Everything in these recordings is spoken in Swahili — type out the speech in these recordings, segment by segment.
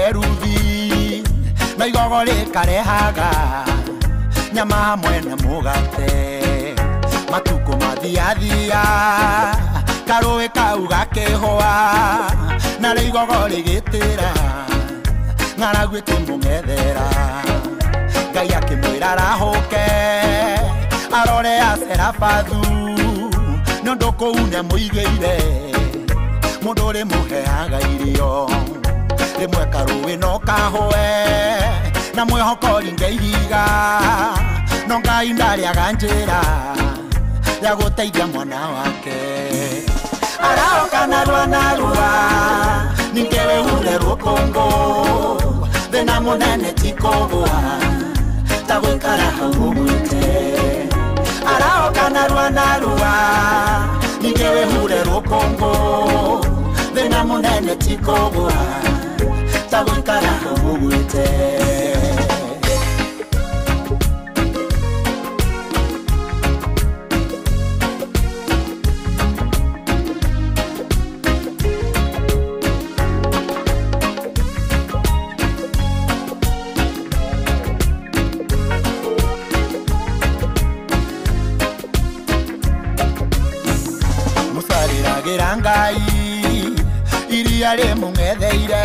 gakeruthi na igogo rikarehaga nyama hamwe na mugate matuko mathiathia karuwe kau gakehoa na igogo rigitira ng'aragu ikimung'ethera Ngai akimwira arahoke arore acerabathu nondu kuu niamuigeire mundu uri muheaga irio rimwe karuwe no kahoe na mwihoko ringeihiga no Ngai ndariaga njira ya guteithia mwana wake arahoka narua ningewe ure rukongo thina munene tikogwa ta gwikara hau gwite arahoka narua ningewe ure rukongo thina munene tikogwa ta gwikara hau gwite Ngai iria rimung'etheire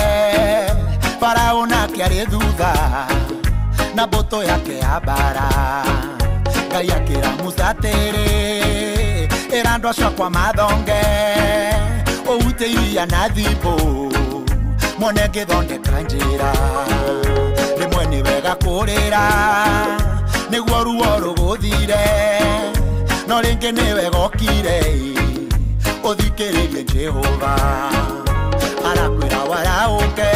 Farao nake arĩ thutha na mbũtũ yake ya mbara Ngai akĩra Musa atĩrĩ ĩra andũ acio kwa mathonge ũute iria na thimbũ mone ngĩthondeka njĩra rĩmwe nĩ wega kũrĩra nĩguo ruo rũgũthire no rĩngĩ nĩ wega ũkire Othikiririe Jehova arakwira warauke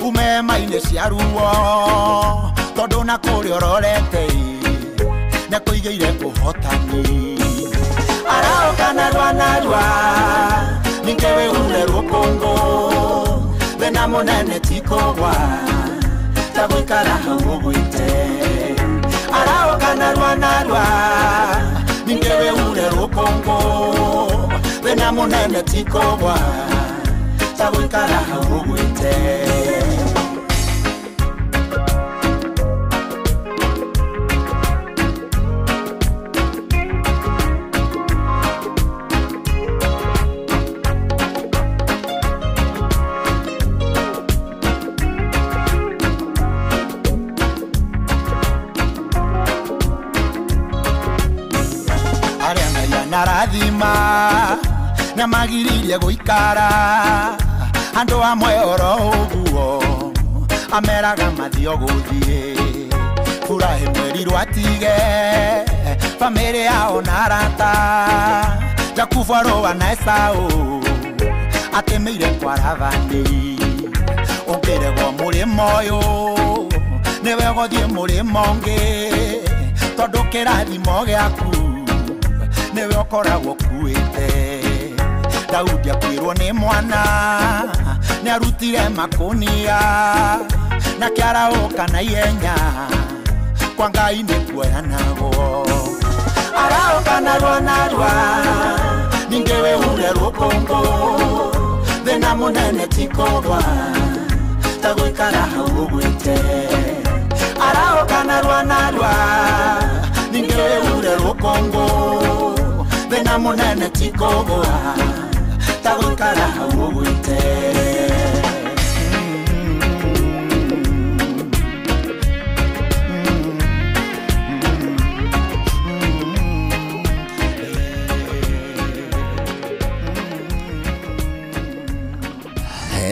ume maine cia ruo tondu na kuri ororete na kuigeire kuhotani arauka narua ningewe ure rukongo thina munene tikogwa ta gwikara hau gwite arauka narua ningewe ure rukongo thina munene tikogwa ta gwikara hau gwite Narathima na magiririe guikara andu amwe oro uguo ameraga mathio guthie furahi mweri rwatige family yao narata Jakubu aroa na Esau atemeire kwa Lavani ongeregwo murimo uyu niwe gothie murimo ungi tondu kirathimo giaku newe okoragwo kuite Daudi akwirwo ni mwana ni arutire makunia na kiarauka na ihenya kwa Ngai ni kuoyanagwo arauka narua ningewe ure rukongo thina munene tikogwa ta gwikara hau gwite arauka narua ningewe ure rukongo thina munene tikogwa ta gwikara hau gwite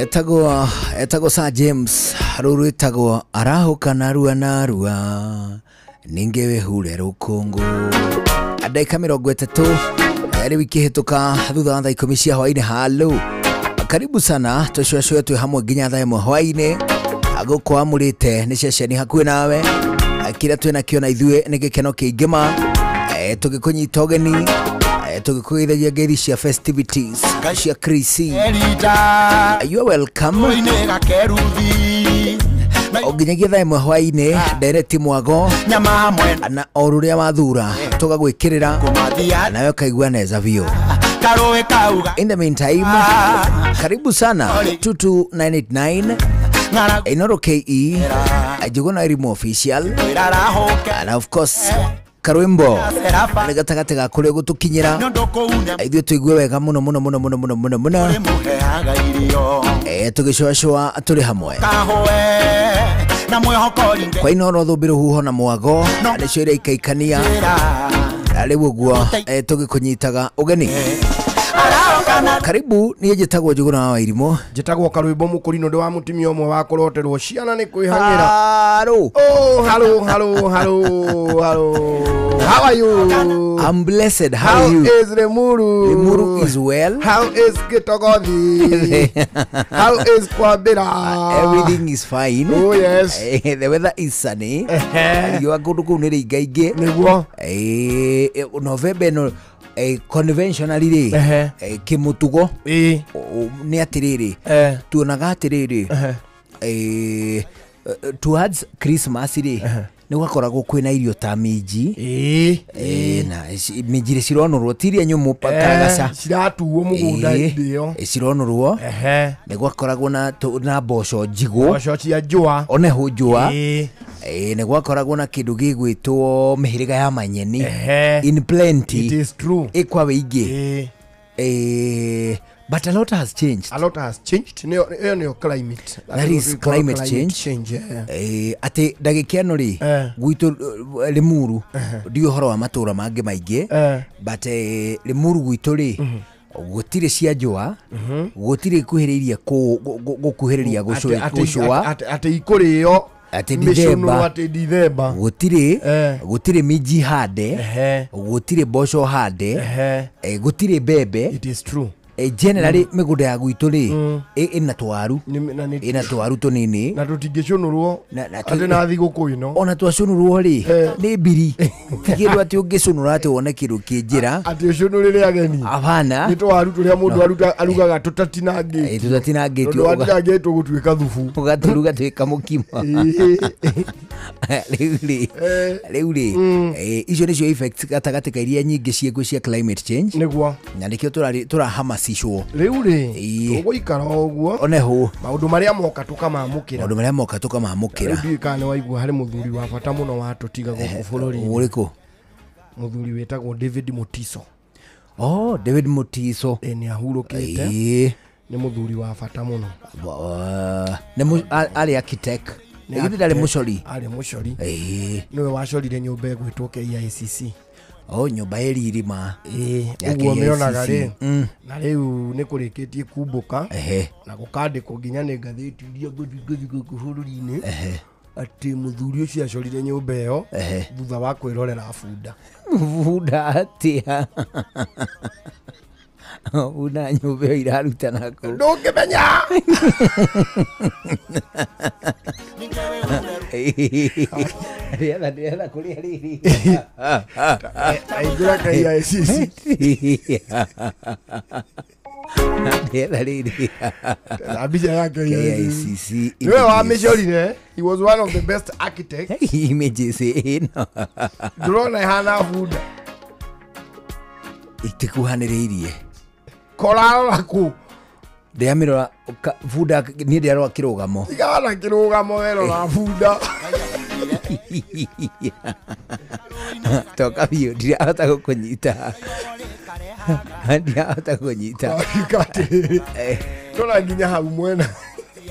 etagwo Sir James ruru etagwo arahuka narua ningewe hure rukungu Dakika 30 eri wiki hituka thutha wa thaa 10 cia hwaini halo karibu sana tucwecwe twi hamwe nginya thaa 1 hwaini aguko amurite ni ceceni hakuhi nawe kira twina kiona ithue ni gikeno kiingima tugikunyita ugeni tugikuithagia ngeri cia festivities cia Krisi you are welcome oginyagia thaa 1 hwaini direct mwago na oruria mathura tugagwikirira nawe kaigua neza vio in the meantime karibu sana 22989 Inoro KE Ajuguna Irimo official and of course Karwimbo Negatagate ga kure gutukinyira Aithwe tuigue wega muno tugicocwa turi hamwe kwa inoro thubiru huho na mwago nicio iria ikaikania riu uguo tugikunyitaga ugeni karibu niye njitagwo Njuguna wa Wairimo njitagwo Karwimbo Mukurino ndi wa mutimia omwe wa kuroterwo ciana ni kwihangira hello how are you? I'm blessed. How are you? How is Lemuru? Lemuru is well. How is Gitogothi? How is Kwambira? Everything is fine. Oh yes. The weather is sunny. You are good to go nere igaige. Niguo. November no conventionally kimutugo ni atiriri tuonaga atiriri towards Christmas ri ni gwakoragwo kwina irio ta minji na minji cironorwo tiria nyumu pakagaca ciratuo mugunda ndio cironorwo ni gwakoragwo na mboco njigwo mboco cia njua one ho njua ni gwakoragwo na kindu gigwitwo mihiriga ya manyeni in plenty. It is true. Ikwa wingi but a lot has changed. A lot has changed. No climate. That is climate change. Ate dagikiano ri gwitu Limuru ndio horo wa matura mangi maingi but Limuru gwitu ri gutire cia njua gutire kuhiriria gukuhiriria gucwa ate ikurio ate Dithemba gutire miji hande gutire mboco hande gutire bebe. It is true. Generally migunda ya gwitu ri ina twaru tunini na tutingicunurwo ati na thiguku ino ona twacunurwo ri ni mbiri tigiru ati ungicunura ati wone kindu kinjira ati ucunurire ageni abana ni twaru turia mundu arugaga tutatinangitio ugaturuga gutuika thubu ugaturuga tuika mukima riuri icio nicio effects gatagatika iria nyingi ciego cia climate change niguo na nikio turahama sisho riuri tuguikara oguo oneho maundu maria moka tukamamukira riu kana waigua hari muthuri wa bata muno wa tutiga guku bururi uriko muthuri wetagwo David Mutiso. David Mutiso ni ahurukite ni muthuri wa bata muno ni ali architect ni ndale mucori niwe wacorire nyumba egwitwo KICC nyumba eririma uguo mionaga ri na riu ni kurikitie kumbuka na gukandikwo nginya ni ngathiti iria guthi guku bururi-ini ati muthuri ucio acorire nyumba iyo thutha wa kwirorera bunda atia una nyumba iraruta nako ndungimenya Riela kuria riri aigura KICC riela riri abija yake KICC niwe wa mishorire. He was one of the best architects. Images ino drone hana bunda itikuhaniriirie korara ku ndiamirora bunda ni ndiarwa kirugamo igana kirugamo wero na bunda toka bio ndiahota gukunyita ndiahota kunyita tona nginya hau mwena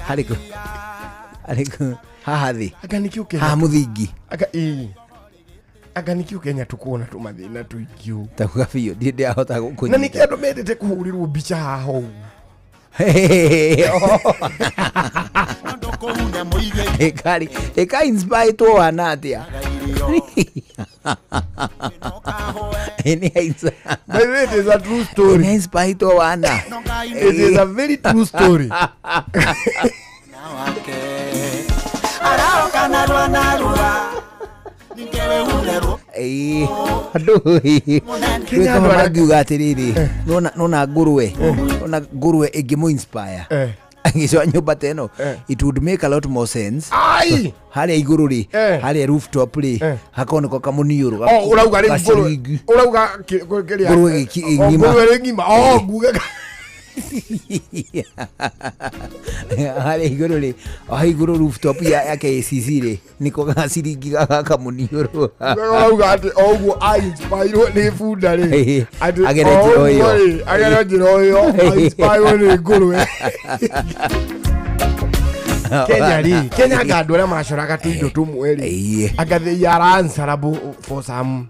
hariko hahathi aganikiuke ha muthingi aganikiu Kenya tukuona tumathina tuikiu takuga bio ndiahota gukunyita na nikiandu mendete kuhurirwo mbica haho eka inspire to wanatia it is a true story. Inspire to wana it is a very true story. Kinyandwa atiriri nona ngurwe igimu inspire angiswa nyumba teno it would make a lot more sense hali iguru ri hali rooftop ri hakone ko kamuniuru urauga ri ngurwe kiria ngurwe ri ngima nguge Hale iguru rooftop ya KCC re niko gasiringi gaka munioro Ngauga ati ogwo inspire ni funda re agereje oyo inspire ni ngurwe Kenya gadora macoraga tuindo tumweri agathi are answerable for some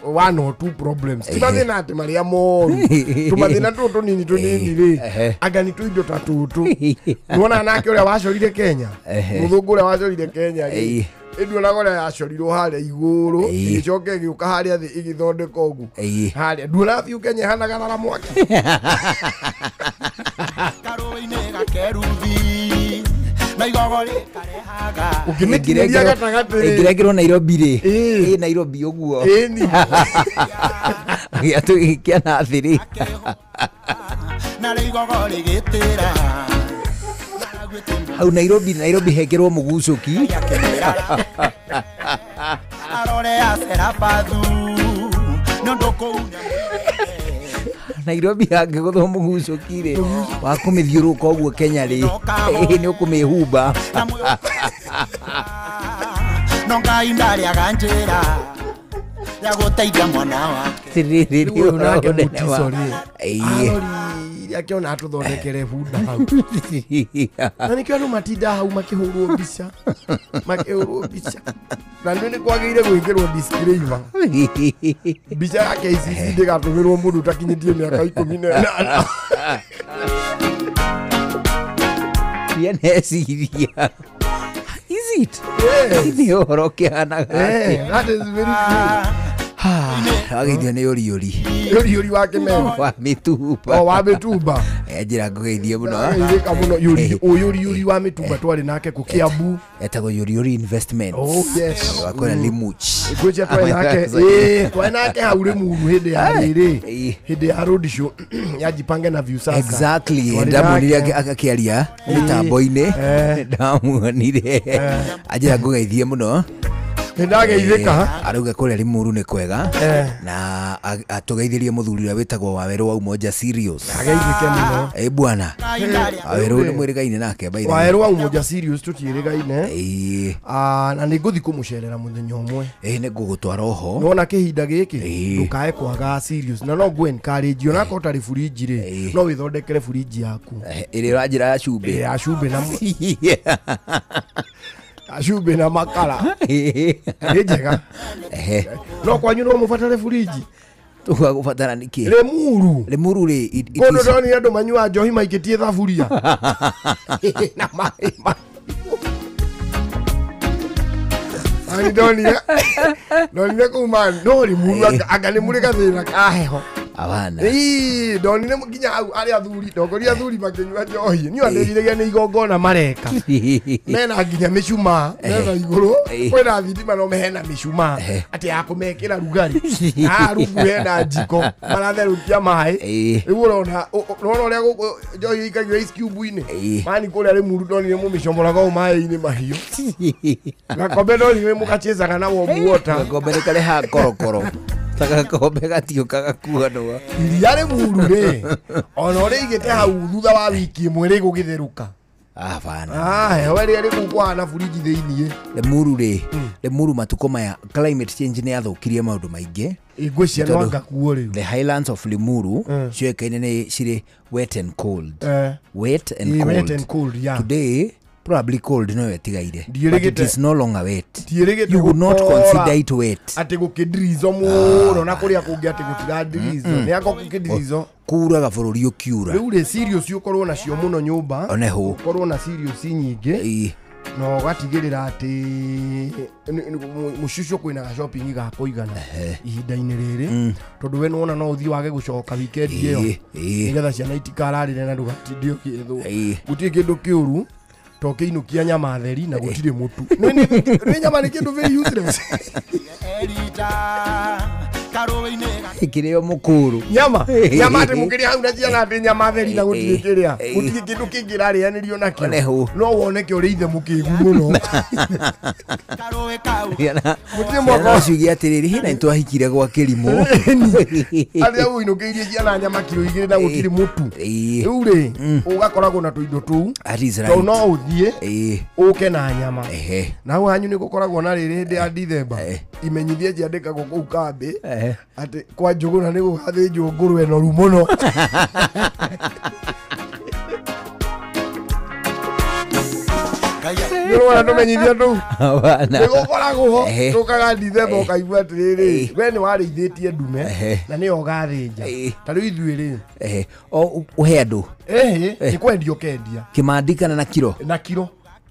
one or two problems timathina ati maria moru tumathina tutu nini ri agani tuindo ta tutu nuona nake uria wacorire Kenya muthungu uria wacorire Kenya ri Edu na gora yacorirwo haria iguru igicoke giuka haria thi igithondeka ugu haria nduna thiu Kenya hana gathara mwaki karoine gakeruthi na igogori karehaga ukimitiria gatagati igirekirwo Nairobi ri Nairobi uguo ni giatu kiana thiri na igogori gitira au Nairobi hekirwo mugucuki arore acera pathu nondo kou Nairobi angiguthwo mugucuki ri wa kumithiuruka uguo Kenya ri ni ukumihumba no ngai ndari aganjira ya guteithia mwana wake tiriri unake mutisori akiona atuthondekere funda hau na nikio no matinda hau makihurwo mbica na ndio ni kwagire gwikirwo disclaimer mbica ya KCC ndigatumirwo mundu takinyitie miaka 18 yanesiria is it ni oroke hana that is very true agithio ni yuri wa kimero wa mituba wa mituba njira ngugeithie muno irika muno yuri wa mituba twari nake ku Kiambu etagwo yuri investment yes wakora limuch gwecha twari nake haure muru hindi ya road show yajipange na view sasa exactly ndamunire akiaria mitambo-ini ndamuonire ajira ngugeithie muno ndageithika arauga kuria Limuru ni kwega na atugeithirie muthuri uria witagwo Waweru wa Umoja Serious ageithike muno bwana Waweru ni mwirigaine nake baire Waweru wa Umoja Serious tutirigaine na ni nguthi kumucerera muthenya umwe ni ngugutwara ho nona kihinda giki ndukae kwaga Serious na no gwen encourage ona ko tari fridge ri no withondekere fridge yaku iri ranjira ya cumbi na ashube na makara ejega no kwanyu no mufatare fridge tugagubatara niki Limuru ri kono doni ando manyua njohi maikitie thaburia na mai ani doni kuma no Limuru anga Limuru gathira kaheho abana doni ne mukinya au ari athuri dogoria athuri makinyua njohi ni wandiriragia ni igongona mareka mena nginya micuma mena iguru kwena thitima no mehena micuma ati akumekira rugari rungu hena jiko maratherũkia mai riu urona uria njohi ikagio ice cube-ini mani kuria Limuru doni ne mumicomoraga o mai-ini mahiũ gakombe doni ne mukachezaga na warm water gakombe kale ha korokoro tagakombe gatiuka gakuanwa iria Limuru ri ona uri igite hau thutha wa wiki imwe ri gugithiruka bana weri ari gukwa na fridge thiini Limuru ri Limuru matuko maya climate change ni athukirie maundu maingi igwecia no ngakuo riu the highlands of Limuru ciokaine ni ciri wet and cold wet and cold yeah. Today probably cold no etigaire but it is no longer wet you would not consider consider it wet ati gukidrizo muno na kuria kungi ati gutiradrizo ni ako gukidrizo kuraga bururi ukiura riu ri serious ukorwo na cio muno nyumba oneho ukorwo na serious nyingi no gatigirira ati mushusho kwina shopping ga kuigana ihinda-ini riri tondu we nuona no uthi wage gucoka weekend iyo nigetha ciana itikararire na ndugatidio kithu gutie kindu kiuru tokiinukia nyama theri na gutire mutu ni nyama ni kindu very useless Kireo mukuru. Nyama ati mukiria hau na ciana ati nyama theri na gutiri kiria. Gutiri kindu kingirarianirio nakio. No woneke uri ithe mukigu muno. Gutiri moko ciugi atiriri hina ntwahikire gwa kirimo. Ari au inukirie ciana nyama kilo 2 na gutiri mutu. Riu ri ugakoragwo na tuindo tu. To no uthie uke na nyama. Na hau hanyu ni gukoragwo na riri ndi ya Dithemba. Imenyithie ciandikagwo kuu kambi. Ati kwa Njuguna ni gugathinjwo ngurwe noru muno. Ndio wana tumenyithia tu. Ni gukoragwo tukaga Dithemba ukaigua atiriri we ni warĩithĩtie ndume na ni ugathinja. Ta rĩu ithuĩ rĩ o uhe andu ni kwendio kendia kimandikana na kilo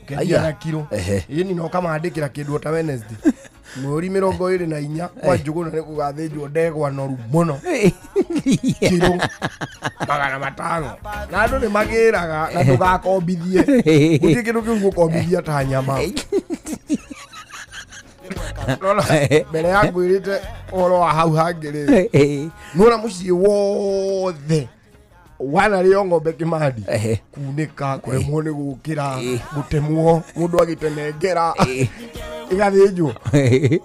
kendia na kilo yini no kamandikira kindu ta Wednesday mweri 24 kwa Njuguna ni gugathinjwo ndegwa noru muno kilo 500 na andu ni magiraga na tugakombithie gutie kindu kiu gukombithia ta nyama mbere ya ngwirite oro wa hau hangire nura muciĩ wothe wana rĩo ng'ombe Kimandi kunĩka kwemwo nĩ gũkĩra gũtemwo mũndũ agĩtenengera igathĩnjwo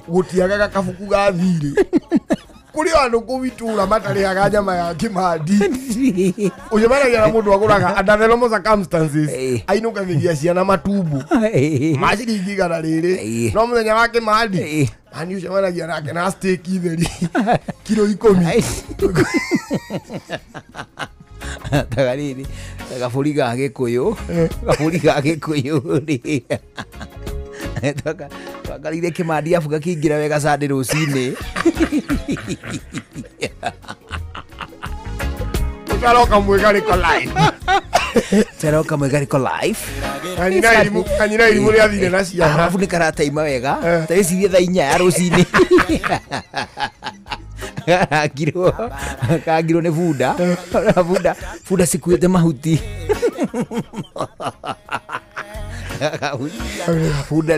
gũtiagaga kabuku ga thirĩ kuri andũ kũbitura matarĩaga nyama ya Kimandi ũcemanagia na mũndũ agũraga under the normal circumstances ainũkagĩria ciana matumbo maciringi 100 no mũthenya wa Kimandi ani ũcemanagia nake na steak theri kilo 10 tagariri gaburi ga Gikuyu ri twakarire Kimandi afuga kingira wega sande rucini ukaroka mwegariko live Teroka mwegariko live kanyina irimu ria thire na ciana arafu ni karataima wega taicirie thaa 4 ya rucini kagiro ni bunda cikuĩte mahuti bunda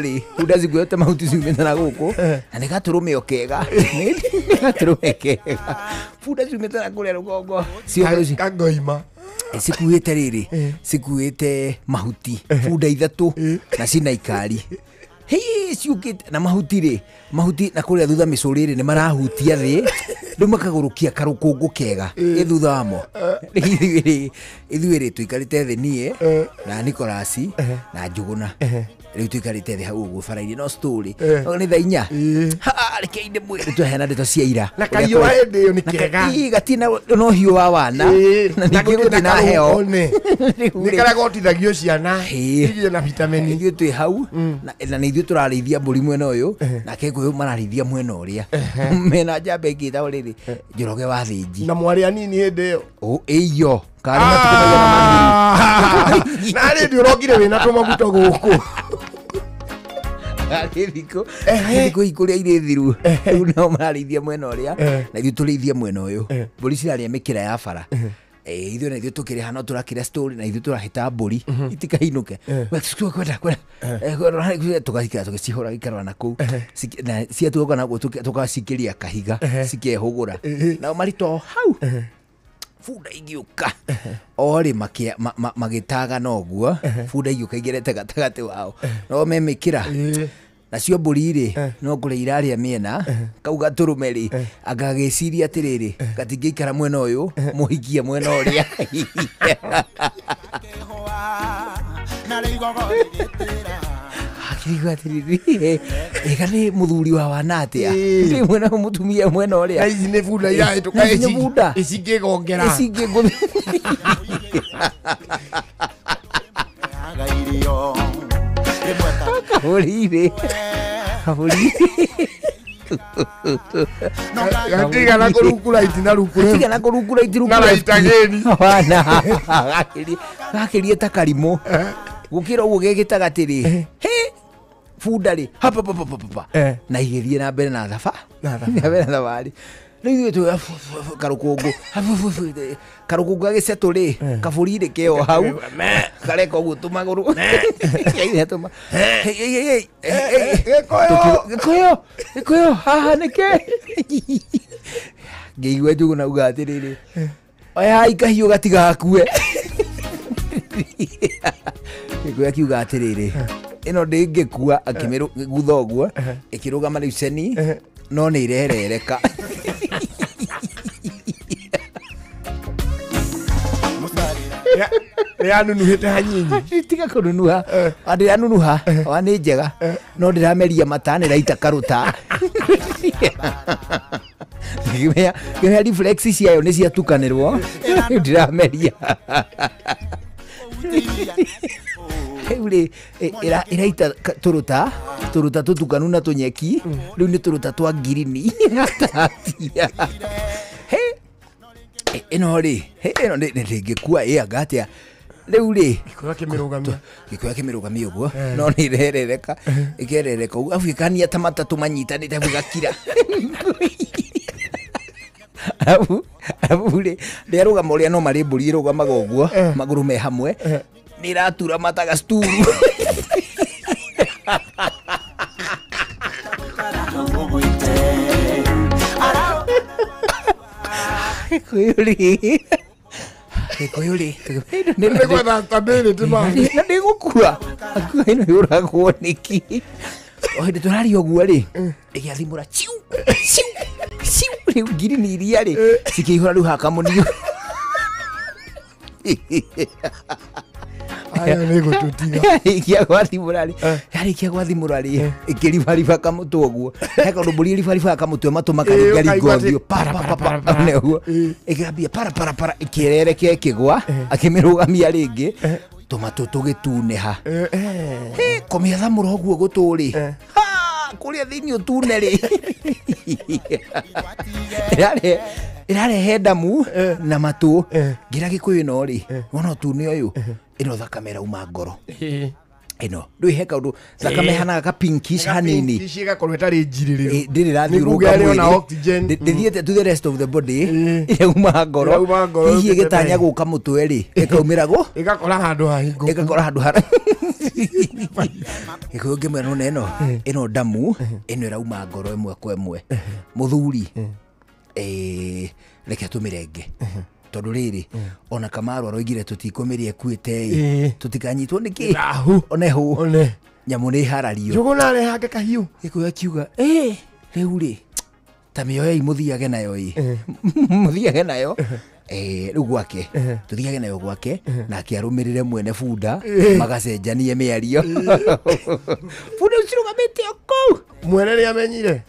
cikuĩte mahuti ciumĩte na gũkũ na nĩ gatũrũme kega bunda ciumĩte na kũrĩa rũgongo kangoima cikuĩte rĩrĩ cikuĩte mahuti bunda 3 na cina ikari ciukite na mahuti na kuria thutha micuriri ni marahutia thi ndu makagurukia karukungu kega thutha wamo ithuĩ tuikarite thi nie na Nicholas na Njuguna riu tuikarite thi hau uguo bara-inĩ no story ni thaa 4 rekeinde mwĩrĩ twahena ndeto cia ira na kaiyũ hĩndĩ ĩyo nĩ kega gatina no hiũ wa wana na ningĩ gũtina heo nĩ karaga ũtithagio ciana irie na vitamini ithuĩ twĩ hau na nĩ ithuĩ tũrarĩithia mbũri mwena ũyũ na Kĩngũyũ mararĩithia mwena ũrĩa mena njamba ĩngĩtagwo rĩrĩ Njoroge wa Thĩnji na mwarĩ anini hĩndĩ ĩyo ĩyo kana na rĩndĩ ũrokire wĩna tũmaguta gũkũ thikũ ikũrĩa irĩ thiru rĩu nao mararĩithia mwena ũrĩa na ithuĩ tũrĩithia mwena ũyũ mbũri cirarĩa mĩkĩra ya bara ithuĩ na ithuĩ tũkĩrĩha no tũrakĩrĩa story na ithuĩ tũrahĩta mbũri itikainũke tũgacikĩra tũgĩcihũra gĩkarora na kũu ciatuoka naguo tũgacikĩria kahiga cikehũgũra nao marito hau bunda igĩũka orĩ magĩtaga noguo bunda igĩũka igerete gatagatĩ wao no memĩkĩra nacio mbũri rĩ no kũrĩa irarĩa mĩena kau gatũrũme rĩ agagĩciria atĩrĩrĩ gatingĩikara mwena ũyũ mũhikie mwena ũrĩa akĩigua atĩrĩrĩ ĩga nĩ mũthuri wa wana atĩa ndĩ mwena mũtumia mwena ũrĩa na ici nĩ bunda irahĩtũka icingĩgongera kabũri gatigana kũrungura itina na raitageni gakĩrie ta karimũ gũkĩra ũguo gegĩtagatĩrĩ bunda rĩ na igĩthiĩ na mbere na thabarĩ Nĩ tu karukungu agĩcetũ rĩ kabũri keo hau kareka ũguo tũmagũrũ gĩkũyũ haha nĩkĩ ngĩigua Njũgũna auga atĩrĩrĩ oya kahiũ gatigakue gĩkũyũ akiuga atĩrĩrĩ ĩno ndĩngĩkua akĩmĩgutha ũguo ĩkĩrũgama rĩu ceni no nĩ irerereka yanunuhĩte hanyinyi tiga kũnunuha ndĩranunuha wa nĩ njega no ndĩrameria mata nĩraita karuta ngĩmenya reflex ciayo nĩ ciatukanĩrwo ndĩrameria rĩu rĩ ĩraita tũruta tũtukanu na tũnyeki rĩu nĩ tũruta twa ngirini gatatia ĩno rĩ ĩno ndĩngĩkua anga atĩa rĩu rĩ gĩkũyũ akĩmĩrũgamia ũguo no nĩ irerereka ĩkerereka ũguo abuĩkania ta matatũ manyitanĩte hau gakira arabu rĩ rĩarũgama ũrĩa no marĩ mbũri ĩrũgamaga ũguo magũrũ me hamwe nĩ iratura mata gacituru gĩkũyũ rĩ na ndĩgũkua ĩno yũragwo nĩki o hĩndĩ tũraria ũguo rĩ ĩgĩathimũra ciu rĩu ngirini iria rĩ cikĩihũra rĩu hakamunio yarĩkia gwathimũra rĩ ĩkĩribariba kamũtwe ũguo he kaũndũ mbũri ĩribaribaga kamũtwe matũ makaringaringa ũthiũ ũguo ĩkĩambia para ĩkĩrereka ĩkĩgwa akĩmĩrũgamia rĩngĩ tũmatũ tũgĩtuneha kũmĩathamũra ũguo gũtũrĩ kũrĩa thĩinĩ ũtune rĩ ĩrarehe ndamu na matũ ngira gĩkũyũ ĩno rĩ wona ũtune ũyũ ĩno thakame ĩrauma ngoro ĩno ndũĩ he kaũndũ thakame hanaga ka pinkish hanini igakorwo ĩtarĩ njirĩrĩru ndĩrĩ rathiũrũka mwĩrĩ ndĩthiĩte to the rest of the body ĩrauma ngoro hihi ĩgĩtanya gũka mũtwe rĩ ĩkaumĩra ĩgakora handũ hahingũku ĩgakora handũ hara gĩkũyũ ngĩmwĩra nona ĩno ndamu ĩno ĩrauma ngoro ĩmwe kwa ĩmwe mũthuri reke tũmĩrenge tondũ rĩrĩ ona Kamaru aroigire tũtikũmĩria ĩkuĩte tũtikanyitwo nĩkĩ one hũ nyamũ nĩ iharario Njũgũna arehange kahiũ gĩkũyũ akiuga rĩu rĩ ta mĩoyei mũthiage nayo mũthiage nayo rĩu gwake tũthiage nayo gwake nake arũmĩrĩre mwene bunda magacenjanie mĩario bunda ũcirũgamĩte o kũu mwene nĩ amenyire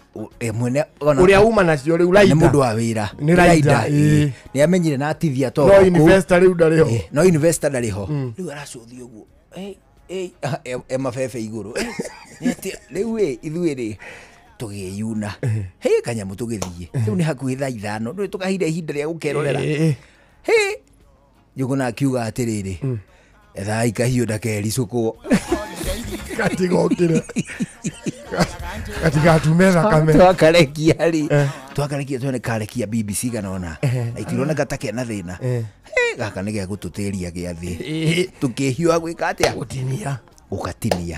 mwene ũrĩa uma nacio rĩu nĩ mũndũ wa wĩra nĩ raida nĩ amenyire na atithia to no investor rĩu ndarĩho no investor ndarĩho rĩu aracũthia ũguo mabebe igũrũ rĩu ithuĩ rĩ tũgĩyuna kanyamũ tũgĩthiĩ rĩu nĩ hakuhĩ thaa 5 rĩu tũkahire ihinda rĩa gũkerorera Njũgũna akiuga atĩrĩrĩ ethai kahiũ ndakericũkwo gatigokĩre gatigatume thakame twakarekia rĩ twakarekia tuone karekia BBC kanona itirona ta kena thĩna gaka nĩ gĩa gũtũtĩria gĩathĩ tũkĩhiũha gwĩka atĩa gũgatinia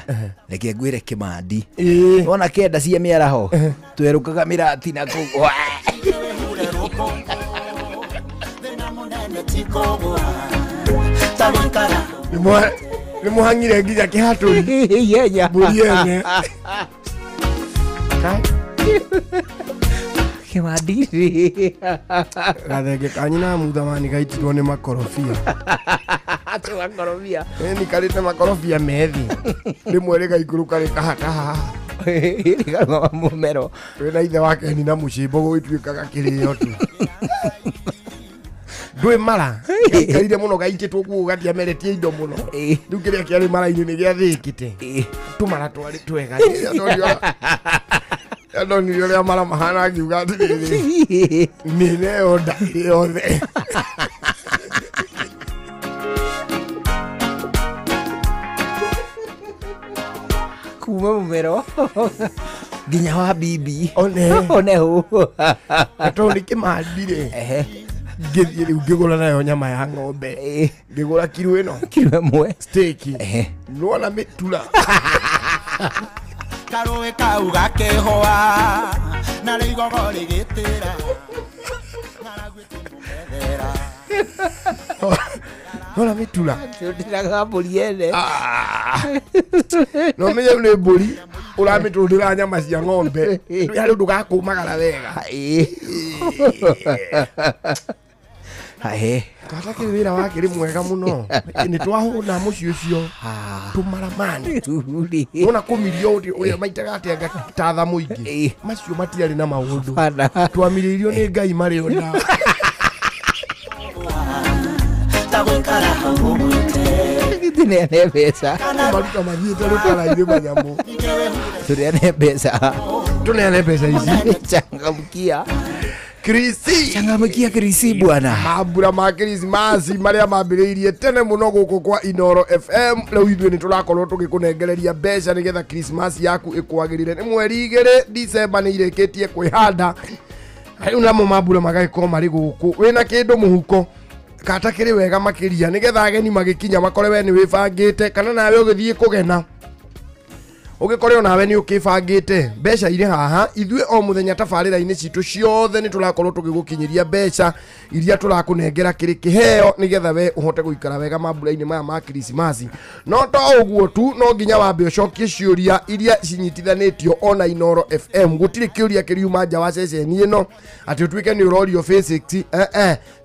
reke ngwĩre Kĩmandi wona kenda cia mĩaraho twerũkaga mĩrati na kũu nĩ mũhang'ire nginya kĩhatũri mbũri ene Kĩmandi gathenge kanyi na muthamani gaitirwo nĩ makorobia tũgakorobia nikarĩte makorobia methi rĩmwe rĩgaikũrũka rĩkahata haha rĩkarũgama mũmero wĩna ithe wake ni na mũcimbo gũgĩtuĩkaga kĩrĩo tu ndũĩ mara gaikarire mũno gaitĩtwo kuo gatiameretie indo mũno rĩu kĩrĩa kĩarĩ mara-inĩ nĩ gĩathĩkĩte tũmara twarĩ twega ndonire ũrĩa mara mahana akiuga atĩrĩrĩ nĩneyo ndarĩ yothe kuma mũmero Ginya wa bibi. One hu. Ato nikimandire. Ngithie riu ngigura nayo nyama ya ng'ombe. Ngigura kilo ino. Kilo imwe. Steak. Nuona mitula. Karoe kau gakehoa na rigogo rigitira Hola mitula. Ndiraga mburi ene. No menye ne mburi uramitundira nyama cia ng'ombe. Yari ndugakumagara wega. Kata kĩrĩra wake rĩ mwega mũno. Nĩ twahũna mũciĩ ũcio. Tumaramani. Ona kũmirio ũrĩa maitaga atĩ ngatatha mũingĩ. Macio matiarĩ na maũndũ. Twamiririo nĩ Ngai marĩ ona. Tagũikara hau ũgwĩte. Tũneane mbeca. Maruta mathiĩte rũtara-inĩ manyamũ. Tũneane mbeca. Tũneane mbeca ici. Changamkia. Krisi. Changamkia Krisi bwana. Mambura ma Krismasi maria mambiriirie tene muno guku kwa Inoro FM. Leo ithuĩ nĩ tũrakorwo tũgĩkũnengereria mbeca nĩgetha Christmas yaku ĩkwagĩrĩre. Nĩ mweri 2 December nĩ irĩkĩtie kwĩhanda. Rĩu namo mambura magagĩkorwo marĩ gũkũ. Wĩna kĩndũ mũhuko kata kĩrĩ wega makĩria nĩgetha ageni magĩkinya makore we nĩ wĩbangĩte kana nawe ũgĩthiĩ kũgena. Ũgĩkore nawe nĩ ũkĩbangĩte mbeca irĩ haha. Ithuĩ o mũthenya tabarĩra-inĩ citũ ciothe nĩ tũrakorwo tũgĩgũkinyĩria mbeca iria tũrakũnengera kĩrĩ kĩheo nĩgetha we ũhote gũikara wega mambura-inĩ maya ma Krismasi. No to ũguo tu, no nginya wambe ũcokie ciũria iria cinyitithanĩtio ona Inoro FM. Gũtirĩ kĩũria kĩriuma nja wa ceceni ĩno atĩ ũtuĩke nĩ ũrorio basics.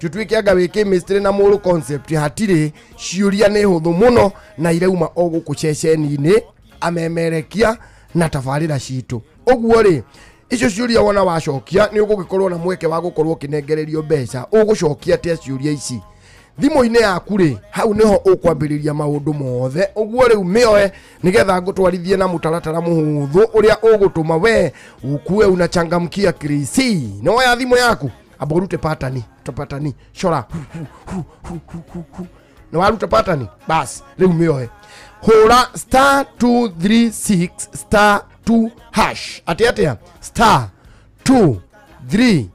Tũtuĩke anga wĩkĩ mystery na mũrũ concept. Hatirĩ, ciũria nĩ hũthũ mũno na irauma o gũkũ ceceni-inĩ amemerekia na tabarĩra citũ. Ũguo rĩ, icio ciũria wona wacokia nĩ ũgũgĩkorwo na mweke wa gũkorwo ũkĩnengererio mbeca. Ũgũcokia atĩa ciũria ici? Thimũ-inĩ yaku rĩ, hau nĩho ũkwambĩrĩria maũndũ mothe. Ũguo rĩu mĩoe nĩgetha ngũtwarithie na mũtaratara mũhũthũ ũrĩa ũgũtũma we ukue unachangamkia Krisi. Nĩ woya thimũ yaku amba ũrute patani, tupatani cora. Nĩ waruta patani? Bas, rĩu mĩoe. Hora *236 *2 atia *236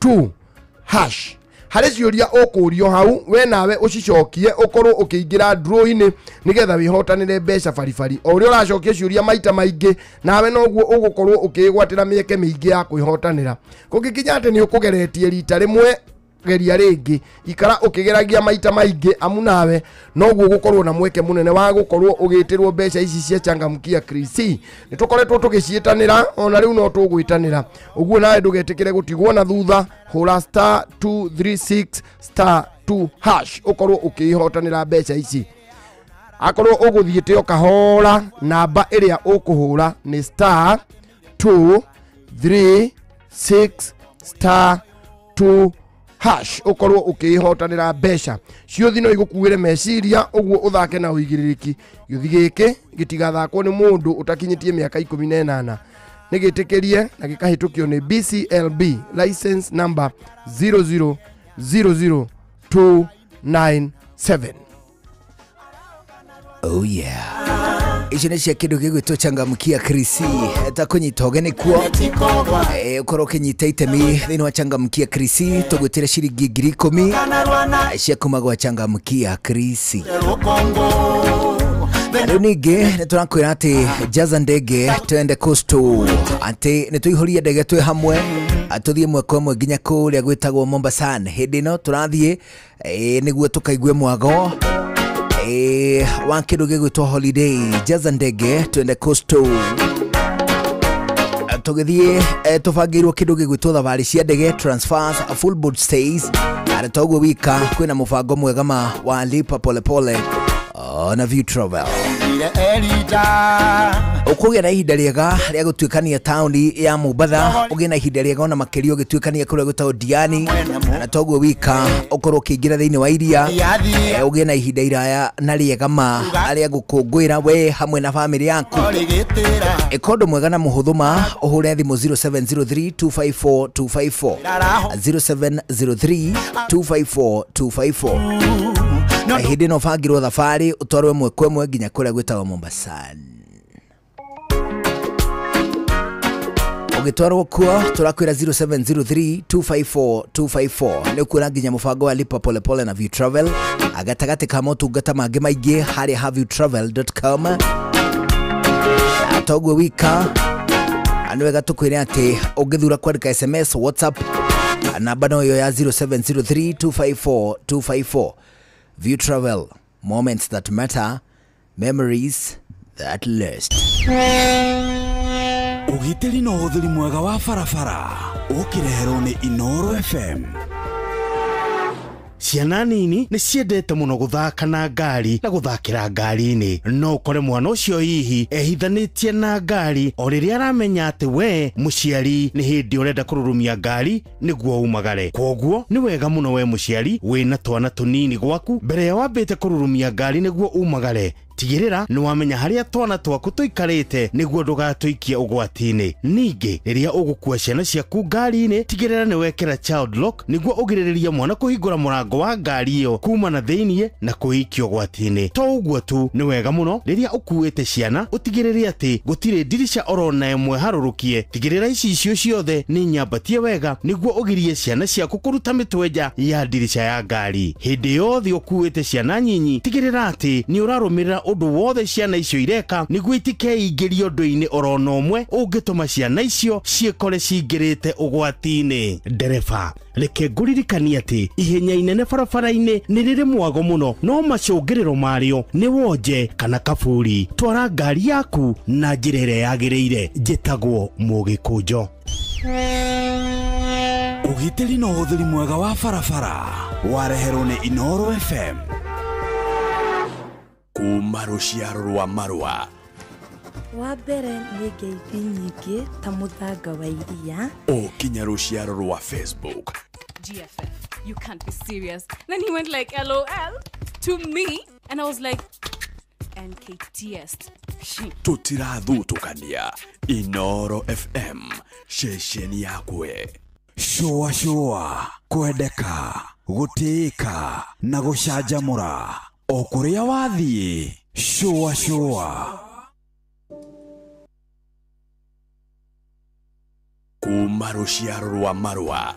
*2 harĩ ciũria ũkũrio hau we nawe ũcicokie ũkorwo ũkĩingĩra draw-inĩ nĩgetha wĩhotanĩre mbeca baribari. O ũrĩa ũracokia ciũria maita maingĩ nawe noguo ũgũkorwo ũkĩgwatĩra mĩeke mĩingĩ ya kwĩhotanĩra. Kũngĩkinya atĩ nĩ ũkũgeretie rita rĩmwe geria rĩngĩ, ikara ũkĩgeragia maita maingĩ amu nawe noguo gũkorwo na mweke mũnene wa gũkorwo ũgĩtĩrwo mbeca ici cia Changamkia Krisi. Nĩ tũkoretwo tũgĩciĩtanĩra ona rĩu no tũgwĩtanĩra. Ũguo nawe ndũgetĩkĩre gũtigwo na thutha. Hũra *236 *2 ũkorwo ũkĩhotanĩra mbeca ici. Akorwo ũgũthiĩte o kahora, namba ĩrĩa ũkũhũra nĩ *236 *2 ũkorwo ũkĩhotanĩra mbeca. Ciũthi no igũkuĩre meciria, ũguo ũthake na ũigĩrĩrĩki. Gĩũthi gĩkĩ gĩtigathakwo nĩ mũndũ ũtakinyĩtie mĩaka 18. Nĩ gĩtĩkĩrie na gĩkahĩtũkio nĩ BCLB license number 0000297. Oh yeah. Ici nĩ cia kĩndũ gĩgwĩtwo Changamkia Krisi. Ta kũnyita ũgeni kuo. Ũkorwo ũkĩnyita itemi thĩinĩ wa Changamkia Krisi. Tũgwĩtĩre ciringi 10,000 cia kuma gwa Changamkia Krisi. Rĩu ningĩ nĩ tũrakwĩra atĩ jaza ndege twende coastal. Atĩ nĩ tũihũrie ndege twĩ hamwe. Atũthiĩ mweko ĩmwe nginya kũrĩa gwĩtagwo Mombasa. Hĩndĩ ĩno tũrathiĩ nĩguo tũkaigue mwago wa kĩndũ gĩgwĩtwo holiday. Jaza ndege twende coastal. Tũgĩthiĩ tũbangĩirwo kĩndũ gĩgwĩtwo thabarĩ cia ndege, transfers, full board stays. Toguo wika kwĩna mũbango mwega wa lipa polepole na View Travel. Ũkũgĩa na ihinda rĩega rĩa gũtuĩkania taũni ya Mombasa, ũgĩe na ihinda rĩega ona makĩria ũgĩtuĩkania kũrĩa gwĩtagwo Diani. Na toguo wika ũkorwo ũkĩingĩra thĩinĩ wa iria, ũgĩe na ihinda iraya na rĩega rĩa gũkũngũĩra we hamwe na famĩlĩ yaku. Ĩka ũndũ mwega na mũhũthũ ũhũre thimũ 0703254254 0703254254. Hĩndĩ ĩno bangĩrwo thabarĩ ũtwarwe mweko ĩmwe nginya kũrĩa gwĩtagwo Mombasa. ugitwarwo kuo turakwira 0703254254 ni kuona nginya mubango wa lipa pole pole na View Travel agatagati ka motungata mangi maingi hari haviewtravel.com atogwe wika anwega tukwire ati ugithura kwandika SMS WhatsApp namba no yo ya 0703254254 View Travel, moments that matter, memories that last. Ugitiri no uthuri mwega wa farafara ukirehero ni Inoro FM. Ciana nini ni ciendete muno guthaka na ngari na guthakira ngari-ini no ukore mwana ucio hihi ehithanitie na ngari o riria aramenya ati we muciari ni hindi urenda kururumia ngari niguo umagare. Koguo ni wega muno we muciari wina twana tunini gwaku mbere ya wambite kururumia ngari niguo umagare. Tigirira ni wamenya haria twana twaku tuikarite niguo ndugatuikie ugwati-ini. Ningi riria ugukua ciana ciaku ngari-ini tigirira ni wekera child lock niguo ugiririria mwana kuhingura murango wa ngari iyo kuma na thiini na kuikio ugwati-ini. To uguo tu ni wega muno riria ukuite ciana utigirire ati gutire dirisha orona imwe harurukie. Tigirira icio ciothe ni nyambatie wega niguo ugirie ciana ciaku kuruta mitweja ya dirisha ya ngari. Hindi yothe ukuite ciana nyinyi tigirira ati ni urarumirira undu wothe ciana icio ireka niguo itikeingĩrio ũndũ-inĩ orona ũmwe ũngĩtũma ciana icio ciĩkore cingĩrĩte ũgwati-inĩ. Ndereba reke ngũririkanie atĩ ihenya inene barabara-inĩ nĩ rĩrĩ mwago mũno no macũngĩrĩro marĩo nĩ wonje kana kaburi. Twara ngari yaku na njĩra ĩrĩa yagĩrĩire. Njĩtagwo Mũgĩkũnjo. Ugitiri no uthuri mwega wa farafara wareherwo ni Inoro FM. Kuma ruciaro rwa Marua. Wa mbere nĩ ngeithi nyingĩ ta mũthanga wa iria. Okinya ruciaro rwa Facebook. GFF, you can't be serious. Then he went like LOL to me and I was like NKTS. Tutirathutukania Inoro FM shesheni yakwe. Shua kwendeka gutĩĩka na gũcanjamũra o kũrĩa wathiĩ. Shua kuma ruciaro rwa Marua.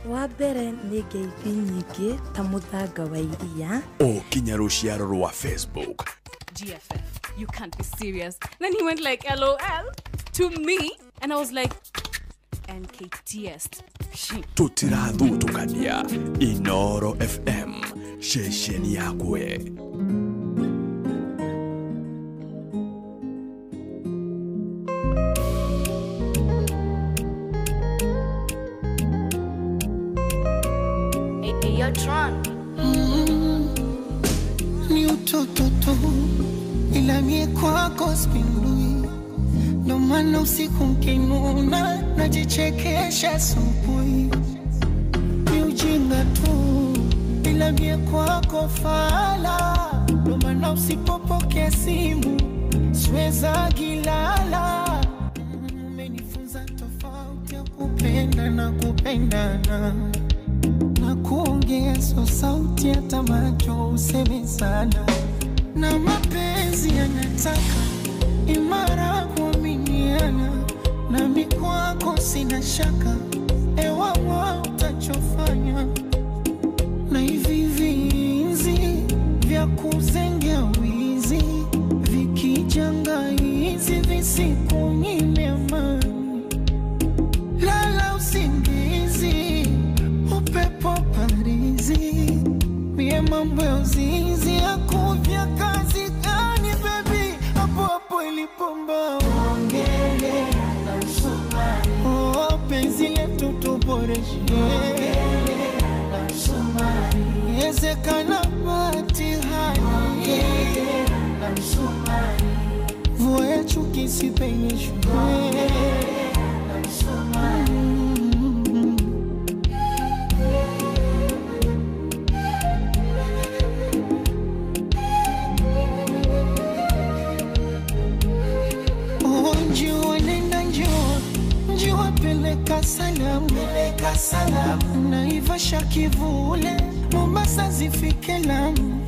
Wa mbere nĩ ngeithi nyingĩ ta mũthanga wa iria. Okinya ruciaro rwa Facebook. GFF, you can't be serious. Then he went like LOL to me and I was like NKTS. Tutirathutukania Inoro FM shesheni yakwe. Ni utoto tu ila mie kwako spindui, ndo maana usiku mkinuna najichekesha asubuhi. Ni ujinga tu ila mie kwako fala, ndo maana usipopokea simu siweza gilala. Umenifunza tofauti ya kupenda na kupendana, na kuongea so sauti hata macho useme sana. Na mapenzi yanataka imara kuaminiana, na mikwako sina shaka ewa utachofanya. Na hivi vinzi vya kuzengea wizi vikijanga hizi visikunyime amani. Lala usingizi upepo parizi, mie mambo ya uzinzi akuvya kazi gani baby, hapo hapo ilipomba ongele na msumari. Oh, penzi letu tuboreshe ongele na msumari. Yezekana batihani ongele na msumari. Vue chuki sipenyeshwe ongele na msumari. Peleka salamu Naivasha Kivule, Mombasa zifike Lamu.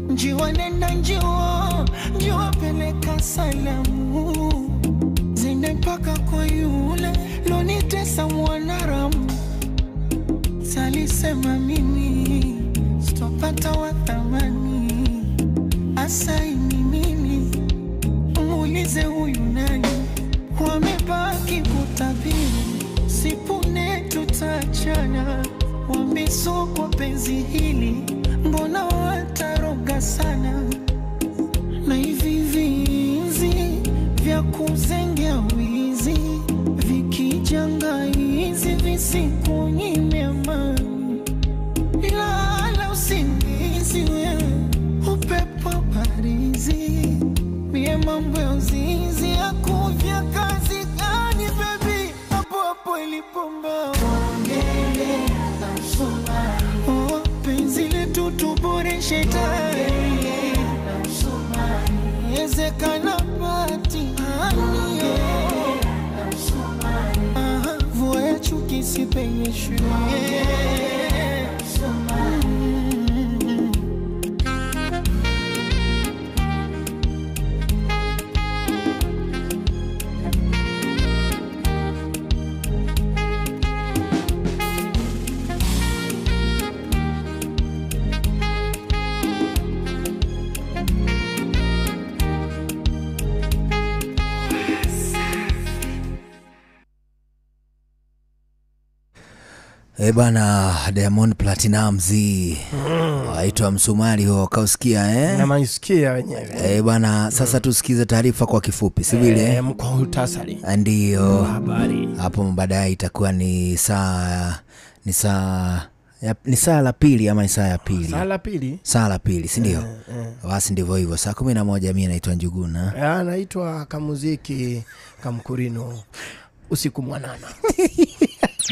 Njiwa nenda njiwa peleka salamu. niende mpaka kwa yule lonitesa mwanaramu. Salisema mimi sitopata wa thamani, asaini mimi muulize huyu nani. Wamebaki kutabiri sipune tutachana, wamesokwa penzi hili mbona wataroga sana. Na hivi vinzi vya kuzengea wizi vikijanga hizi visikunyime amani. Lala usingizi wewe upepo parizi, mie mambo ya uzinzi ya kuvya kazi gani baby. Hapo hapo ilipomba ongele na msumari, oh penzi letu tuboreshe tayari na msumari. Ezekana pati anie na msumari, voya chuki sipenyeshwe na msumari. Bana Diamond Platinumz aitwa msumari huo, kausikia Na maisikia wenyewe. Bana sasa tusikize taarifa kwa kifupi, si vile? Kwa utasari. Ndio. Habari. Hapo baadaye itakuwa ni saa la pili ama ni saa ya pili? Saa la pili. Saa la pili, si ndio? Basi ndivyo hivyo. Saa 11 mimi naitwa Njuguna. Naitwa Kamuziki Kamkurino. Usiku mwanana.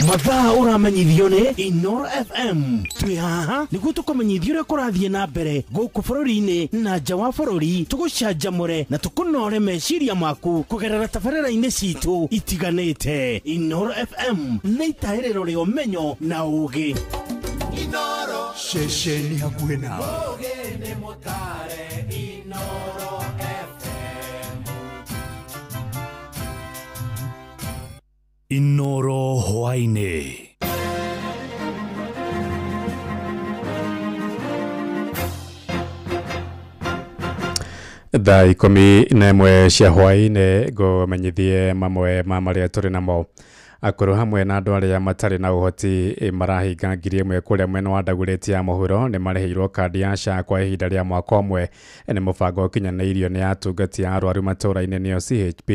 Mathaa uramenyithio ni Inoro FM. Twi haha niguo tukumenyithia uria kurathie na mbere guku bururi-ini na nja wa bururi, tugucanjamure na tukunore meciria maku kugerera tabarĩra-inĩ citu itiganĩte. Inoro FM nĩ itaĩrĩro rĩa ũmenyo na ũũgĩ. Inoro Shesheni hakuhĩ nawe. ũũgĩ nĩ mũtare. Inoro FM. Inoro hwainĩ. Thaa 11 cia hwainĩ ngũmenyithie mamwe ma marĩa tũrĩ namo. Akũrũ hamwe na andũ arĩa matarĩ na ũhoti marahinga ngiri ĩmwe kũrĩa mwena wa Dagoretti ya mũhuro nĩ marĩhĩirwo kandi ya SHA kwa ihinda rĩa mwaka ũmwe. Nĩ mũbango ũkinyanĩirio nĩ atungati a arwaru matũũra-inĩ nĩo CHP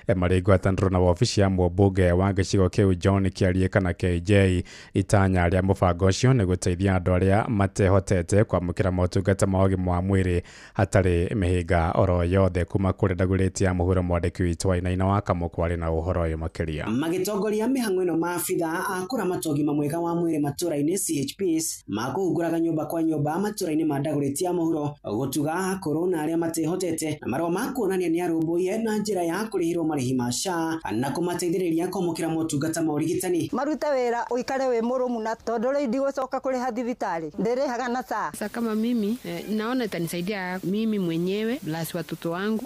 marĩ ngwatanĩro na wabici ya mũmbunge wa gĩcigo kĩu John Kĩarie kana KJ. Itanya rĩa mũbango ũcio nĩ gũteithia andũ arĩa matehotete kwamũkĩra motungata ma ũgima wa mwĩrĩ hatarĩ mĩhĩnga oro yothe. Kuma kũrĩa Dagoretti ya mũhuro, mwandĩki witũ Wainaina wa Kamũkwarĩ na ũhoro ũyũ makĩria. Magitongoria mihango ino maabitha akura matogima mwega wa mwĩrĩ matũũra-inĩ CHPs makũhungũraga nyũmba kwa nyũmba matũũra-inĩ ma Dagoretti ya mũhuro gũtuga akũrũ na arĩa matehotete na marũa ma kuonania nĩ arũmbũiye na njĩra ya kũrĩhĩrwo marĩhi ma SHA na kũmateithĩrĩria kwamũkĩra motungata ma ũrigitani. Marute wĩra ũikare wĩ mũrũmu na tondũ rĩu ndigũcoka kũrĩha thibitarĩ ndĩrĩhaga na SHA. Sasa kama mimi naona itanisaidia mimi mwenyewe plus watoto wangu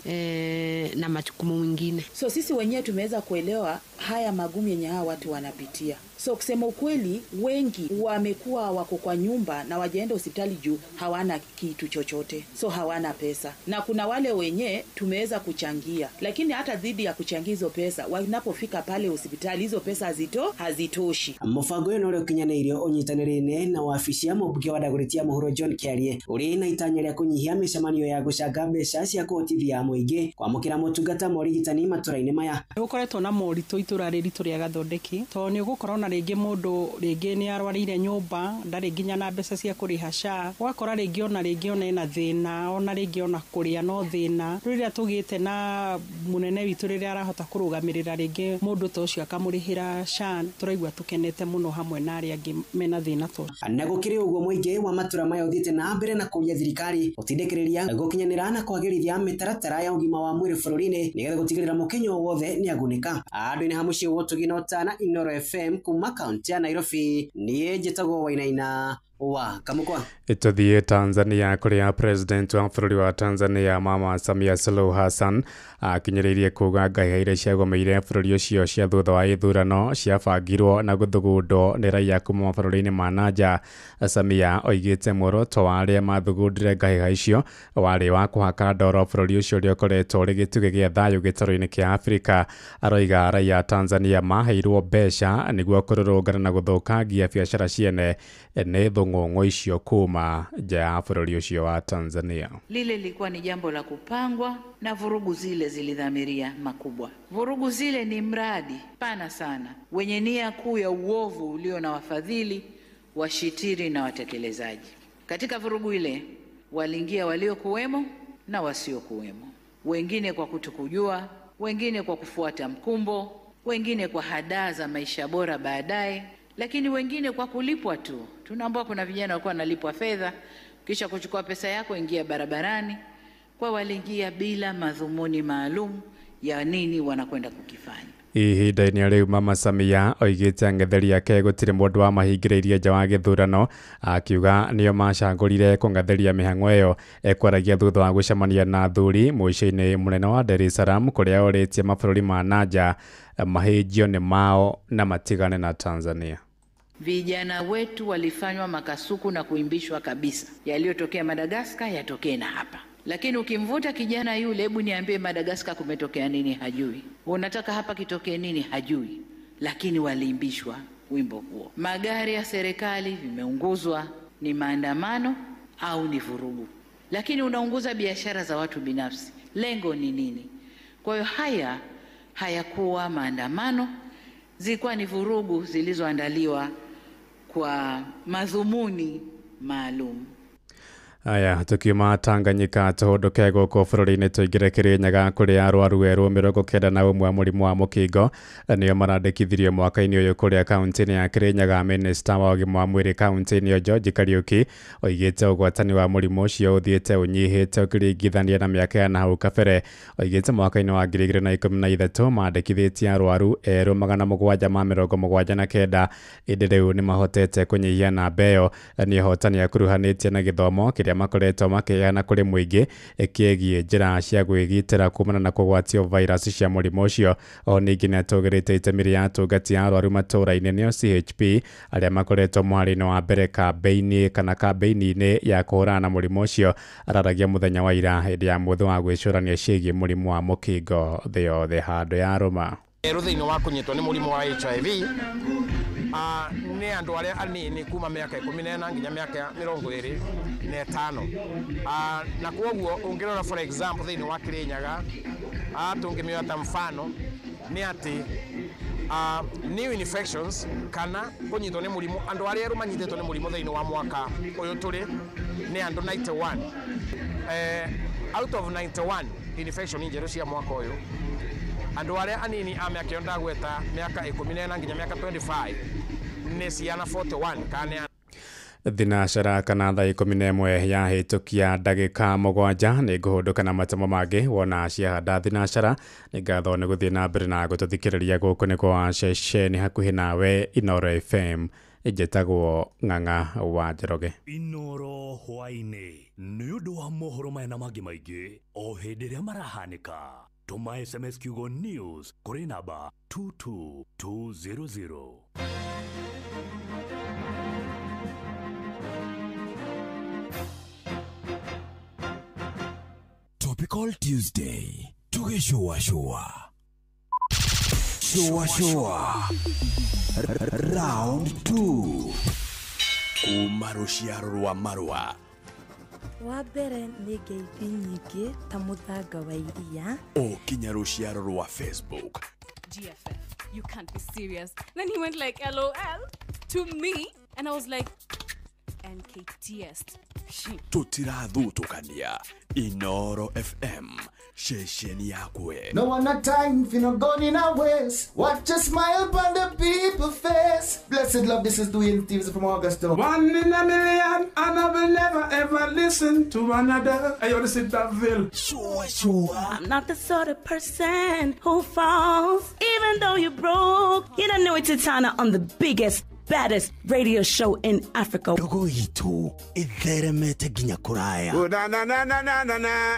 na majukumu mengine. So sisi wenyewe tumeweza kuelewa haya magumu yenye hawa watu wanapitia. So kusema ukweli, wengi wamekuwa wako kwa nyumba na wajaenda hospitali juu hawana kitu chochote, so hawana pesa. Na kuna wale wenye tumeweza kuchangia, lakini hata dhidi ya kuchangia hizo pesa, wanapofika pale hospitali hizo pesa hazitoshi. Mũbango ũyũ nĩ ũkinyanĩirio ũnyitanĩri-inĩ na wabici ya mũmbunge wa Dagoretti ya mũhuro John Kĩarie ũrĩ na itanya rĩa kũnyihia mĩcemanio ya gũcanga mbeca cia kũhotithia mũingĩ kwamũkĩra motungata ma ũrigitani matũũra-inĩ maya. Nĩgũkoretwo na moritũ itũra rĩritũ rĩa Gathondeki tondũ nĩũgũkorwo na rĩngĩ mũndũ rĩngĩ nĩ arwarĩire nyũmba ndarĩ nginya na mbeca cia kũrĩha SHA, ũgakora rĩngĩ ona ena thĩna, ona rĩngĩ ona kũrĩa no thĩna. Rĩrĩa tũgĩte na mũnene witũ rĩrĩa arahota kũrũgamĩrĩra rĩngĩ mũndũ ta ũcio akamũrĩhĩra SHA, tũraigua tũkenete mũno hamwe na arĩa angĩ mena thĩna to. Na gũkĩrĩ ũguo mũingĩ wa matũũra maya ũthiĩte na mbere na kũria thirikari ũtindĩkĩrĩria gũkinyanĩra na kwagĩrithia mĩtaratara ya ũgima wa mwĩrĩ bũrũri-inĩ nĩgetha gũtigĩrĩra mũkenya wothe nĩ agunĩka. Andũ-inĩ ha mũciĩ wotũ gina ũtana Inoro FM kuma kaunti ya Nairobi, niĩ njĩtagwo Wainaina wa kamukwa Ituthie Tanzania kuria president wa bũrũri wa Tanzania Mama Samia Suluhu Hassan akinyĩrĩirie kuga ngahĩha iria ciagomeire bũrũri ũcio cia thutha wa ithurano ciabangirwo na gũthugundwo nĩ raia kuma mabũrũri-inĩ ma nanja. Samia oigĩte muoroto wa arĩa mathugundire ngahĩha icio warĩ wa kũhaka ndoro bũrũri ũcio ũrĩa ũkoretwo ũrĩ gĩtugĩ gĩa thayũ gĩtarũ-inĩ kĩa Afrika. Aroiga raia Tanzania maheirwo mbeca nĩguo kũrũrũngana na gũthũkangia biacara ciene nĩ thũng'ũng'ũ icio kuma nja ya bũrũri ũcio wa Tanzania. Lile lilikuwa ni jambo la kupangwa na vurugu zile zilidhamiria makubwa. Vurugu zile ni mradi pana sana wenye nia kuu ya uovu ulio na wafadhili, washitiri na watekelezaji. Katika vurugu ile waliingia waliokuwemo na wasiokuwemo, wengine kwa kutokujua, wengine kwa kufuata mkumbo, wengine kwa hadaa za maisha bora baadaye, lakini wengine kwa kulipwa tu. Tunaambiwa kuna vijana walikuwa wanalipwa fedha kisha kuchukua pesa yako ingia barabarani. Kwa waliingia bila madhumuni maalum ya nini wanakwenda kukifanya. Ihinda-inĩ rĩu Mama Samia oigĩte ang'etheri ake gũtirĩ mũndũ wa mahingĩrĩirie nja wa gĩthurano, akiuga nĩo macagũrire kũng'etheria mĩhang'o ĩyo. Ekwaragia thutha wa gũcemania na athuri mũico-inĩ mũnene wa Dar es Salaam kũrĩa orĩtie mabũrũri ma nanja mahĩnjio nĩ mao na matigane na Tanzania. Vijana wetu walifanywa makasuku na kuimbishwa kabisa. Yaliyotokea Madagascar yatokee na hapa. Lakini ukimvuta kijana yule, hebu niambie Madagascar kumetokea nini, hajui. Unataka hapa kitokee nini, hajui. Lakini waliimbishwa wimbo huo. Magari ya serikali vimeunguzwa, ni maandamano au ni vurugu. Lakini unaunguza biashara za watu binafsi. Lengo ni nini? Kwa hiyo hayakuwa maandamano, zilikuwa ni vurugu zilizoandaliwa kwa madhumuni maalum. Aya, tukiuma Tanganyika tuhuduke gũkũ bũrũri-inĩ tũingĩre Kĩrĩnyaga kũrĩa arwaru erũ 91 mũrimũ wa mũkingo nĩo marandĩkithirio mwaka-inĩ ũyũ kũrĩa kaunti-inĩ ya Kĩrĩnyaga. Minista wa ũgima wa mwĩrĩ kaunti-inĩ ĩyo George Kariuki oigĩte ũgwatani wa mũrimũ ũcio ũthiĩte ũnyihĩte ũkĩringithania na mĩaka ya nahau kabere. Oigĩte mwaka-inĩ wa 2013 mandĩkithĩtie arwaru erũ 779 ĩndĩ rĩu nĩ mahotete kũnyihia namba ĩyo. Nĩ ũhotani akuruhanĩtie na gĩthomo kĩrĩa makoretwo makĩheana kũrĩ mũingĩ kĩgiĩ njĩra cia gwĩgitĩra kumana na kũgwatio virus cia mũrimũ ũcio. O ningĩ nĩ atũgĩrĩte itemi rĩa atungati a arwaru matũũra-inĩ nĩo CHP arĩa makoretwo mũharĩ-inĩ wa mbere kambĩini-inĩ ya kũhũrana na mũrimũ ũcio. Araragia mũthenya wa ira hĩndĩ ya mũthĩ wa gwĩcũrania ciĩgiĩ mũrimũ wa mũkingo thĩ yothe handũ ya rũma. Thĩinĩ wa kũnyitwo nĩ mũrimũ wa HIV nĩ andũ arĩa anini kuma mĩaka 14 nginya mĩaka 25, na kwoguo ũngĩrora for example thĩinĩ wa Kĩrĩnyaga tũngĩmĩoya ta mfano nĩ atĩ new infections kana kũnyitwo nĩ mũrimũ, andũ arĩa erũ manyitĩtwo nĩ mũrimũ thĩinĩ wa mwaka ũyũ tũrĩ nĩ andũ 91. Out of 91 infection njerũ cia mwaka ũyũ, andũ arĩa anini a mĩaka ĩyo ndagweta mĩaka 14 nginya mĩaka 25 nĩ ciana 41 kana thinacara kana thaa 11 yahĩtũkia ndagĩka 7 nĩ ngũhũndũka na matemo mangĩ wona ciahanda thinacara. Nĩ ngatho nĩ gũthiĩ na mbere na gũtũthikĩrĩria gũkũ nĩ kwa ceceni hakuhĩ nawe Inoro FM. Njĩtagwo Ng'ang'a wa Njoroge. Inoro hwainĩ nĩ ũndũ wa mohoro maya na mangĩ maingĩ o hĩndĩ ĩrĩa marahanĩka. Tuma SMS kiugo news kuri namba 22200. Topical Tuesday. Tukishua shua. Round 2. Kumarushia rwa marwa. Wa mbere nĩ ngeithi nyingĩ ta mũthanga wa iria. Kinya ruciaro rwa Facebook. GFF, you can't be serious. Then he went like LOL to me and I was like NKTS. Tutirathutũkania Inoro FM shesheni yakwe. No one a time for no gun in our ways. Watch a smile upon the people face. Blessed love, this is Dwayne Stevens from Augusta. 1 in a million, and I will never ever listen to another. I ought to sit that Ville. Sure. I'm not the sort of person who falls, even though you broke. You don't know it's Tana on the biggest baddest radio show in Africa. Dogo itu itheremete ginya kuraya. Oh, na.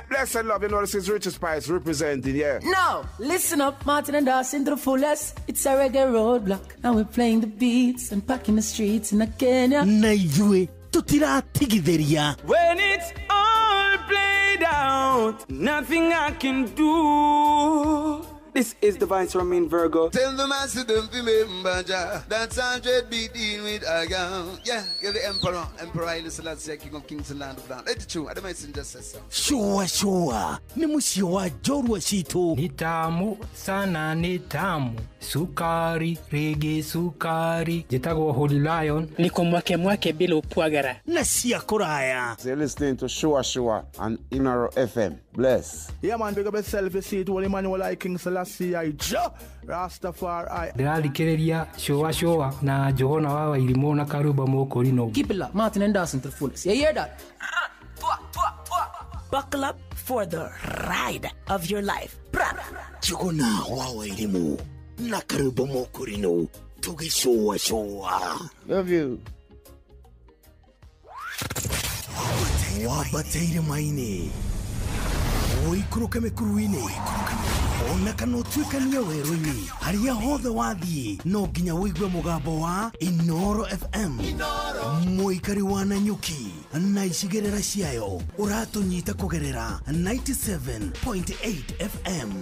Blessed love, you know this is Richard Spice representing, yeah. No, listen up, Martin and Dawson to the fullest. It's a reggae roadblock, and we're playing the beats and packing the streets in Kenya. Na yue tutira tigideria. When it's all played out, nothing I can do. This is the Vines from Mean Virgo. Tell the master don't remember that's 100 beating with Agam. Yeah, you're the Emperor Haile Selassie, King of Kings and Land of Down. Let it true, I don't mind just say so. Shua, ni musio wa jorwa shito. Ni tamu sana ni tamu. Sukari, reggae sukari. Jitagwa Holy Lion. Niko mwake bila upwagara. Na siya kuraya. They're listening to Shua on Inaro FM. Bless. Yeah man, big up yourself, you see it, Holy Emmanuel I King Selassie I Rastafari. Ndĩrarikĩrĩria Shua na Johona wa Wairimu na Karuba Mokorino. Keep it up, Martin and Dawson to the fullest. You hear that? Buckle up for the ride of your life. Johona wa Wairimu na Karuba Mokorino. Tugi Shua. Love you. Wabateire maini. Oikuruke mekuruine. Ona kanotwikania werũ-inĩ harĩa hothe wathiĩ no nginya wĩigue mũgambo wa Inoro FM. Mũikari wa Nanyuki na icigĩrĩra ciayo ũratũnyita kũgerera 97.8 FM.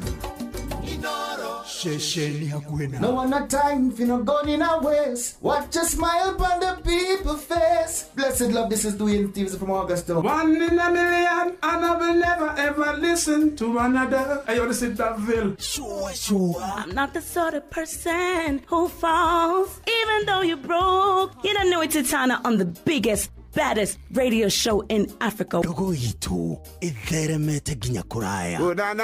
No one a time for no gun in our ways. Watch a smile upon the people's face. Blessed love, this is doing thieves from Augusta. 1 in a million, and I will never ever listen to another. I ought to sit that Ville. Sure. I'm not the sort of person who falls, even though you're broke. You don't know it's Tana on the biggest, baddest radio show in Africa. Dogo itu itheremete ginya kuraya. Oh, na.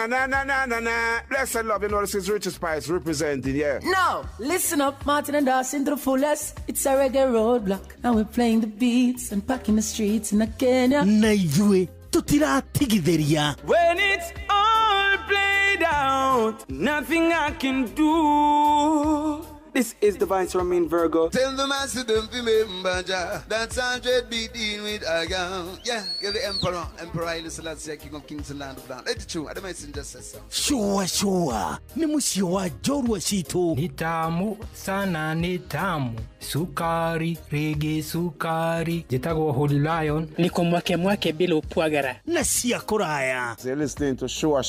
Blessed love, you know this is Richard Spice representing, yeah. No, listen up, Martin and Dawson to the fullest. It's a reggae roadblock, and we're playing the beats and packing the streets in Kenya. Na yue tutira tigideria. When it's all played out, nothing I can do. This is the Vines from Mean Virgo. Tell the master don't remember that's 100 beating with Agam. Yeah, you're the Emperor Haile Selassie, King of Kings and Land of Down. Let it true, I don't mind just say so. Shua. Ni musio wa jorwa shito. Ni tamu sana ni tamu. Sukari, reggae sukari. Jitagwa Holy Lion. Niko mwake bila upwagara. Na siya kuraya. They're listening to Shua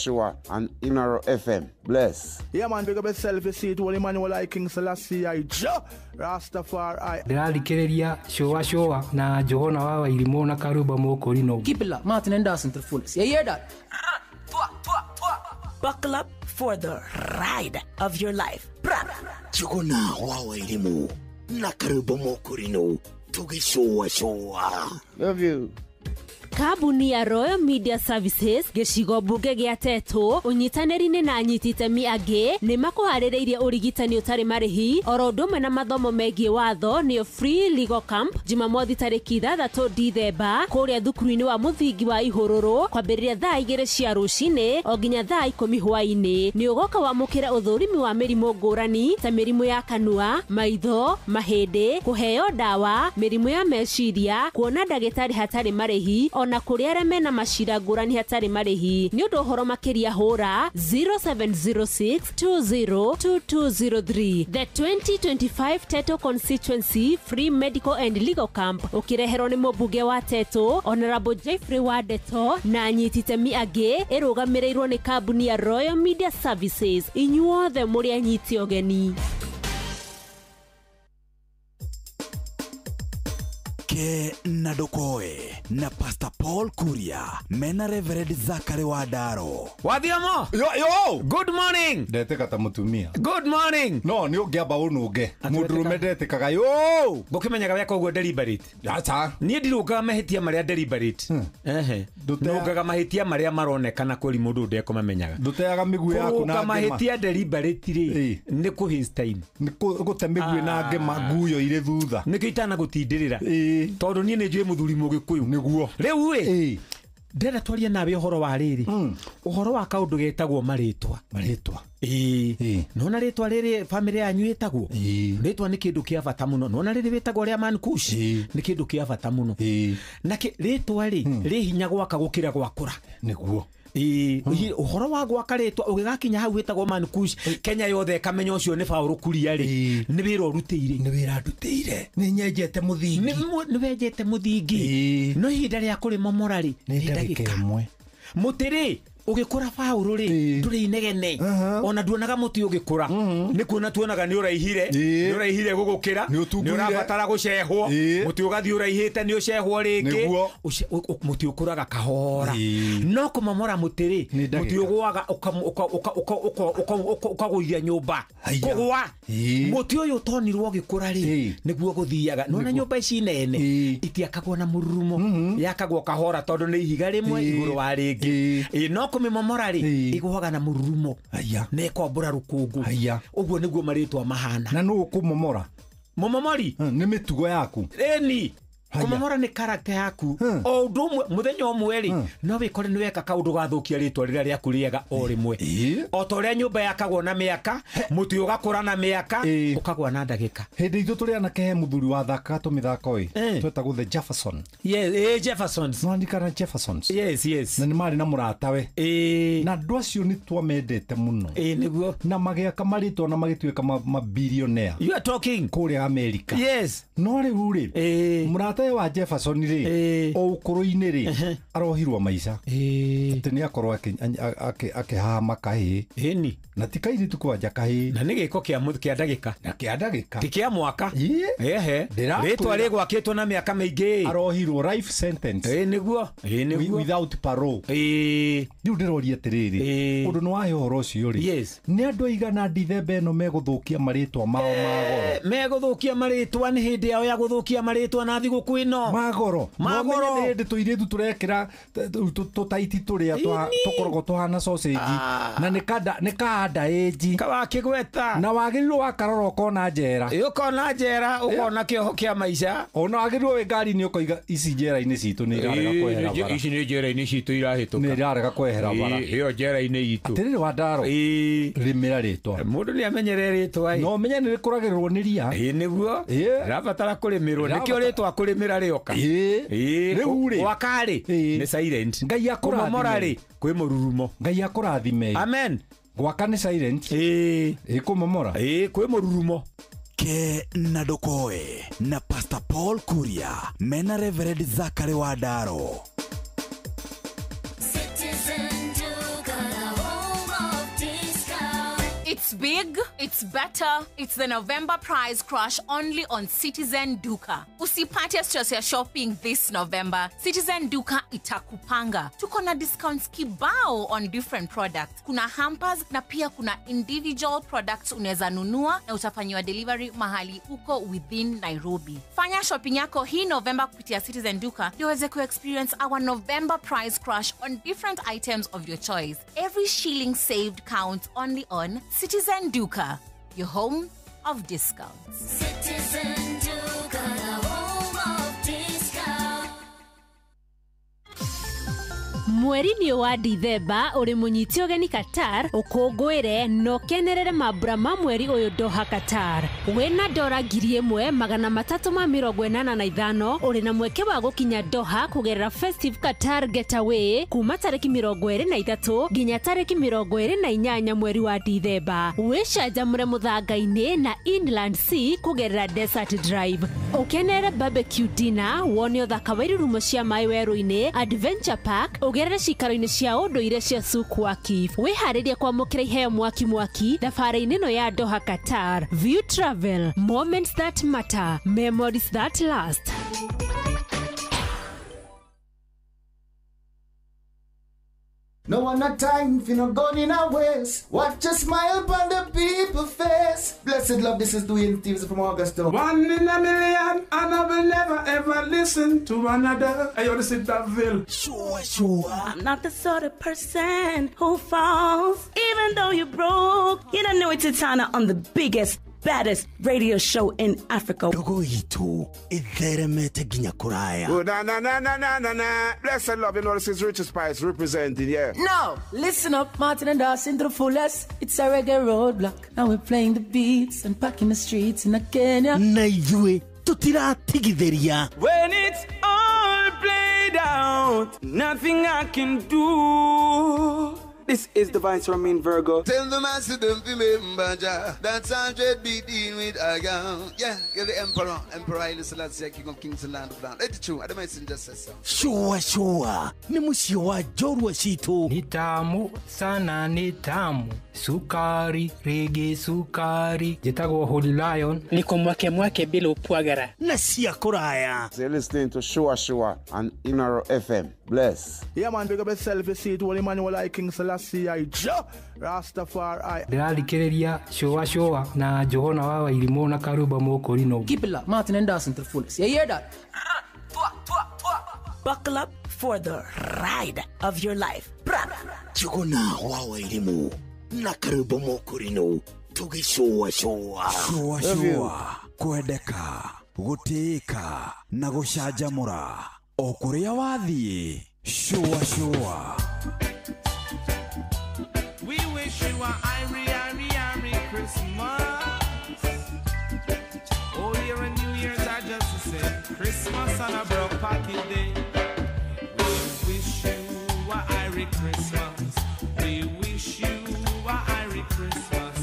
on Inaro FM. Bless. Yeah man, big up yourself, you see it, Holy Emmanuel I King Selassie I Rastafari. Ndĩrarikĩrĩria Shua na Johona wa Wairimu na Karuba Mokorino. Keep it up, Martin and Dawson to the fullest. You hear that? Buckle up for the ride of your life. Johona wa Wairimu na Karuba Mokorino. Tugi Shua. Love you. Kabuni ya Royal Media Services gĩcigo mbunge gĩa Tetu ũnyitanĩri-inĩ na anyititemi angĩ nĩ makũharĩrĩirie ũrigitani ũtarĩ marĩhi oro ũndũ ũmwe na mathomo megiĩ watho nĩyo Free Legal Camp Jumamothi tarĩki 6 Dithemba kũrĩa thukuru-inĩ wa mũthingi wa Ihũrũrũ kwambĩrĩria thaa 2 cia rũcinĩ o nginya thaa 10 hwaĩ-inĩ. Nĩ ũgoka wamũkĩra ũthũrimi wa mĩrimũ ngũrani ta mĩrimũ ya kanua, maitho, mahĩndĩ, kũheo ndawa, mĩrimũ ya meciria, kuona ndagĩtarĩ hatarĩ marĩhi ona kũrĩ arĩa mena macira ngũrani hatarĩ marĩhi. Nĩ ũndũ ũhoro makĩria hũra 0706202203. The 2025 Teto Constituency Free Medical and Legal Camp ũkĩreherwo nĩ mũmbunge wa Teto Honorable Jeffrey Wadeto na anyititemi angĩ ĩrũgamĩrĩirwo nĩ kambuni ya Royal Media Services. Inyuothe mũrĩ anyiti ũgeni. Ke Nadokoe na Pastor Paul Kuria mena Reverend Zachary Wadaro. Wathiamo? Yo! Good morning! Ndeteka ta mutumia. Good morning! No, ni ungiamba ununge. Mundurume ndetekaga yo! Gukimenyaga weka uguo deliberate. Acha. Niĩ ndirugaga mahitia marĩa deliberate. Ndugaga mahitia marĩa maronekana kũri mũndũ ndekũmamenyaga. Nduteaga miguu yaku na ngema. Mahitia deliberate ri nĩ ku his time. Nĩ gũte miguu na ngema nguyo ire thutha. Nĩkĩo itana gũtindĩrĩra. Tondũ niĩ nĩ njũĩ mũthuri Mũgĩkũyũ. Nĩguo. Rĩu ndĩrenda twarie nawe ũhoro wa rĩrĩ ũhoro wa kaũndũ getagwo marĩtwa nona rĩtwa rĩrĩ family yanyu ĩtagwo rĩtwa nĩ kĩndũ kĩa bata mũno nona rĩrĩ wĩtagwo rĩa Mankush nĩ kĩndũ kĩa bata mũno na rĩtwa rĩ hinya gwaka gũkĩra gwakũra nĩguo ũhoro wa gwaka rĩtwa ũgĩgakinya hau wĩtagwo Mankush Kenya yothe kamenya ũcio nĩ Paul Kuria rĩ nĩ wĩra ũrutĩire nĩ nyenjete mũthingi nĩ wenjete mũthingi no ihinda rĩa kũrĩmomora rĩ nĩ ndagĩka ĩmwe mũtĩ ugikura Paul ri nduri inegene ona nduonaga muti ugikura ni kuona tuonaga ni uraihire gugukira ni urabatara gucehwo muti ugathi uraihite ni ucehwo ringi muti ukuraga kahora no kumomora muti ri muti ugwaga ukaguithia nyumba kugwa muti uyu tonirwo ugikura ri niguo guthiaga nona nyumba ici nene itiakagwo na mururumo yakagwo kahora tondu ni ihiga rimwe iguru wa ringi no kumimomora ri igwaga na mururumo ne kombura rukungu uguo niguo maritwa mahana na no kumomora momomori ni mitugo yaku eni kumomora ni character yaku o ndumwe muthenya omwe ri no wikore ni weka kaundu gathukia ritwa rira ryaku riega o rimwe o to ria nyumba yakagwo na miaka muti ugakura na miaka ukagwa na ndagika hindi ithu turi anake muthuri wa thaka tumithako twetagwo the Jefferson Jeffersons no ndikana Jeffersons yes na ni mari na muratawe na andu acio ni twamendete muno niguo na magiaka maritwa na magituika mabillionaire you are talking kuria America yes no riu ri murata wa Jefferson ri o ukuru-ini ri arohirwo maica ati ni akorwo akihama kahi ni na tikairi tukwanja kahi na ni giko kia ndagika na kia ndagika ti kia mwaka ritwa rigwakitwo na miaka mingi arohirwo life sentence niguo without parole riu ndiroria atiriri undu ni wahe uhoro ucio ri ni andu aigana Dithemba eno meguthukia maritwa mao magoro meguthukia maritwa ni hindi yao ya guthukia maritwa na thiguku ino magoro ndi tuirithu turekira tutaiti turia tukorogwo tuhana sausage na nikanda eji kawakigweta na wagirirwo wakarora ukona njera ukona kioho kia maisha ona wagirirwo we ngari ni ukoiga ici njera-ini citu ni irarega kwehera bara ici ni njera-ini citu irahituka ni irarega kwehera bara iyo njera-ini itu atiriri wa ndaro rimira ritwa mundu ni amenyere ritwa no menye ni rikuragirwo ni ria niguo rabatara kurimirwo nikio ritwa kurimira rioka riu ri wakari ni silent ngai akumomora ri kwi mururumo ngai akurathime amen gwaka ni silent kumomora kwi mururumo ke na dokoe na Pastor Paul Kuria mena Reverend Zakari Wadaro. It's big, it's better, it's the November prize crush only on Citizen Duka. Usipate stress ya shopping this November. Citizen Duka itakupanga. Tuko na discounts kibao on different products. Kuna hampers na pia kuna individual products unaweza nunua na utafanyiwa delivery mahali uko within Nairobi. Fanya shopping yako hii November kupitia Citizen Duka ndio uweze ku-experience our November prize crush on different items of your choice. Every shilling saved counts only on Citizen Duka, your home of discounts. Citizen Duka, the home of discounts. Mweri ni wa Dithemba uri munyiti ogeni Qatar ukungwire no kenerere mabura ma mweri uyu Doha Qatar wena dora 1385 uri na mweke wa gukinya Doha kugerera Festive Qatar Getaway kuma tariki 23 nginya tariki 28 mweri wa Dithemba wichanjamure muthanga-ini na Inland Sea kugerera Desert Drive ukenere barbecue dinner wone uthaka wa irurumo cia mai weru-ini Adventure Park ugerere cikaro-ini cia unduire cia Sukwakif wiharirie kwamukira iheo mwaki thabara-ini no ya Doha Qatar. View Travel, moments that matter, memories that last. No one not time if you not gone in our ways. Watch a smile upon the people face. Blessed love, this is Dwayne Stevens from Augusta. 1 in a million, and I will never ever listen to another. I want to sit that Ville. Sure. I'm not the sort of person who falls. Even though you're broke, you don't know it's Etana on the biggest, baddest radio show in Africa. Oh, na. Blessed love, you know, this is Richard Spice representing, yeah. No, listen up, Martin and Dawson to the fullest. It's a reggae roadblock. Now we're playing the beats and packing the streets in Kenya. Na ithue tutiratigithiria. When it's all played out, nothing I can do. This is the Vice Ramin Virgo. Tell the master don't remember that's 100 beating with a gun. Yeah, you're the Emperor Haile Selassie, King of Kings and Land of Land. It's true, I don't messenger says so. Shua. Ni musio wa jorwa situ. Ni tamu sana ni tamu. Sukari, reggae sukari. Jitagwa Holy Lion. Niko mwake bila upwagara. Na siya kuraya. You're listening to Shua on Inaro FM. Bless. Yeah, man, big up yourself. You see it, Holy Emmanuel I King Selassie I Rastafari. Ndĩrarikĩrĩria Shua na Johona wa Wairimu na Karuba Mokorino. Keep it up, Martin and Dawson to the fullest. You hear that? Buckle up for the ride of your life. Johona wa Wairimu na Karuba Mokorino. Tugi Shua. Shua. Kwendeka, gũtĩĩka na gũcanjamũra. O kũrĩa wathiĩ. Shua. We wish you a Irie Christmas. Oh, year and New Year's are just the same. Christmas on a broke pocket day. We wish you a Irie Christmas. We wish you a Irie Christmas.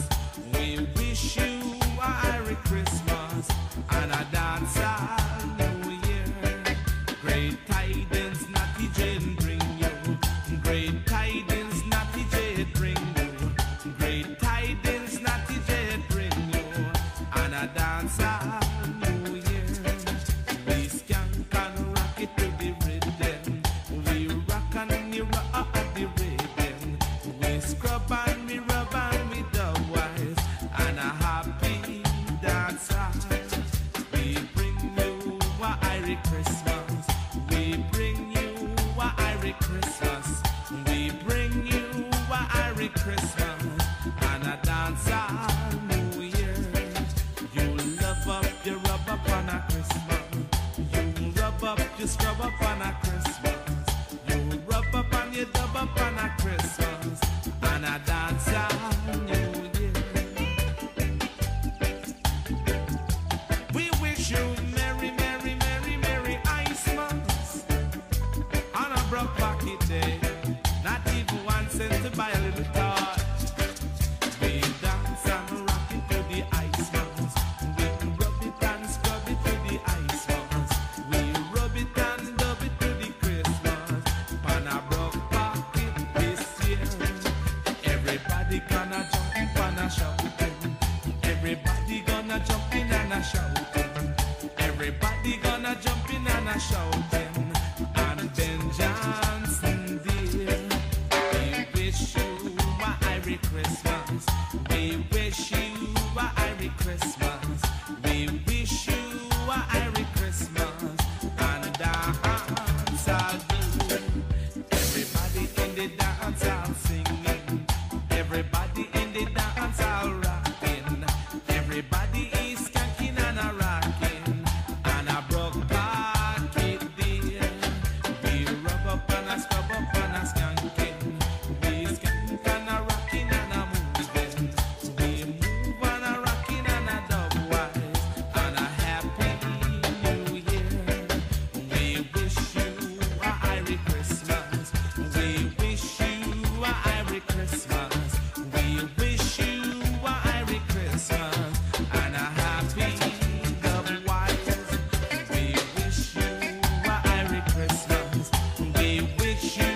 We wish you a Irie Christmas and a dance all New Year. Great tidings, Natty Jane bring you. Great tidings, Natty Jane bring you. Great tidings, Natty Jane bring you. And a dance all New Year. We skank and rock it to the rhythm. We rock and we rock the rhythm. We scrub and we rub and we dub-wise. And a happy dance all. We bring you a Irie Christmas. We bring you a Irie Christmas. We bring you a Irie Christmas and a dance all New Year. You love up, you rub up on a Christmas. You rub up, you scrub up on a Christmas. You rub up and you dub up on a Christmas and a dance all New Year. We wish you merry Icemas on a broke pocket day. Not even 1 cent to buy a little toy. We dance and rock it to the Icemas. We rub it and scrub it to the Icemas. We rub it and dub it to the Christmas. On a broke pocket this year. Everybody gonna jump on a shouting. Everybody gonna jump in and a shouting. Everybody gonna jump in and a shouting. And Ben Johnson dear, we wish you a Irie Christmas. We wish you a Irie Christmas. We wish you a Irie Christmas and dance all good. Everybody in the dance all singing. Everybody in the dance all rocking. Everybody is skanking and a rocking. And a broke pocket dear. We rub up and a scrub up and a skanking. We skank and a rocking and a moving. We move and a rocking and a dub-wise. And a happy New Year. We wish you a Irie Christmas. We wish you a Irie Christmas. We wish you a Irie Christmas and a happy dub-wise. We wish you a Irie Christmas. We wish you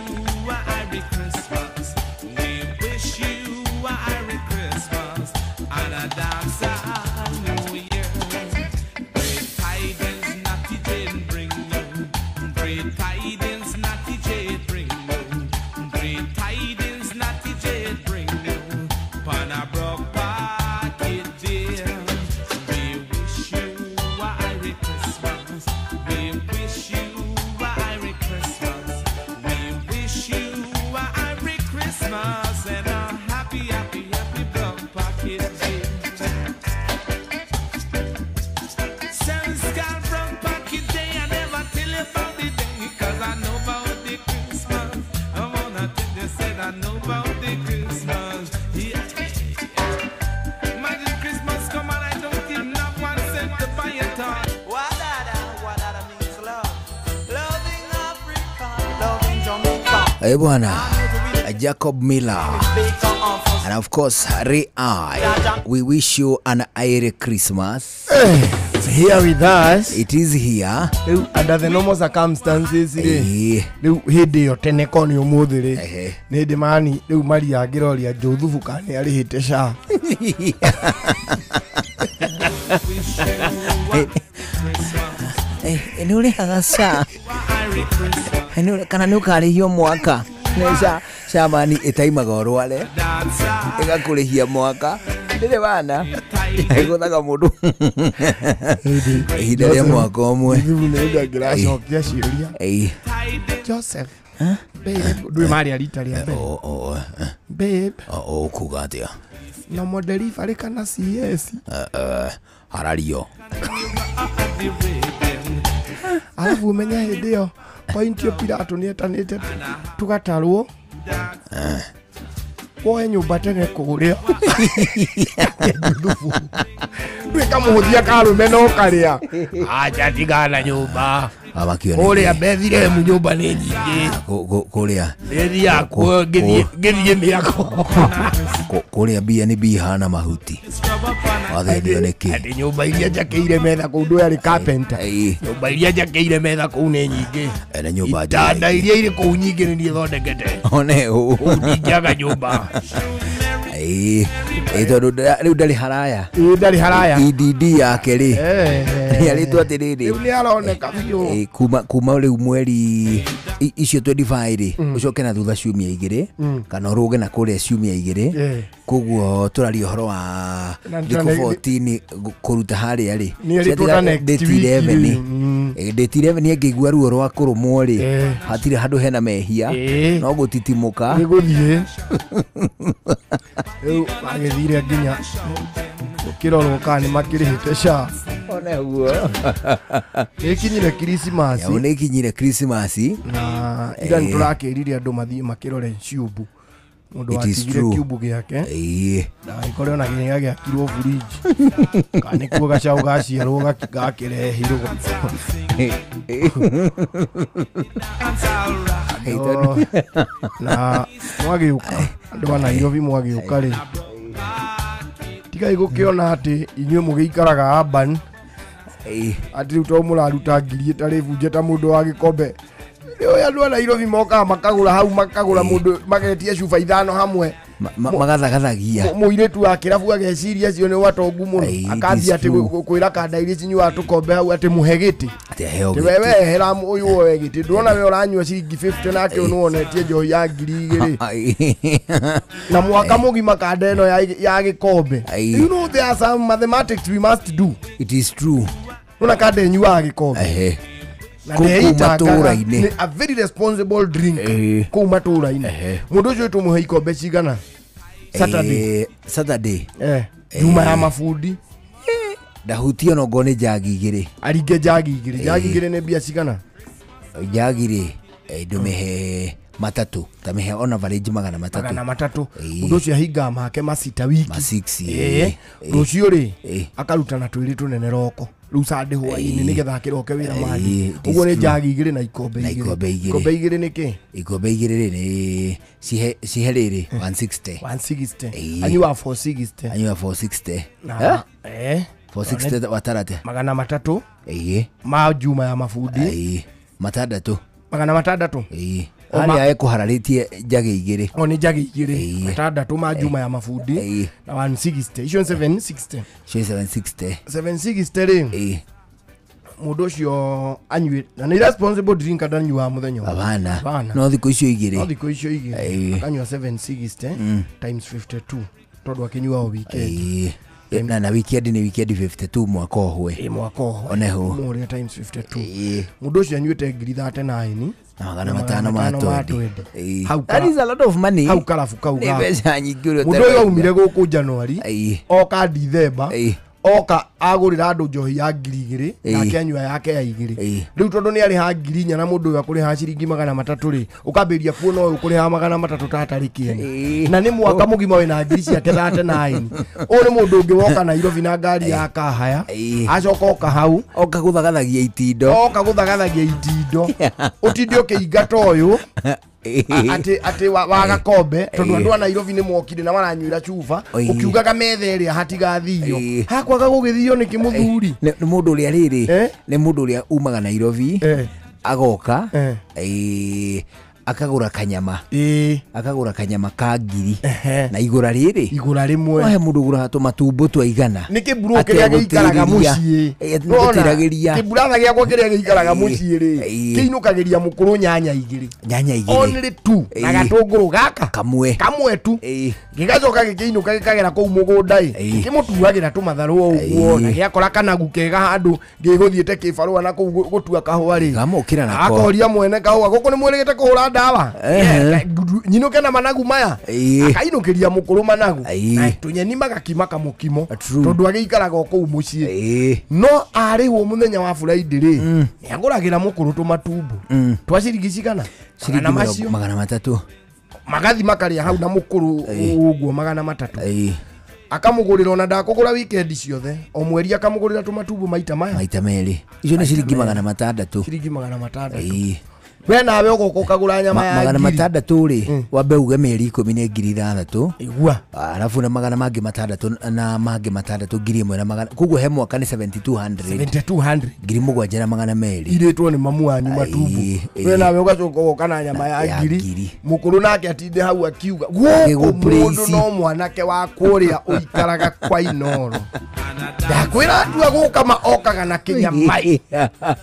a Irie Christmas. We wish you a Irie Christmas and a dance all New Year. Great tidings, Natty Jane bring you. Great tidings, Natty Jane bring you. Great tidings, Natty Jane bring you. On a broke pocket dear. We wish you a Irie Christmas. We wish you a Irie Christmas. We wish you a Irie Christmas and a happy broke pocket dear. bwana Jacob Miller, and of course Ray I. We wish you an Merry Christmas. Here with us. It is here. Under the normal circumstances. Hidi yo teneko ni umuthi ni demani riu mari agiroria Jothubu kani ari hite sha. Ni ule hagasa. Ni ule kana nukari hiyo mwaka. Nesha shamani etaimaga orwale. Igakurihia mwaka. Ndire bana. Igothaga mundu. Ihinda ria mwaka umwe. Ndio ngira ciuria. Joseph. Babe, ndui mari arita ria babe. Babe. Kuga atia. Na modelivery kana CS. Harario. Alafu umenya hindi yo point yo Pilato ni etanite tugatarwo. Woe nyumba tene kuria. Weka muhuthia karume no karia. Acha tigana nyumba. Abakione. Kuria bethire mu nyumba ni nyingi. Kuria. Bethi yako githie miako. Kuria bia ni bihana mahuti. Wathethio niki. Ati nyumba iria njakeire metha kuu ndu ari carpenter. Nyumba iria njakeire metha kuu ni nyingi. Ena nyumba itanda iria iri kuu nyingi ni thondekete. One u. Njaga nyumba. Tondu riu ndari haraya. Ndari haraya. EDD yake ri. Ni aritwa atiriri. Riu ni aroneka biu. Kuma riu mweri icio 25 ri. Ucoke na thutha ciumia igiri kana uruge na kuria ciumia igiri. Koguo turari uhoro wa thiko 14 kuruta haria ri. Date 11 ni ngigua ruo rwa kurumwo ri. Hatire handu hena mehia no gutitimuka. Ni guthie. Eu agithire nginya kiroro kani makirihite sha. One huo. Ikinyire Christmas. Ya one ikinyire Christmas. Na ira nturakirire andu mathie makirore ciubu. Mundu atigire kiubu giake. Na ikore ona ginya giakirwo fridge. Kani kuo gacau gaciarwo gakirehirwo. Na mwagiuka andu bana Nairobi mwagiuka ri. Tiga igukiona ati inywe mugikaraga urban. Ati uto muraruta ngiri itari bunje ta mundu wa gikombe. Yo andu a Nairobi moka makagura hau makagura mundu magetie cuba ithano hamwe. Magathagathagia. Muiretu wa kirabu ageciria cio ni watongu muno. Akambia ati kwira kanda iri cinywa tukombe hau ati muhegiti. Ati heo giti. Wewe hera uyu wowe giti. Ndona we uranywa ciringi 50 nake unonetie njohi ya ngiri igiri. Na mwaka mugima kanda eno ya gikombe. You know there are some mathematics we must do. It is true. Una kanda enyu ya gikombe. Kumaturaine. A very responsible drink. Kumaturaine. Mundu ucio tumuhe ikombe cigana? Saturday. Juma ya mafudi. Ndahutia no ngone jagi igiri. Aringe jagi igiri. Jagi igiri ne bia cigana? Jagi ri ndumihe matatu. Tamihe on average magana matatu. Magana matatu. Mundu ucio hinga make masita wiki. Ma 6. Rucio ri akaruta na twiri tunene roko. Rusande hwaini nigetha akiroke wira mali. Uguo ni jagi igiri na ikombe igiri. Ikombe igiri ni ki? Ikombe igiri ni ciherere 160. 160. Anywa 460. Anywa 460. 460 watarate. Magana matatu. Ma juma ya mafudi. Matandatu. Magana matandatu. Ani aye kuhararitie jagi igiri. Oni jagi igiri. Matandatu ma juma ya mafudi. Na 160. Isho 760. Isho 760. 760 ri. Mundu ucio anywe na ni responsible drink adanywa muthenya. Abana. No thiko icio igiri. No thiko icio igiri. Akanywa 760 times 52. Tondu akinywa o weekend. Na weekend ni weekend 52 mwaka ohwe. Mwaka ohwe. Oneho. More times 52. Mundu ucio anywete ngiri 39. Magana matano matwendi. That is a lot of money. Hau karafu kauga. Ni pesa nyingi uri. Mundu ucio umire guku January. Oka December. Oka agurira andu njohi ya 2,000 nake anyua yake ya 2,000 riu tondu ni ari ha 4,000 na mundu uyu akuri ha ciringi 300 ri ukambiria kuona uyu kuri ha 300 tatariki na ni mwaka mugima wina ngiri ciake 39 uyu ni mundu ungi woka Nairobi na ngari ya kahaya acoka oka hau oka guthagathagia itindo utinde ukiingata uyu ati wagakombe tondu andu a Nairobi ni mokire na maranyuira chufa ukiugaga metha iria hatigathio hakwaga gugithio ni kimuthuri ni mundu uria riri ni mundu uria umaga Nairobi agoka akagura kanyama akagura kanyama ka 1,000 na igura rimwe ohe mundu gura matumbo twa igana niki bro kiria giikaraga mucii ndutiragiria kiburatha giakwa kiria giikaraga mucii ri kiinukagiria mukuru nyanya igiri only 2 na gatunguru gaka kamwe tu gigacoka gikiinuka gikagera kou mugunda kimutuagira tumatharu uguo na giakora kanagu kega handu giguthiete kibarua na kou gutua kahua ri gamukira nako akoria mwene kahua guku ni mwirigite kuhura dawa nyinuke na managu maya akainukiria mukuru managu tunyeni magakima kamukimo tondu agiikaraga kou mucii no arihwo muthenya wa Friday ri niaguragira mukuru tumatumbu twa ciringi cigana ciringi 300 magathi makaria hau na mukuru uguo 300 akamugurira ona ndakugura weekend ciothe o mweri akamugurira tumatumbu maita meri icio ni ciringi 600 ciringi 600 we nawe ukagura nyama ya 600 ri wambe uge meri 10,000 igua alafu na 600 na 600 na magana kugu he mwaka ni 7,200 ngiri mugwanja na magana meri iretwo ni mamu wanyu matumbu we nawe ugacoka ukana nyama ya 1,000 mukuru nake atinde hau akiuga mundu no mwanake wa kuria uikaraga kwa inoro ndakwira atua guka maokaga na kinyamai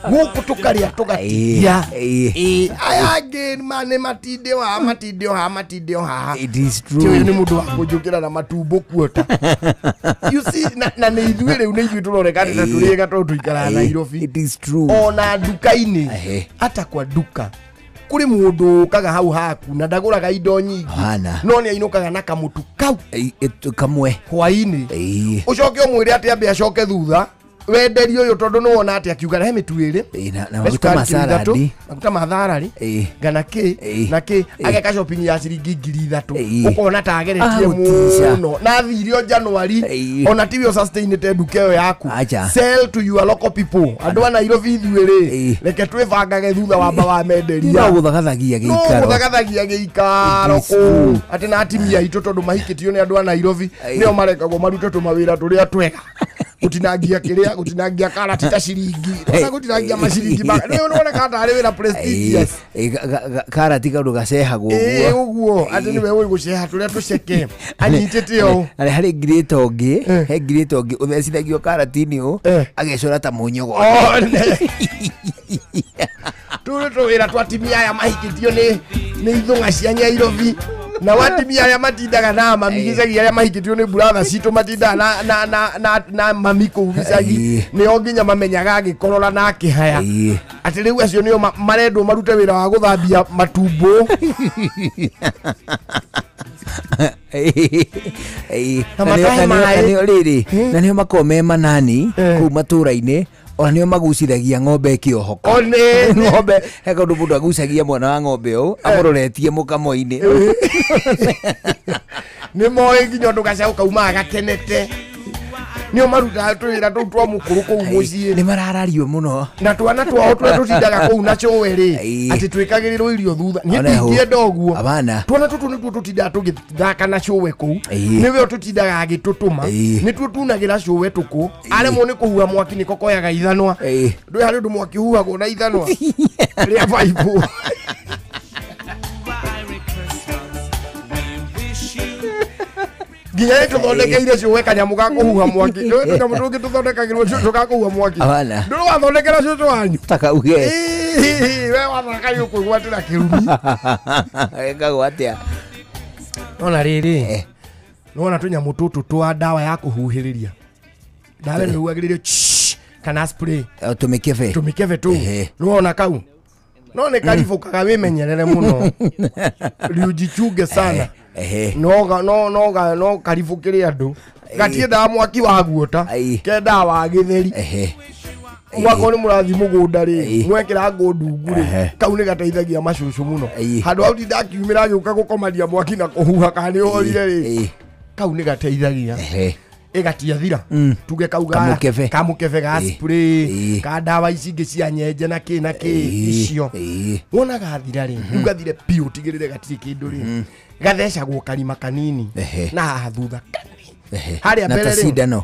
guku tukaria tugatia aya again mane matinde ha it is true ni mundu wa kujukira na matumbo kuota you see na ni ithuĩ rĩu ni ithuĩ turorekana na turiga tondu ikara Nairobi it is true ona duka-ini hata kwa duka kuri mundu kaga hau haku na ndaguraga indo nyingi no ni ainukaga na kamutu kau kamwe hwaini ucoke umwire ati ambe acoke thutha wenderi uyu tondu no wona ati akiuga he mitu iri na maguta matharari ngana ki na ki ageka shopping ya ciringi 3,000 ukona ta ageretie muno na thirio January ona tiwe sustained duka yaku sell to your local people andu ana Nairobi thuiri reke twibangage thutha wamba wa menderia no guthagathagia giikaro ku ati na atimia itu tondu mahikitio ni andu ana Nairobi nio marekagwo marute tumawira turia twega gutinagia karati ta ciringi ona gutinagia maciringi ni unaona kana ari wira prestige karati kandu gacehagwo uguo ati ni wewe guceha turia tuceke anyitete o ari hari grate ongi he grate ongi uthecithagio karati-ini u agecora ta munyogo tu wira twatimia aya mahikitio ni ithunga cia Nairobi na watimia aya matindaga na mami gicagi aya mahikitio ni brother citu matinda na mami ku gicagi ni onginya mamenyaga agikorora na akihaya ati riu acio nio marendwo marute wira wa guthambia matumbo na nio makome manani kuu matura-ini ona nio magucithagia ng'ombe kiohoko ng'ombe he kaundu mundu agucagia mwana wa ng'ombe u amuroretie mukamo-ini ni moe nginya undu gacaũ kauma agakenete nio marutaga twira tou twa mukuru kou mucii ni mararario muno na twana twao twa tutindaga kou na cowe ri ati twikagirirwo irio thutha ni tingienda uguo twana tutu nituo tutindaga tugithaka na cowe kou niwe tutindaga agitutuma nituo tunagira cowe tuku aremwo ni kuhua mwaki niko koyaga ithanwa ndui hari undu mwaki huhagwo na ithanwa ria baibu nginya tuthondekeire cuwe kanyamu ga kuhuha mwaki kanyamu tungi tuthondekagirwo cucu ga kuhuha mwaki nduru wathondekera cucu wanyu takauge we wathaka yukwigwatira kirumi ekagwo atia ona riri nona tunyamu tutu twa dawa ya kuhuhiriria dawa ni uagiririo kana spray tumikeve tu nona kau none karibu kaga wimenyerere muno riujichuge sana no karibu kiri andu gatiendaga mwaki wa guota kenda wa githeri mwako ni murathi mugunda ri mwekira ngå ndungu ri kau ni gateithagia macucu muno handu hau tindakiumira gĩũka gũkomaria mwaki na kũhuha kana nĩ horire ri kau ni gateithagia igatiathira tuge kauga kamukebe ga spray ka dawa ici ingĩ cia nyenje na kĩ icio wona gathira ri ugathire piu tigirire gatiri kindu ri gathecagwo karima kanini na haha thutha haria mbere sindano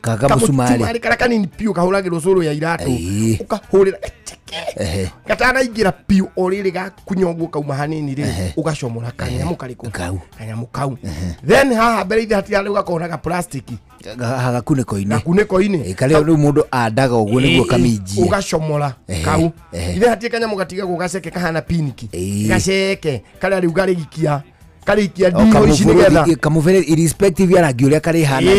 kaka musumari kara kanini piu kahuragirwo curu ya iratu ukahurira gatana ingira piu oriri ga kunyongwo kauma hanini ri ugacomora kanyamu kariku kanyamu kau then haha mbere ithe hatira riu gakona ga plastic gakuniko-ini kale riu mundu andaga uguo niguo kaminjie ugacomora kau ithe hatie kanyamu gatigagwo gaceke kahana piniki gaceke kale riu garigikia karikia ndiho ici nigetha kamuberethi irrespective ya rangi uria kari hana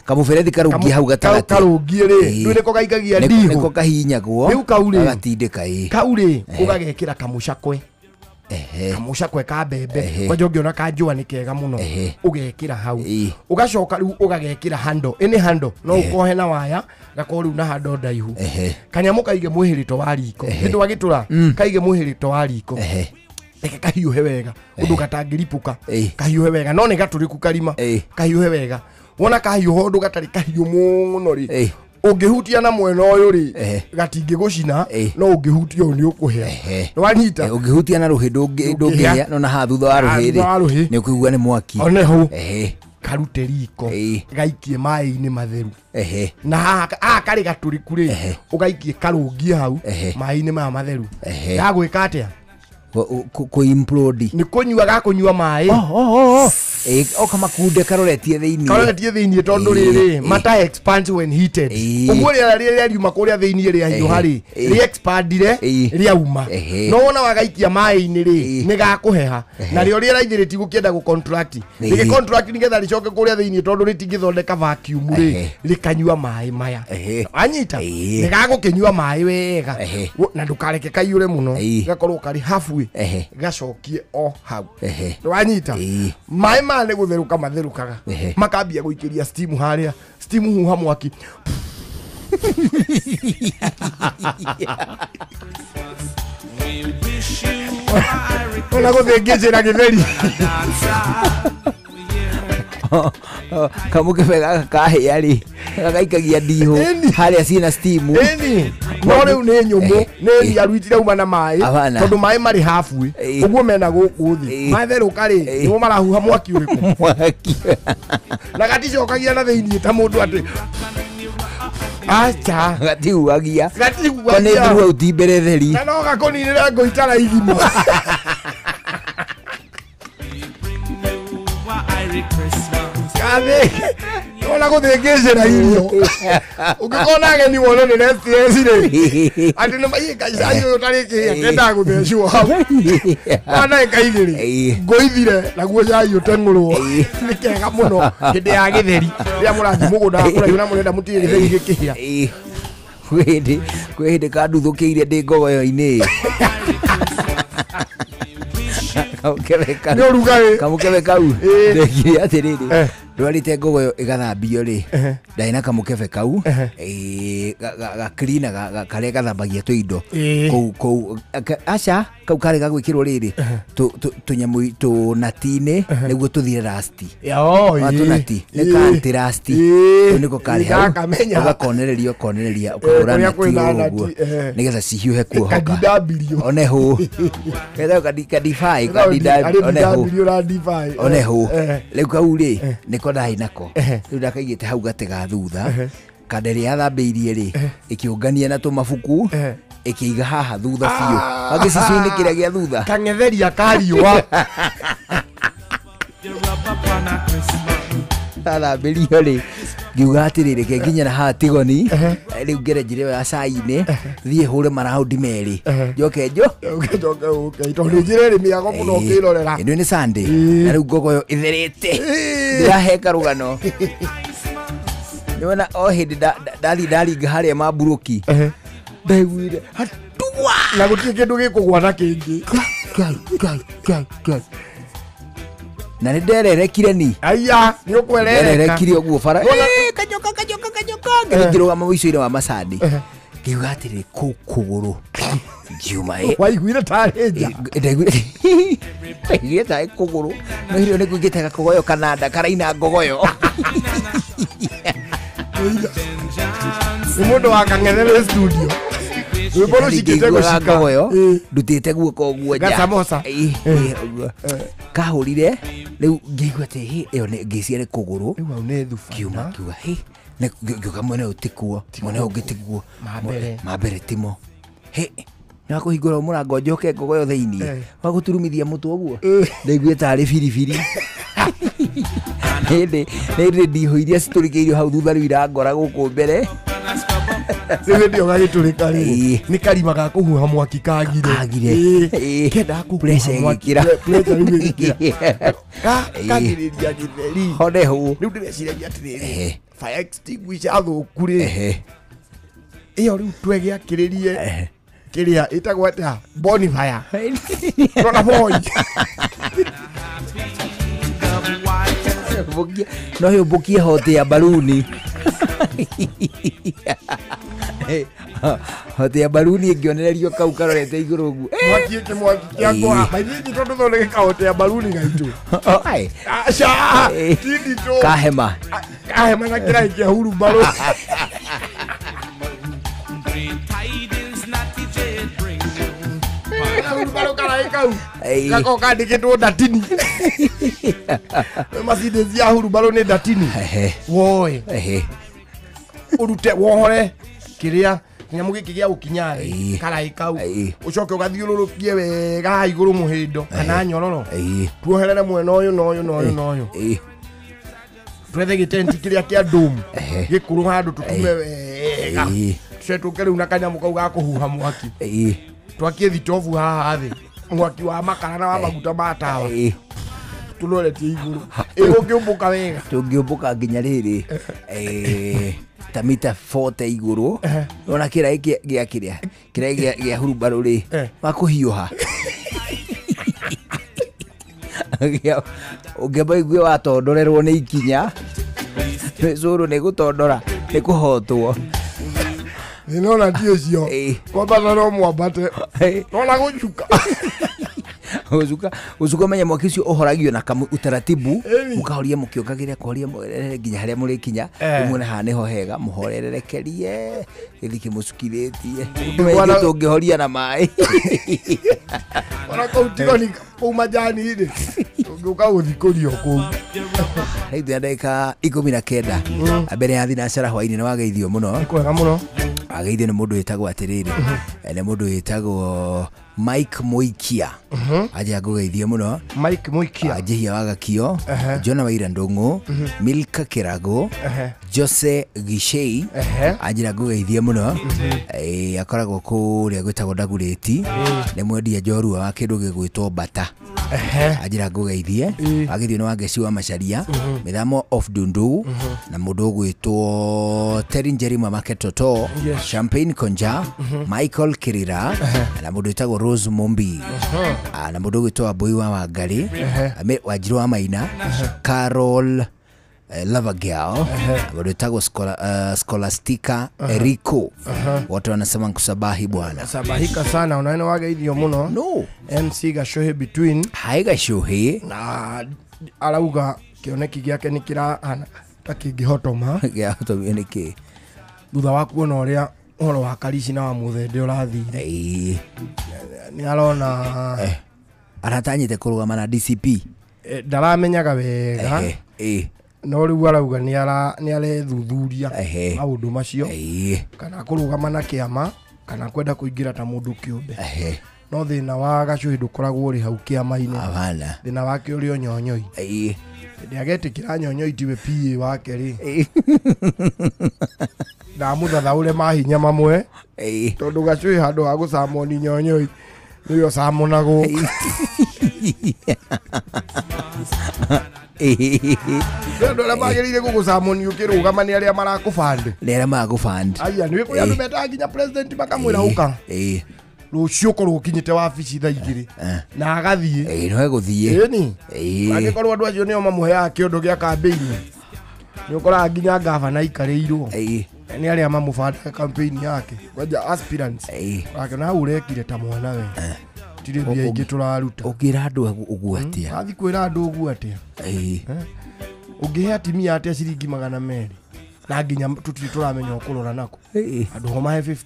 kamuberethi karungia hau gatagati karungie ri riu niko gaigagia ndiho niko kahinyagwo riu kauri gatindika kauri ugagekira kamucakwe kamucakwe ka mbembe kwa jongiona ka njua ni kega muno ugekira hau ugacoka riu ugagekira hando ini hando no ukohe na waya gakori na hando ndaihu kanyamu kaige muhirito wa riko ndu wagitura kaige muhirito wa riko reke kahiuhe wega undu gatangiripuka kahiuhe wega no ni gaturiku karima kahiuhe wega wona kahiuho undu gatari kahiu muno ri ungihutia na mwena uyu ri gatingigucina no ungihutia ni ukuhea nwanyita ungihutia na ruhi ndungihea no na ha thutha wa ruhi ri ni ukuigua ni mwaki oneho karute riko gaikie mai-ini matheru na haha kari gaturiku ri ugaikie karungie hau mai-ini maya matheru gagwika atia ku implode ni kunyua gakunyua mai kama kunde karoretie thiini tondu riri matter expands when heated uguo ria riuma kuria thiini ria hiu hari ri expandire ria uma no wona wagaikia mai-ini ri ni gakuheha na rio ria raithiriti gukienda gu contract ni contract nigetha ricoke kuria thiini tondu ritingithondeka vacuum ri rikanyua mai maya anyita ni gagukinyua mai wega na ndukareke kaiyure muno gakorwo kari hafu gacokie o hau wanyita mai mane gutheruka matherukaga makambia guikiria steam haria steam huha mwaki ona guthengejera githeri kamukebe gaka kahĩa rĩ gagaikagia ndiho harĩa ciĩna steam no riu nĩ nyũmũ nĩ riaru itirauma na maĩ tondu maĩ marĩ hafu ũguo mena gũkũ thĩ matherũka rĩ nĩmo marahuha mwaki ũrĩkũ na gaticokagia na thĩiniĩ ta mũndũ atĩ acha gatiguagia nĩ through out mbere theri na no gakũninĩre ngũitara igima kathi ona guthengecera irio ungikona ageni wone ni stress ri ati no mai kaicai uyu tariki akenda guthecwo hau ana kaigiri ngoithire naguo cai utengurwo ni kega muno hindi ya githeri ria murathi mugunda kuraihu na murenda mutige githeri gikihia kwende kanduthukiire ndi ngogoyo-ini kamukebe kau ndekire atiriri ndwarite ngogoyo igathambio ri ndari na kamukebe kau gaklina karia gathambagia tuindo kou aca kau kari gagwikirwo riri tunyamu tunati-ini niguo tuthire rasti tunati ni kanti rasti niko kari hau ugakonereria ukahura nati uguo nigetha cihiuhe kuohoka oneho ketha kadifai oneho riu kau ri niko ndai nako riu ndakaigite hau gate ga thutha kaderi yathambĩirie ri ikiungania na tumabuku ikiiga haha thutha biũ agicicio-inĩ kĩrĩa gĩa thutha kang'etheria kariũa athambĩrio rĩ ngiuga atĩrĩrĩ ke nginya na haha tigoni rĩu ngerenjire ya cai-inĩ thiĩ hũre maraundi merĩ njoke tondũ njĩra ĩrĩ mĩago mũno ũkĩrorera ĩno nĩ Sunday na rĩu ngogoyo ĩtherete ndĩrahe karũgano nĩwona o hĩndĩ ndaringa harĩa mamburoki ndaiguire hatua na gũtirĩ kĩndũ gĩkũgwa na kĩngĩ Na ndererekire ni. Aya, ni ukwerereka. Ndererekire oguo bara. Kanyoka. Ngirũgama mũico-inĩ wa macani. Ngiuga atĩrĩ kũgũrũ. Ngiuma waiguire tarĩ nja. Ndaiguire tarĩ kũgũrũ. No hirio nĩ kũingĩte gakogoyo kananda karaina ngogoyo. Nĩ mũndũ wa kang'ethere studio. Rwĩmbo rũcikĩte gũcika ndutĩte guoko ũguo nja gacamoca kahũrire rĩu ngĩigua atĩ ĩyo ngĩciarĩ kũgũrũ rĩu au nĩ thubu kiuma ngiuga mwena ũyũ tikuo mwena ũngĩ tiguo mambere timo nĩ wakũhingũra mũrango njoke ngogoyo thĩinĩ wagũturumithia mũtwe ũguo ndaiguire tarĩ biribiri nĩ ndihũiria citũrĩkĩirio hau thutha rĩu irangora gũkũ mbere rĩu ndio gagĩtũrĩka rĩrĩ nĩ karima ga kũhuha mwaki kagire kenda pressure igĩkĩra kagirĩria gĩtheri hone hũ rĩu ndĩreciria atĩrĩrĩ fire extinguisher athũku rĩ ĩyo rĩu twegĩakĩrĩrie kĩrĩa ĩtagwo atĩa bonfire rona boy no hiyo mbukie hote ya baluni hote ya baluni ĩngĩonererio kau karorete igũrũ ũguo mwaki kĩangwa maithĩji tondũ thondeke kahote ya baluni gaitũ aca tindito kahema na kĩraĩ kĩa hurumbarũ hurumbarũ karaĩ kau gako kandĩkĩtwo ndatini macindĩ cia hurumbarũ nĩ ndatini woe ũrute wohore kĩrĩa nyamũ gĩkĩ gĩa gũkinya karaĩ kau ũcoke ũgathiũrũrũkie wega haha igũrũ mũhĩndo kana nyororo tuoherere mwena ũyũ na ũyũ twethe gĩtenti kĩrĩa kĩa ndũmu gĩkũrũ handũ tũtume wega tũcetũke rĩu na kanyamũ kau ga kũhuha mwaki twakie thitobu haha thĩ mwaki wa makara na wa maguta ma tawa tuloretie igũrũ ũngĩũmbũka wega tũngĩũmbũka nginya rĩrĩ ta mita 40 igũrũ ona kĩraĩ gĩa hurumbarũ rĩ wakũhiũha ũngĩamba igue watondorerwo nĩ ikinya cũrũ nĩ gũtondora nĩ kũhotwo nona ti ũcio kwambata no mwambate nona gũcuka menya mwaki ũcio ũhoragio na utaratibu mũkahoria mũkĩongagĩrĩra kũhoria nginya harĩa mũrĩkinya mũone haha nĩho hega mũhorererekerie gĩthi kĩmũcukithĩtie tũngĩhoria na maĩ ona kũu tigoni kũu majani-inĩ tũngĩũka gũthikũrio kũu rĩu ndagĩka 19 mbere ya thinacara hwainĩ nĩ wageithio mũno kwega mũno ageithio nĩ mũndũ wĩtagwo atĩrĩrĩ nĩ mũndũ wĩtagwo Mike Moikia aja ngũgeithie mũno Mike Moikia Njihia wa Gakio Jona Waira Ndũng'ũ Milka Kĩrago Jose Gishei anjĩra ngũgeithie mũno akoragwo kũrĩa gwĩtagwo Ndagurĩti nĩ mwendia njorua wa kĩndũ gĩgwĩtwo Bata anjĩra ngũgeithie agĩthiĩ nĩ Wangeci wa Macharia Mĩthamo of Dundu na mũndũ ũgwĩtwo Terry Njerima Maketoto Champagne Konja Michael Kirira na mũndũ wĩtagwo Rose Mombi na mũndũ ũgwĩtwo Wambui wa Wangari Wanjirũ wa Maina Carol Lavagel mũndũ wĩtagwo Scholastica Rico wote wanasema nkusabahi bwana sabahika sana unaona wageithio mũno no MC Gashohe between hai Gashohe na arauga kĩoneki gĩake nĩ kĩrahana ta kĩngĩhotoma gĩahotomio nĩkĩ thutha wa kuona ũrĩa ũhoro wa Karici na wa Mũthende ũrathire nĩ arona aratanyĩte kũrũgama na DCP ndaramenyaga wega no rĩu arauga nĩ arethuthuria maũndũ macio kana kũrũgama na kĩama kana kwenda kũingĩra ta mũndũ kĩũmbe no thĩna wa Gacuhi ndũkoragwo ũrĩ hau kĩama-inĩ thĩna wake ũrĩ o Nyonyoi nĩagetĩkĩra Nyonyoi tiwe PA wake rĩ ndamũthathaũre mahinya mamwe tondũ Gacuhi handũ ha gũcamoni Nyonyoi nĩwe ũcamonagwo andũ arĩa magĩrĩire gũgũcamoni ũkĩrũgama nĩ arĩa marakũbandi nĩ arĩa magũbandi aya nĩ wĩkũrĩa andũ metaga nginya president makamwĩra ũka rucio korwo kinyite wabici thaa 2 na agathie no eguthie ni agikorwo andu acio nio mamuheaga kiondo gia campaign ni ukora nginya gavana ikareirwo ni aria mamubanda campaign yake kwaja aspirants wake na urekire ta mwana we tire bia ingi turaruta ugira andu uguo atia athi kwira andu uguo atia ungihe atimia atia ciringi 200 na nginya tutiri turamenya ukurora nako andu homa 50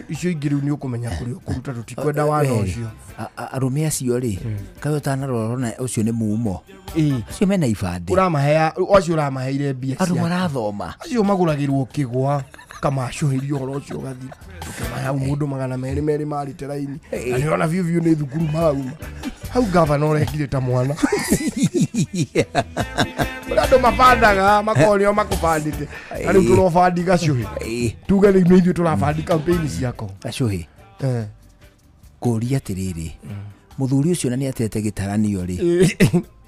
icio ingiru ni ukumenya kuri kuruta tutikwenda wana ucio arume acio ri kayo tanarorona ucio ni mumo acio mena ibande uramahea ucio uramaheire mbia andu marathoma acio maguragirwo kigwa kama acuhirio horo ucio gathi tukimaya mundu 200 marite raini na ni ona view ni thukuru mauma hau gavana urekire ta mwana ndo mafandaga makonio makubandite ari turofandi gacuhi tuge ni medio turafandi campaign ciako gacuhi kuria tiriri muthuri ucio na ni atete gitaranio ri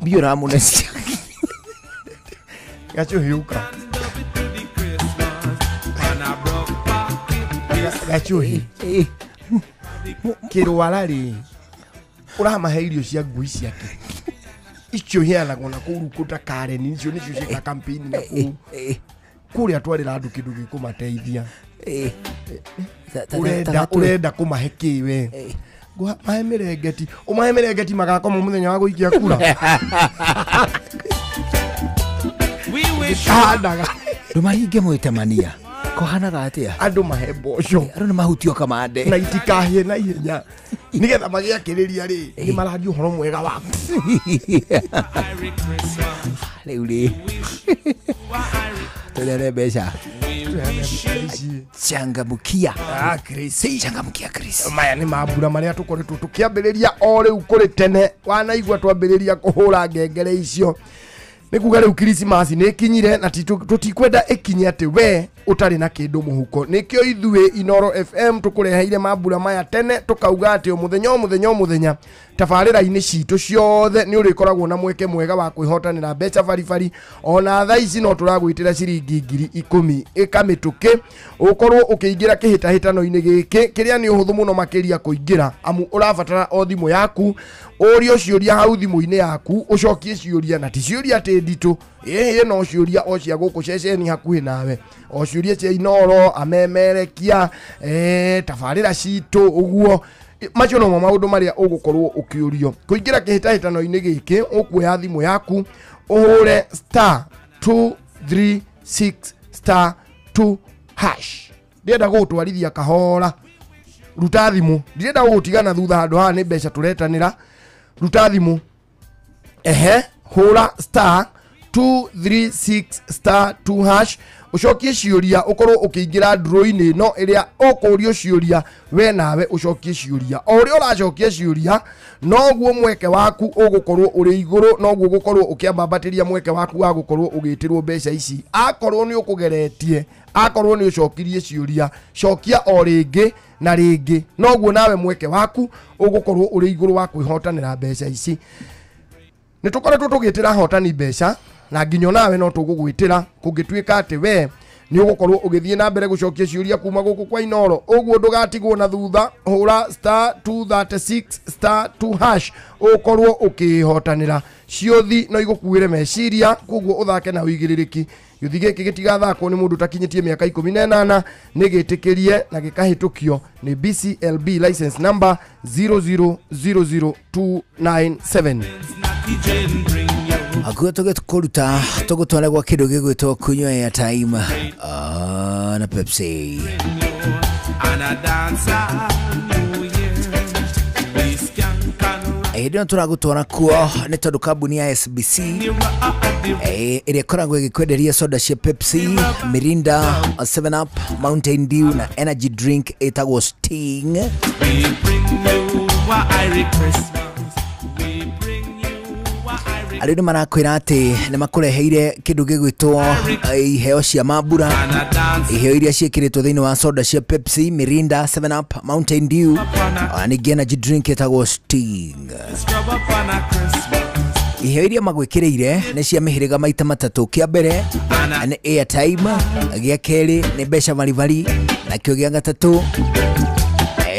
bio ramunecia gacuhi uka gacuhi kirwara ri uramahe irio cia ngui ciake icio hianagwo na kurukuta Karen icio nicio cia campaign na kuria twarira andu kindu gikumateithia urenda kumahe kiwe mahe mirengeti umahe mirengeti magakoma muthenya wa guikia kura handaga ndumahinge mwitemania kohanaga atia andu mahe mboco andu ni mahutio kamande na itikahie na ihenya nigetha magiakiriria ri ni maradio horo mwega waku riu ri tulere besha changamukia Chris maya ni mambura maria tukoretwo tukiambiriria o riu kuri tene wanaigua twambiriria kuhura ngengere icio nikuga riu Christmas ni kinyire na tutikwenda ikinye ati we utari na kindu muhuko nikio ithue Inoro FM tukureheire mambura maya tene tukauga ati muthenya tafarira-ini citu ciothe ni urikoragwo na mweke mwega wa kwihotanira mbeca baribari ona thaa ici no turagwitira ciringi 10,000 ikamituke ukorwo ukiingira kihitahitano-ini giki kiria ni uhuthu muno makiria kuingira amu urabatara o thimu yaku urio ciuria hau thimu-ini yaku ucokie ciuria na ti ciuria ati nditu no ciuria o cia guku ceceni hakuhi nawe o ciuria cia Inoro amemerekia tafarira citu uguo macio no maundu maria ugukorwo ukiurio kuingira kihitahitano-ini giki ukuya thimu yaku uhure *236*2# ndienda gutwarithia kahora ruta thimu ndienda gutigana thutha handu haha ni mbeca turetanira ruta thimu hura *236*2# ucokie ciuria ukorwo ukiingira draw-ini no iria ukurio ciuria we nawe ucokie ciuria o uri uracokia ciuria noguo mweke waku ugukorwo uri iguru noguo ugukorwo ukiambambatiria mweke waku wa gukorwo ugitirwo mbeca ici akorwo ni ukugeretie akorwo ni ucokirie ciuria cokia o ringi na ringi noguo nawe mweke waku ugukorwo uri iguru wa kwihotanira mbeca ici nitukoretwo tugitira hotani mbeca na nginyo nawe no tugugwitira kungituika ati we ni ugukorwo ugithie na mbere gucokia ciuria kuma guku kwa Inoro uguo ndugatigwo na thutha hura *236*2# ukorwo ukihotanira ciothi no igukuire meciria kuguo uthake na uigiririki yuthi giki gitigathakwo ni mundu takinyitie miaka 18 ni gitikirie na gikahitukio ni BCLB license number 0000297 Akuo tukuruta tugutwara gwa kindu gigwitwo kunywa ya time na Pepsi ndio turagutwara kuo ni tondu kambuni ya SBC iria koragwo igikwenderia soda cia Pepsi, Mirinda, 7up, Mountain Dew na energy drink itagwo Sting. Arĩu marakwĩra atĩ nĩ makureheire kĩndũ gĩgwĩtwo iheo cia mambura, iheo iria ciĩkĩrĩtwo thĩinĩ wa soda cia Pepsi, Mirinda, 7up, Mountain Dew, ningĩ energy drink ĩtagwo Sting. Iheo iria magwĩkĩrĩire nĩ cia mĩhĩrĩga maita matatũ. Kĩa mbere nĩ airtime, gĩa kerĩ nĩ mbeca baribari, na kĩo gĩa gatatũ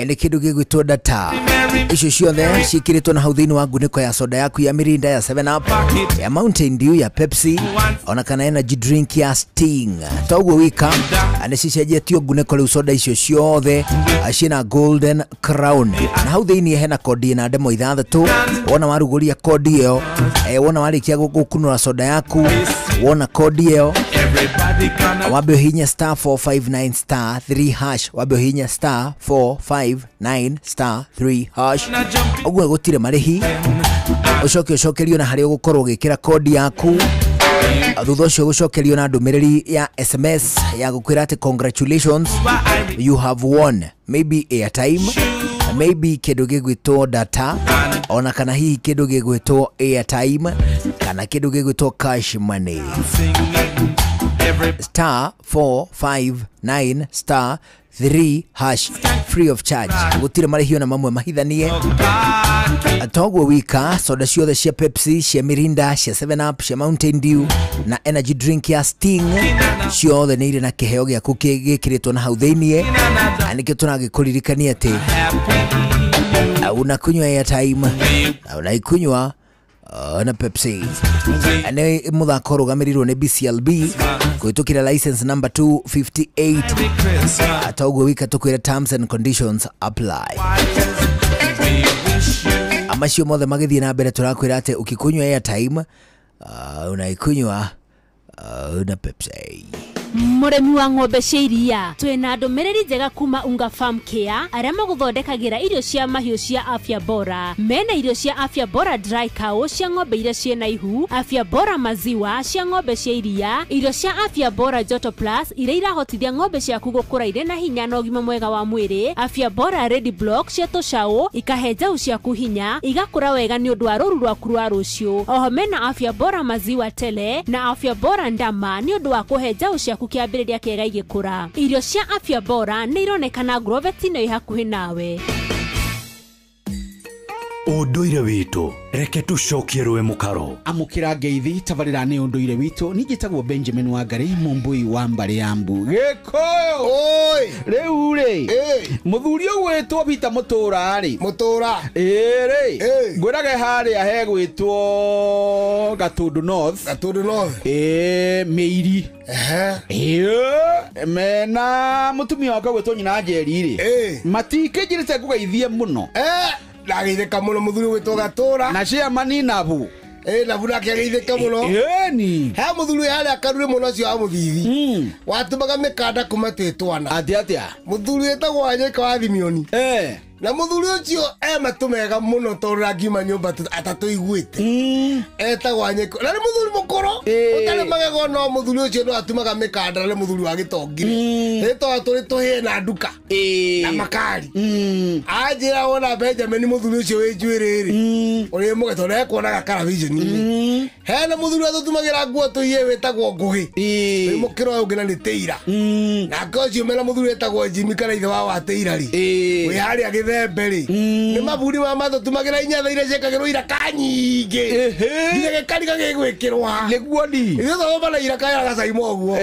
nĩ kĩndũ gĩgwĩtwo data. Icio ciothe ciĩkĩrĩtwo na hau thĩinĩ wa ngunĩko ya soda yaku ya Mirinda, ya 7 Up, ya Mountain Dew, ya Pepsi, ona kana energy drink ya Sting. Toguo wika nĩ cicenjetio ngunĩko rĩu soda icio ciothe ciĩna Golden Crown. Na hau thĩinĩ hena kodi na ndemo 6. Wona warugũria kodi ĩyo, wona warĩkia gũkunũra soda yaku, wona kodi ĩyo, wambe hinya *459*3#, wambe hinya *459*3#. Oguo gũtire marĩhi, ũcokerio na harĩa ũgũkorwo ũgĩkĩra kodi yaku. Thutha ũcio gũcokerio na ndũmĩrĩri ya SMS ya gũkwĩra atĩ congratulations, you have won maybe airtime, maybe kĩndũ gĩgwĩtwo data, ona kana hihi kĩndũ gĩgwĩtwo airtime, kana kĩndũ gĩgwĩtwo cash money. *459*3#, free of charge, gũtire marĩhi ona mamwe mahithanie. Toguo wika soda ciothe cia Pepsi, cia Mirinda, cia 7 Up, cia Mountain Dew na energy drink ya Sting ciothe nĩ irĩ na kĩheo gĩaku gĩkĩrĩtwo na hau thĩinĩ. Nĩkĩo tũragĩkũririkania atĩ unakunywa airtime, unaikunywa na Pepsi. Nĩ mũthako ũrũgamĩrĩirwo nĩ BCLB kũhĩtũkĩra license number 258. Toguo wika tũkwĩra terms and conditions apply. Amacio mothe magĩthiĩ na mbere tũrakwĩra atĩ ũkikunywa airtime, unaikunywa na Pepsi. Mũrĩmi wa ng'ombe cia iria, twĩna ndũmĩrĩri njega kuma Unga Farm Care, arĩa magũthondekagĩra irio cia mahiũ cia Afya Bora. Mena irio cia Afya Bora Dry Cow cia ng'ombe iria ciĩna ihu, Afya Bora Maziwa cia ng'ombe cia iria, irio cia Afya Bora Joto Plus iria irahotithia ng'ombe ciaku gũkũra irĩ na hinya na ũgima mwega wa mwĩrĩ, Afya Bora Ready Block cia tũcaũ ikahe njaũ ciaku hinya igakũra wega nĩ ũndũ wa rũru rwaku rwa rũciũ. Oho mena Afya Bora Maziwa Tele na Afya Bora Ndama nĩ ũndũ wa kũhe njaũ ciaku kĩambĩrĩria kĩega igĩkũra. Irio cia Afya Bora nĩ ironekana Grovet-inĩ ĩ hakuhĩ nawe. Ũndũire witũ, reke tũcokie rũĩ mũkaro. Amũkĩra ngeithi tabarĩra nĩ ũndũire witũ. Nĩ njĩtagwo Benjamin Wangari, mũmbui wa Mbare ya Mbu. Gĩkũyũ oi rĩu rĩ mũthuri ũgwĩtwo Peter Mũtũra rĩ Mũtũra rĩ ngwĩrage harĩa hegwĩtwo Gatũndũ North. Gatũndũ North Mĩiri mena mũtumia wake gwĩtwo nyina Njeri rĩ matikĩnjĩrĩte kũgeithie mũno. Ndageithĩka mũno mũthuri gwĩtwo Gatũra na cia maninabu nabu nake ageithĩka mũno. He mũthuri harĩa karure mũno ũcio wa mũthithi watumaga mĩkanda kuma twĩtwana. Atĩa mũthuri wĩtagwo Wanyeka wa Thimioni. Na mũthuri ũcio matũ mega mũno tondũ rangiuma nyũmba atatũiguĩte. Etagwo Wanyeka na nĩ mũthuri mũkũrũ ũtarĩ magego, no mũthuri ũcio no atumaga mĩkanda na nĩ mũthuri wa gĩtongire. Rĩtwa tũrĩ tũhĩe na nduka na makari. Anjĩra wona Benjamin mũthuri ũcio wĩ njuĩrĩ rĩ ũrĩ mũgeto na ekuonaga Karavijeni. Hena mũthuri atũtumagĩra nguo tũiye wĩtagwo Ngũgĩ wĩ mũkĩro ũngĩ na nĩ Teira. Nake ũcio mena mũthuri wĩtagwo Jimmy kana ithe wa Teira rĩ wĩ harĩa Gĩthembe nĩ maburi ma matũtumagĩra inyatha iria ciĩkagĩrwo iraka nyingĩ nginya gĩkariga gĩgwĩkĩrwo nĩguo ni ithuĩ na iraka ya gacaimo ũguo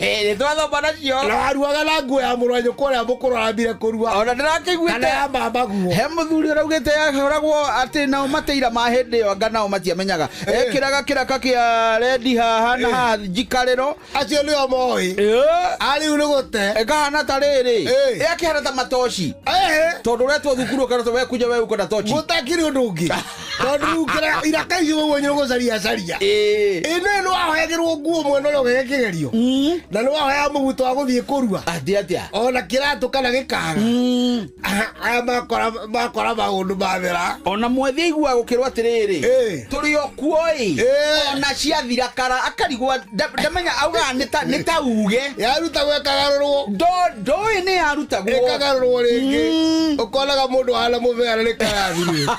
nĩtwathoma nacio na waruaga na nguo ya mũrũ wa nyũkwa ũrĩa mũkũrũ arambire kũrua ona ndĩrakĩiguĩte kana ya mbamba guo. He mũthuri ũraugĩte yakoragwo atĩ nao Mateira ma hĩndĩ ĩyo anga nao matiamenyaga ekĩraga kĩraka kĩa rendi haha na haha njikarĩro acio nĩo moĩ arĩu nĩ gũte ekahana ta rĩrĩ ekĩhana ta matoci tondũ ũretwo thukuru kana we kuja we uko na tochi gutakiri ũndũ ũngĩ tondũ ukira iraka icio wewe nyoro gũcaria caria ĩno no ahegirwo nguo mwena ũrĩa ũgĩkĩgerio na no ahaya mũbuto wa gũthiĩ kũrua atĩa ona kĩratũ kana gĩkaga aya makora maũndũ mathera ona mwethi igua gũkĩrwo atĩrĩrĩ tũrĩ okuo ona ciathira kara akarigwo ndamenya auga nĩ ta uge yaruta gwekagarũrwo ndoĩ nĩ yarutagwo ĩkagarũrwo rĩngĩ ũkonaga mũndũ wana mũbera nĩ karathirĩ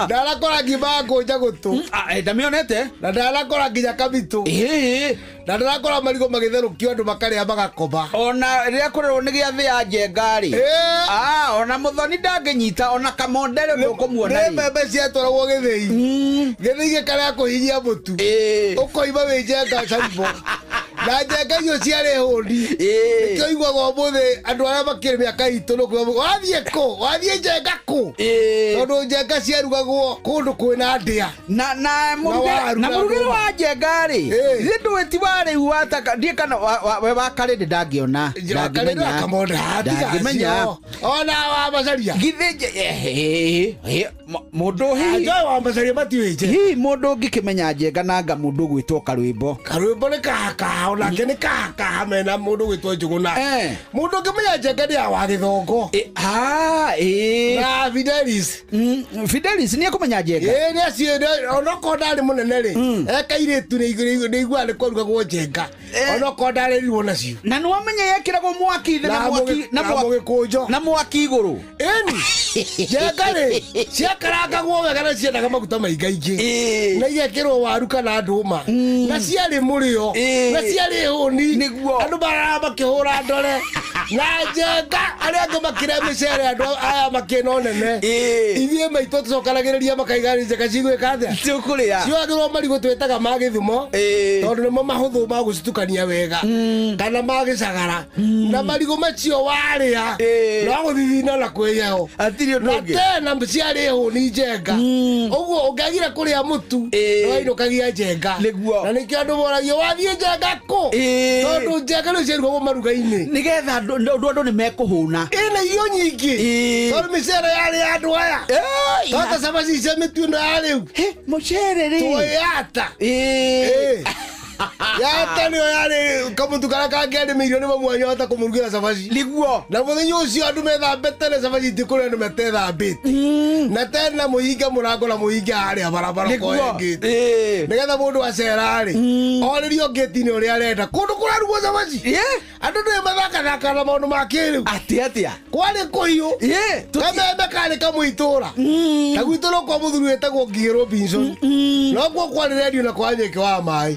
ndarakora ngima kũnja gũtũ ndamĩonete na ndarakora nginya kabitũ na ndarakora marigo magĩtherũkio andũ makarĩa magakoma ona rĩrĩa kũrerwo nĩ gĩathĩ ya njengarĩ ona mũthoni ndangĩnyita ona kamondere ndũkũmuona nĩ mbembe ciatwaragwo gĩthĩi gĩthĩi gĩkarĩa kũhinyia mũtu ũkoima wĩ njenga caribo Na Njenga icio ciarĩ hũni. Nĩkĩo iguaga ũmũthĩ andũ arĩa makĩrĩ mĩaka itũ wathiĩ kũ? Wathiĩ Njenga kũ? Tondũ Njenga ciarugagwo kũndũ kwĩna ndĩa. Na mũrugĩre wa Njenga-rĩ, ndũĩ ti wa rĩu wataka ndiĩ kana we wa Karĩndĩ ndangĩona. Ndangĩmenya. Ona wa Macharia. Mũndũ hihi wa Macharia matiũĩ Njenga. Hihi mũndũ ũngĩkĩmenya Njenga nanga mũndũ gwĩtwo Karwĩmbo. Karwĩmbo nĩ kahakaha onake nĩ kahakaha mena mũndũ gwĩtwo Njũgũna. Mũndũ ũngĩmenya Njenga nĩ wa Gĩthongo. Na Fidelis. Fidelis nĩ ekũmenya Njenga. Nĩ acio onokorwo ndarĩ mũnene-rĩ ekairĩtu nĩ iguaga nĩ kũrugagwo Njenga. Onokorwo ndarĩrirwo nacio. Na nĩwamenya yekĩragwo mwaki na mwaki igũrũ. Ĩni Njenga-rĩ ciakarangagwo wega na ciendaga maguta maingĩ. Na igekĩrwo waru kana ndũma. Na ciarĩ mũrĩo. Na ciarĩ hũni. Andũ marara makĩhũra ndore. Na Njenga arĩa angĩ makĩrĩa mĩcere andũ aya makĩna nene. Ithuĩ maitũ tũcokanagĩrĩria makaiga Njenga cigwĩka atĩa? Tũkũrĩa. Ciagĩrwo marigũ twĩtaga ma Gĩthumo. Tondũ nĩmo mahũthũ ma gũcitukania wega. Kana ma Gĩcagara. Na marigũ macio warĩa no gũthithina na kwĩyeho. Na tena ciarĩ hũni Njenga. Ũguo ũngĩagire kũrĩa mũtu wainũkagia Njenga. Na nĩkĩo andũ moragia wathiĩ Njenga kũ? Tondũ Njenga nĩ ciarugagwo maruga-inĩ. Nĩgetha andũ nĩ mekũhũna. Ĩna irio nyingĩ. Tondũ mĩcere yarĩ andũ aya. Tondũ cabaci cia mĩtuĩno ya rĩu. Mũcere-rĩ. Toyota. Yata nĩyo yarĩ kamũtu karĩa kangĩarĩmĩirio nĩ mamu wanyu ahota kũmũrugĩra cabaci. Nĩguo. Na mũthenya ũcio andũ methambĩte na cabaci itikũrĩa andũ matethambĩte. Na tena mũhinge mũrango na mũhinge harĩa barabara koengĩte. Nĩgetha mũndũ acera-rĩ orĩrio ngĩti-inĩ ũrĩa arenda kũndũ kũrarugwo cabaci. Andũ nĩ mathakathaka na maũndũ ma kĩrĩu. Atĩa. Kwarĩ kũhiũ. Kamembe karĩ kamwe itũra. Ta gwitũ no kwa mũthuri wĩtagwo Ngigĩ Robinson. No kuo kwarĩ redio na kwa Nyeki wa Maaĩ.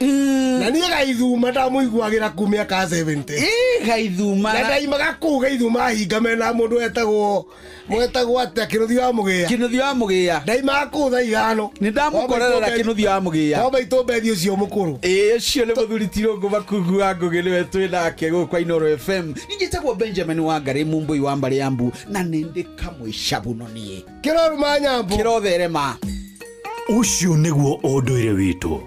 Na niĩ Gaithuma ndamũiguagĩra kumia ka 70. Gaithuma. Na ndaimaga kũu Gaithuma hinga mena mũndũ wetagwo atĩa Kĩnuthi wa Mũgĩa. Kĩnuthi wa Mũgĩa. Ndaimaga kũu thaa ithano. Nĩ ndamũkorera Kĩnuthi wa Mũgĩa. Kwa maitũ Bethi ũcio mũkũrũ. Ũcio nĩ mũthuri Tirũngũ Makungu wa Ngũgĩ nĩwe twĩ nake gũkũ kwa Inooro FM. Nĩnjĩtagwo Benjamin Wangari Mumbui wa Mbariambu na nĩ ndĩ kamũica mũno niĩ. Kĩroruma Nyambo. Kĩrotherema. Ũcio nĩguo ũndũire witũ.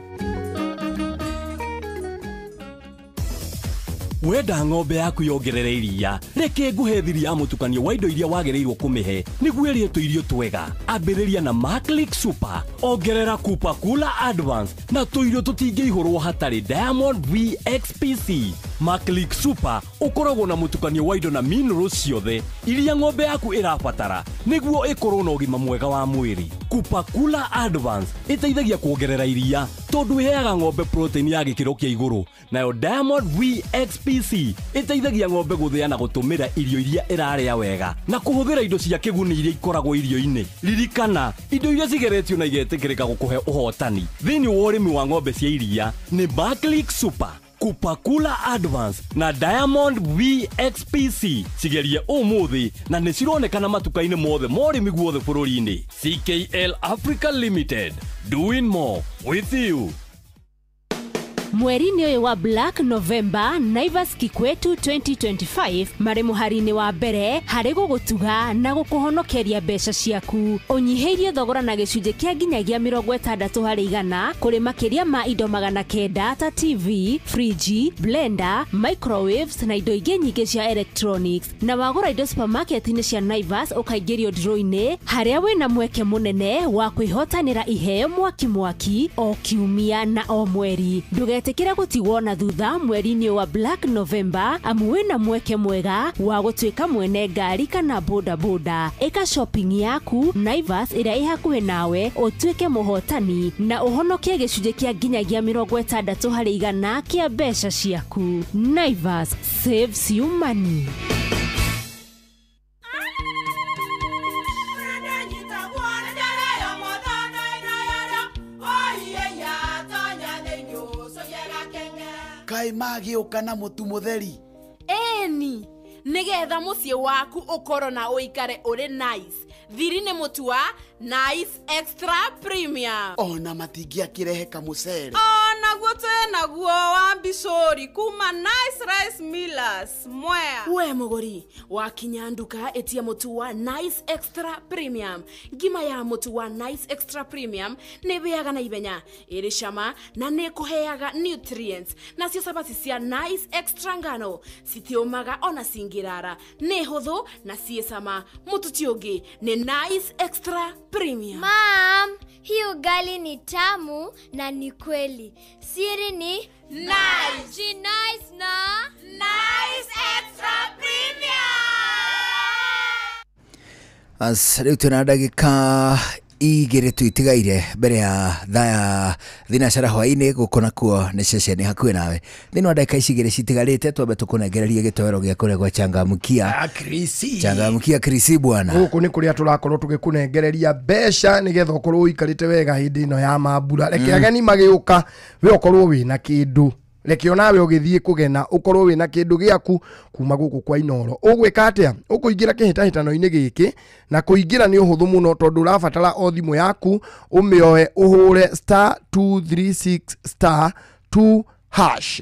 Wenda ng'ombe yaku yongerere iria, reke nguhe thiri ya mũtukanio wa indo iria wagĩrĩirwo kũmĩhe nĩguo ĩrĩe tũirio twega. Ambĩrĩria na Maclick Super, ongerera Kupa Kula Advance na tũirio tũtingĩihũrwo hatarĩ Diamond VXPC. Maclick Super ũkoragwo na mũtukanio wa indo na minerals ciothe iria ng'ombe yaku ĩrabatara nĩguo ĩkorwo na ũgima mwega wa mwĩrĩ. Kupa Kula Advance ĩteithagia kuongerera iria tondũ ĩheaga ng'ombe protein ya gĩkĩro kĩa igũrũ, nayo Diamond VXPC ĩteithagia ng'ombe gũthĩa na gũtũmĩra irio iria ĩrarĩa wega na kũhũthĩra indo cia kĩguni iria ikoragwo irio-inĩ. Ririkana, indo iria cigeretio na igetĩkĩrĩka gũkũhe ũhotani thĩinĩ wa ũrĩmi wa ng'ombe cia iria nĩ Maclick Super, Kupa Kula Advance na Diamond VXPC. Cigerie ũmũthĩ na nĩ cironekana matuka-inĩ mothe ma ũrĩmi guothe bũrũri-inĩ. CKL Africa Limited, doing more with you. Mweri-inĩ ũyũ wa Black November, Naivas Kikwetu 2025 marĩ mũhari-inĩ wa mbere harĩ gũgũtuga na gũkũhonokeria mbeca ciaku. Ũnyihĩirie thogora na gĩcunjĩ kĩa nginyagia 60% kũrĩ makĩria ma indo 900 ta TV, friji, blender, microwaves na indo ingĩ nyingĩ cia electronics. Na wagũra indo supermarket-inĩ cia Naivas ũkaingĩrio draw-inĩ harĩa wĩna mweke mũnene wa kwĩhotanĩra iheo mwaki o kiumia na o mweri. Ndũgetĩkĩre gũtigwo na thutha mweri-inĩ wa Black November amu wĩna mweke mwega wa gũtuĩka mwene ngari kana bodaboda. Ĩka shopping yaku Naivas ĩrĩa ĩ hakuhĩ nawe ũtuĩke mũhotani na ũhonokie gĩcunjĩ kĩa nginyagia 60% kĩa mbeca ciaku. Naivas saves you money. Kai magĩũka na mũtu mũtheri. Eni, nĩgetha mũciĩ waku ũkorwo na ũikare ũrĩ nice. Thiri nĩ mũtu wa Nice Extra Premium. Ona matingĩakĩrehe kamũcere. Ona guo twĩnaguo wa Sori kuma Nice Rice Millers Mwea. We mogori wakinya nduka etia mutu wa Nice Extra Premium. Ngima ya mutu wa Nice Extra Premium nebeaga na ibenya iri shama na nekuheaga nutrients na cio sabati cia Nice Extra ngano sitiomaga ona singirara nehotho na ciesama mutu tiongi ni Nice Extra Premium. Mom, hii ugali ni tamu na ni kweli. Siri ni Nice. Ji nice na Nice Extra Premium. Rĩu tũna ndagĩka igĩrĩ tuitigaire mbere ya thaya thinacara hwainĩ gũkona kuo nĩ ceceni hakuhĩ nawe thĩinĩ wa ndagĩka ici igĩrĩ citigarĩte twambe tũkũnengererie gĩtoero gĩa kũrĩa gwa Changamkia Krisi bwana. Gũkũ nĩ kũrĩa tũrakorwo tũgĩkũnengereria mbeca nĩgetha ũkorwo ũikarĩte wega hĩndĩ ĩno ya mambura. Reke ageni magĩũka we ũkorwo wĩna kĩndũ. Reke onawe ũgĩthiĩ kũgena ũkorwo wĩna kĩndũ gĩaku kuma gũkũ kwa Inoro. Ũgwĩka atĩa? Ũkũingĩra kĩhĩtahĩtano-inĩ gĩkĩ na kũingĩra nĩ ũhũthũ mũno tondũ ũrabatara o thimũ yaku ũmĩoe ũhũre *236*2#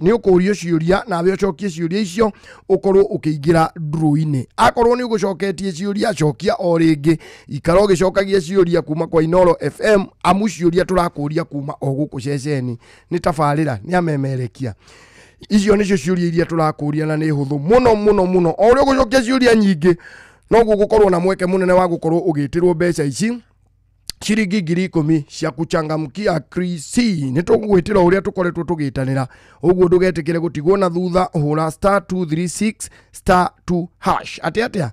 nĩ ũkũrio ciũria nawe ũcokie ciũria icio ũkorwo ũkĩingĩra draw-inĩ. Akorwo nĩ ũgũcoketie ciũria cokia o rĩngĩ ikara ũgĩcokagia ciũria kuma kwa Inoro FM amu ciũria tũrakũria kuma o gũkũ ceceni nĩ tabarĩra nĩ amemerekia. Icio nĩcio ciũria iria tũrakũria na nĩ hũthũ mũno o ũrĩa ũgũcokia ciũria nyingĩ no gũgũkorwo na mweke mũnene wa gũkorwo ũgĩtĩrwo mbeca ici ciringi 10,000 cia Kuchangamkia Krisi. Nĩ tũgwĩtĩra ũrĩa tũkoretwo tũgĩtanĩra ũguo ndũgetĩkĩre gũtigwo na thutha ũhũra *236*2# atĩa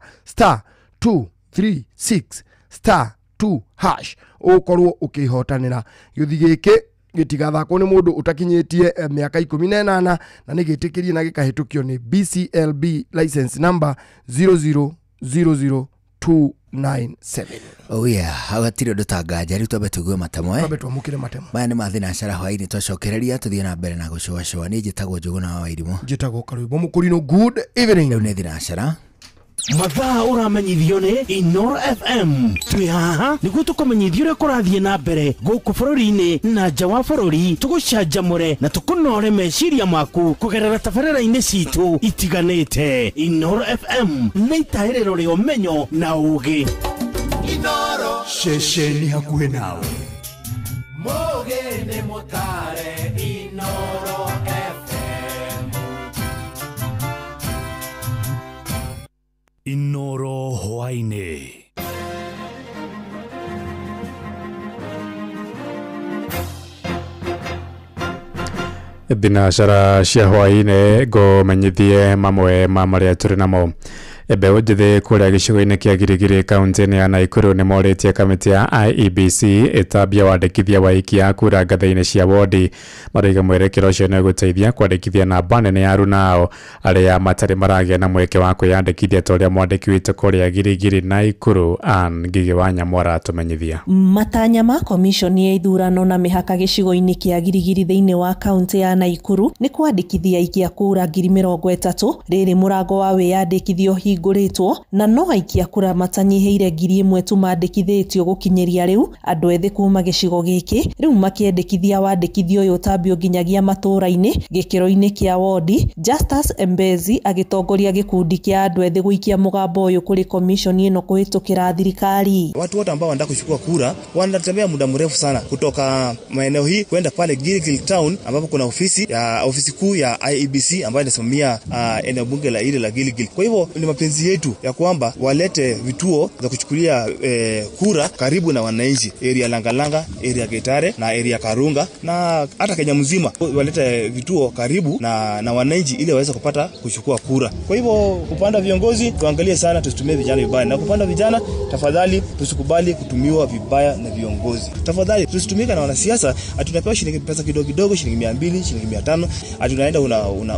*236*2# ũkorwo ũkĩhotanĩra gĩuthi gĩkĩ gĩtigathakwo nĩ mũndũ ũtakinyĩtie mĩaka 18 na nĩ gĩtĩkĩrie na gĩkahĩtũkio nĩ BCLB license number 0000297. Oh yeah, agatire ndutanganja ritu abetugue matamo Abetu amukire matamo. Maya nĩ mathinacara hwainĩ twacokereria tuthiĩ na mbere na gũcũacũa. Niĩ njĩtagwo Njũgũna wa Wairimũ. Njĩtagwo Karũimbo Mũkũrinũ. Good evening. Rĩu nĩ thinacara mathaa ũramenyithio nĩ Inoro FM. Twĩ haha nĩguo tũkũmenyithio ũrĩa kũrathiĩ na mbere gũkũ bũrũri-inĩ na nja wa bũrũri, tũgũcanjamũre na tũkũnore meciria maku kũgerera tabarĩra-inĩ citũ itiganĩte. Inoro FM nĩ itaĩrĩro rĩa ũmenyo na ũũgĩ. Inoro ceceni hakuhĩ nawe. Mũgĩ nĩ mũtare Inoro FM. Inoro hwainĩ. Thinacara cia hwainĩ ngũmenyithie mamwe ma marĩa tũrĩ namo. Mbeũ njĩthĩ kũrĩa gĩcigo-inĩ kĩa Girigiri kaunti-inĩ ya Naikuru nĩ morĩtie kamĩtĩ ya IEBC ĩtambia wandĩkithia wa ikia kura ngathĩ-inĩ cia wodi. Marauga mwerekero ũcio nĩ gũteithia kwandĩkithia namba nene ya aruna ao arĩa matarĩ maragĩa na mweke wa kwĩyandĩkithia ta ũrĩa mwandĩki witũ kũrĩa Girigiri Naikuru Ngigi wa Nyamwara atũmenyithia. Matanya ma komishoni ya ithurano na mĩhaka gĩcigo-inĩ kĩa Girigiri thĩinĩ wa kaunti ya Naikuru nĩ kwandĩkithia ikia kura 30,000 rĩrĩ mũrango wa wĩyandĩkithio hingũrĩtwo na no aikia kura matanyihĩire 1,000 tu mandĩkithĩtio gũkinyĩria rĩu. Andũ ethĩ kuma gĩcigo gĩkĩ rĩu makĩendekithia wandĩkithio ũyũ ũtambio nginyagia matũũra-inĩ gĩkĩro-inĩ kĩa wodi. Justus Mbezi agĩtongoria gĩkundi kĩa andũ ethĩ gũikia mũgambo ũyũ kũrĩ komishoni ĩno kũhĩtũkĩra thirikari. Watu wote ambao wanataka kuchukua kura wanatembea muda mrefu sana kutoka maeneo hii kwenda pale Gilgil town ambapo kuna ofisi kuu ya IEBC ambayo inasimamia eneo bunge la ile la Gilgil. Kwa hivyo ni mapenzi yetu ya kwamba walete vituo za kuchukulia kura karibu na wananchi, area Langalanga, area Getare na area Karunga na hata Kenya mzima, walete vituo karibu na wananchi ili waweze kupata kuchukua kura. Kwa hivyo kupanda viongozi tuangalie sana tusitumie vijana vibaya, na kupanda vijana tafadhali tusikubali kutumiwa vibaya na viongozi. Tafadhali tusitumike na wanasiasa atunapewa shilingi pesa kidogo kidogo, shilingi 200, shilingi 500, atunaenda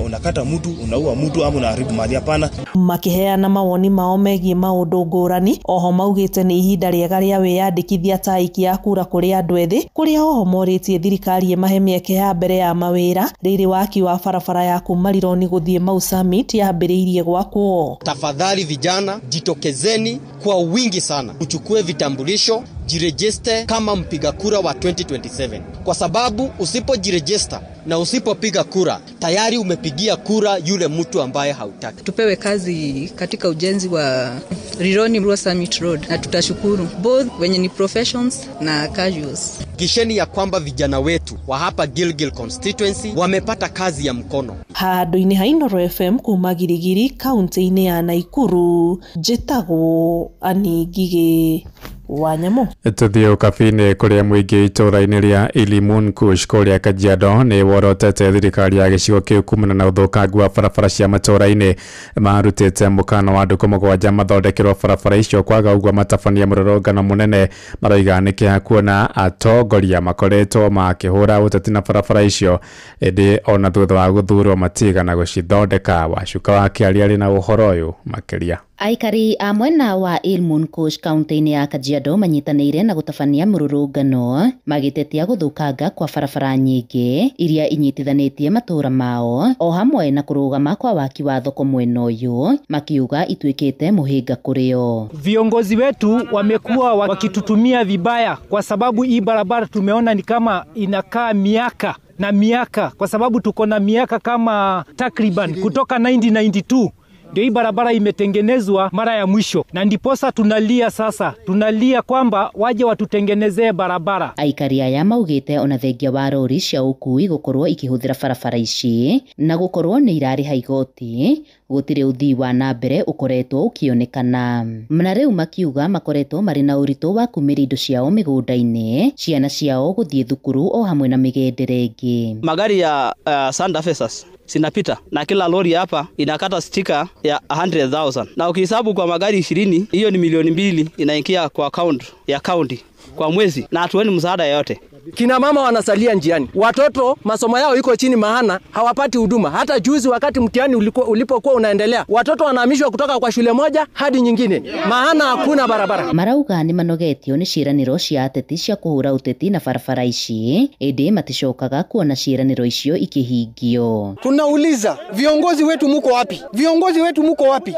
unakata mtu, unaua mtu ama unaharibu mali. Hapana. Makiheana mawoni mao megiĩ maũndũ ngũrani. Oho maugĩte nĩ ihinda rĩega rĩa wĩyandĩkithia ta aikia kura kũrĩ andũ ethĩ, kũrĩa oho morĩtie thirikari ĩmahe mĩeke ya mbere ya mawĩra rĩrĩ waki wa barabara ya kuma Lironi gũthiĩ Mau Summit yambĩrĩirie gwakwo. Tafadhali vijana jitokezeni kwa wingi sana, uchukue vitambulisho jirejiste kama mpiga kura wa 2027, kwa sababu usipojirejista na usipopiga kura tayari umepigia kura yule mtu ambaye hautaki. Tupewe kazi katika ujenzi wa Rironi Mrua Summit Road na tutashukuru both wenye ni professions na casuals. Kisheni ya kwamba vijana wetu wa hapa Gilgil constituency wamepata kazi ya mkono. Handu-ini ha Inoro FM kuma Girigiri kaunti-ini ya Naikuru, njĩtagwo Annie Ngigĩ Wanyamũ. Tuthio kabine kuria muingi itura-ini ria Ilimun Kush kuria Kajiado ni worotete thirikari ya gicigo kiu kumana na uthukangu wa barabara cia matura-ini. Marutite mukana wa andu mũgwanja mathondekirwo barabara icio kwaga ugwa matabania mũrũrũngano munene. Maroiga nĩ kĩha kuona atongoria makoretwo makĩhũra ũteti na barabara icio ĩndĩ ona thutha wa gũthurwo matigana gũcithondeka. Wacuka wa Kĩaria arĩ na ũhoro ũyũ makĩria. Aikari a mwena wa Ilimun Kush kaunti-ini ya Kajiado manyitanĩire na gũtabania mũrũrũngano magĩtetia gũthũkanga kwa barabara nyingĩ iria inyitithanĩtie matũra mao o hamwe na kũrũgama kwa waki wa thoko mwena ũyũ makiuga ituĩkĩte mũhĩnga kũrĩo. Viongozi wetu wamekuwa wakitutumia vibaya kwa sababu hii barabara tumeona ni kama inakaa miaka na miaka, kwa sababu tuko na miaka kama takriban kutoka 1992 ndio hii barabara imetengenezwa mara ya mwisho, na ndiposa tunalia sasa, tunalia kwamba waje watutengenezee barabara. Aikari aya maugite ona thengia wa rori cia ukui gukorwo ikihũthĩra barabara ici na gukorwo nĩ irarĩha igoti, gũtirĩ ũthii wa na mbere ũkoretwo ũkĩonekana. Mna rĩu makiuga makoretwo marĩ na ũritũ wa kumĩra indo ciao mĩgũnda-inĩ, ciana ciao gũthiĩ thukuru o hamwe na mĩgendere ĩngĩ. Magari ya Sanda Fesas sinapita na kila lori hapa inakata stika ya 100,000, na ukihesabu kwa magari 20 hiyo ni milioni 2 inaingia kwa account ya county kwa mwezi, na hatuoni msaada yote. Kina mama wanasalia njiani, watoto masomo yao iko chini, maana hawapati huduma. Hata juzi wakati mtihani ulipokuwa unaendelea, watoto wanahamishwa kutoka kwa shule moja hadi nyingine, maana hakuna barabara. Marauga ni manogetio ni ciĩranĩro cia ateti cia kũhũra ũteti na barabara ici, ĩndĩ maticokaga kuona ciĩranĩro icio ikĩhingio. Tunauliza, viongozi wetu muko wapi? Viongozi wetu muko wapi?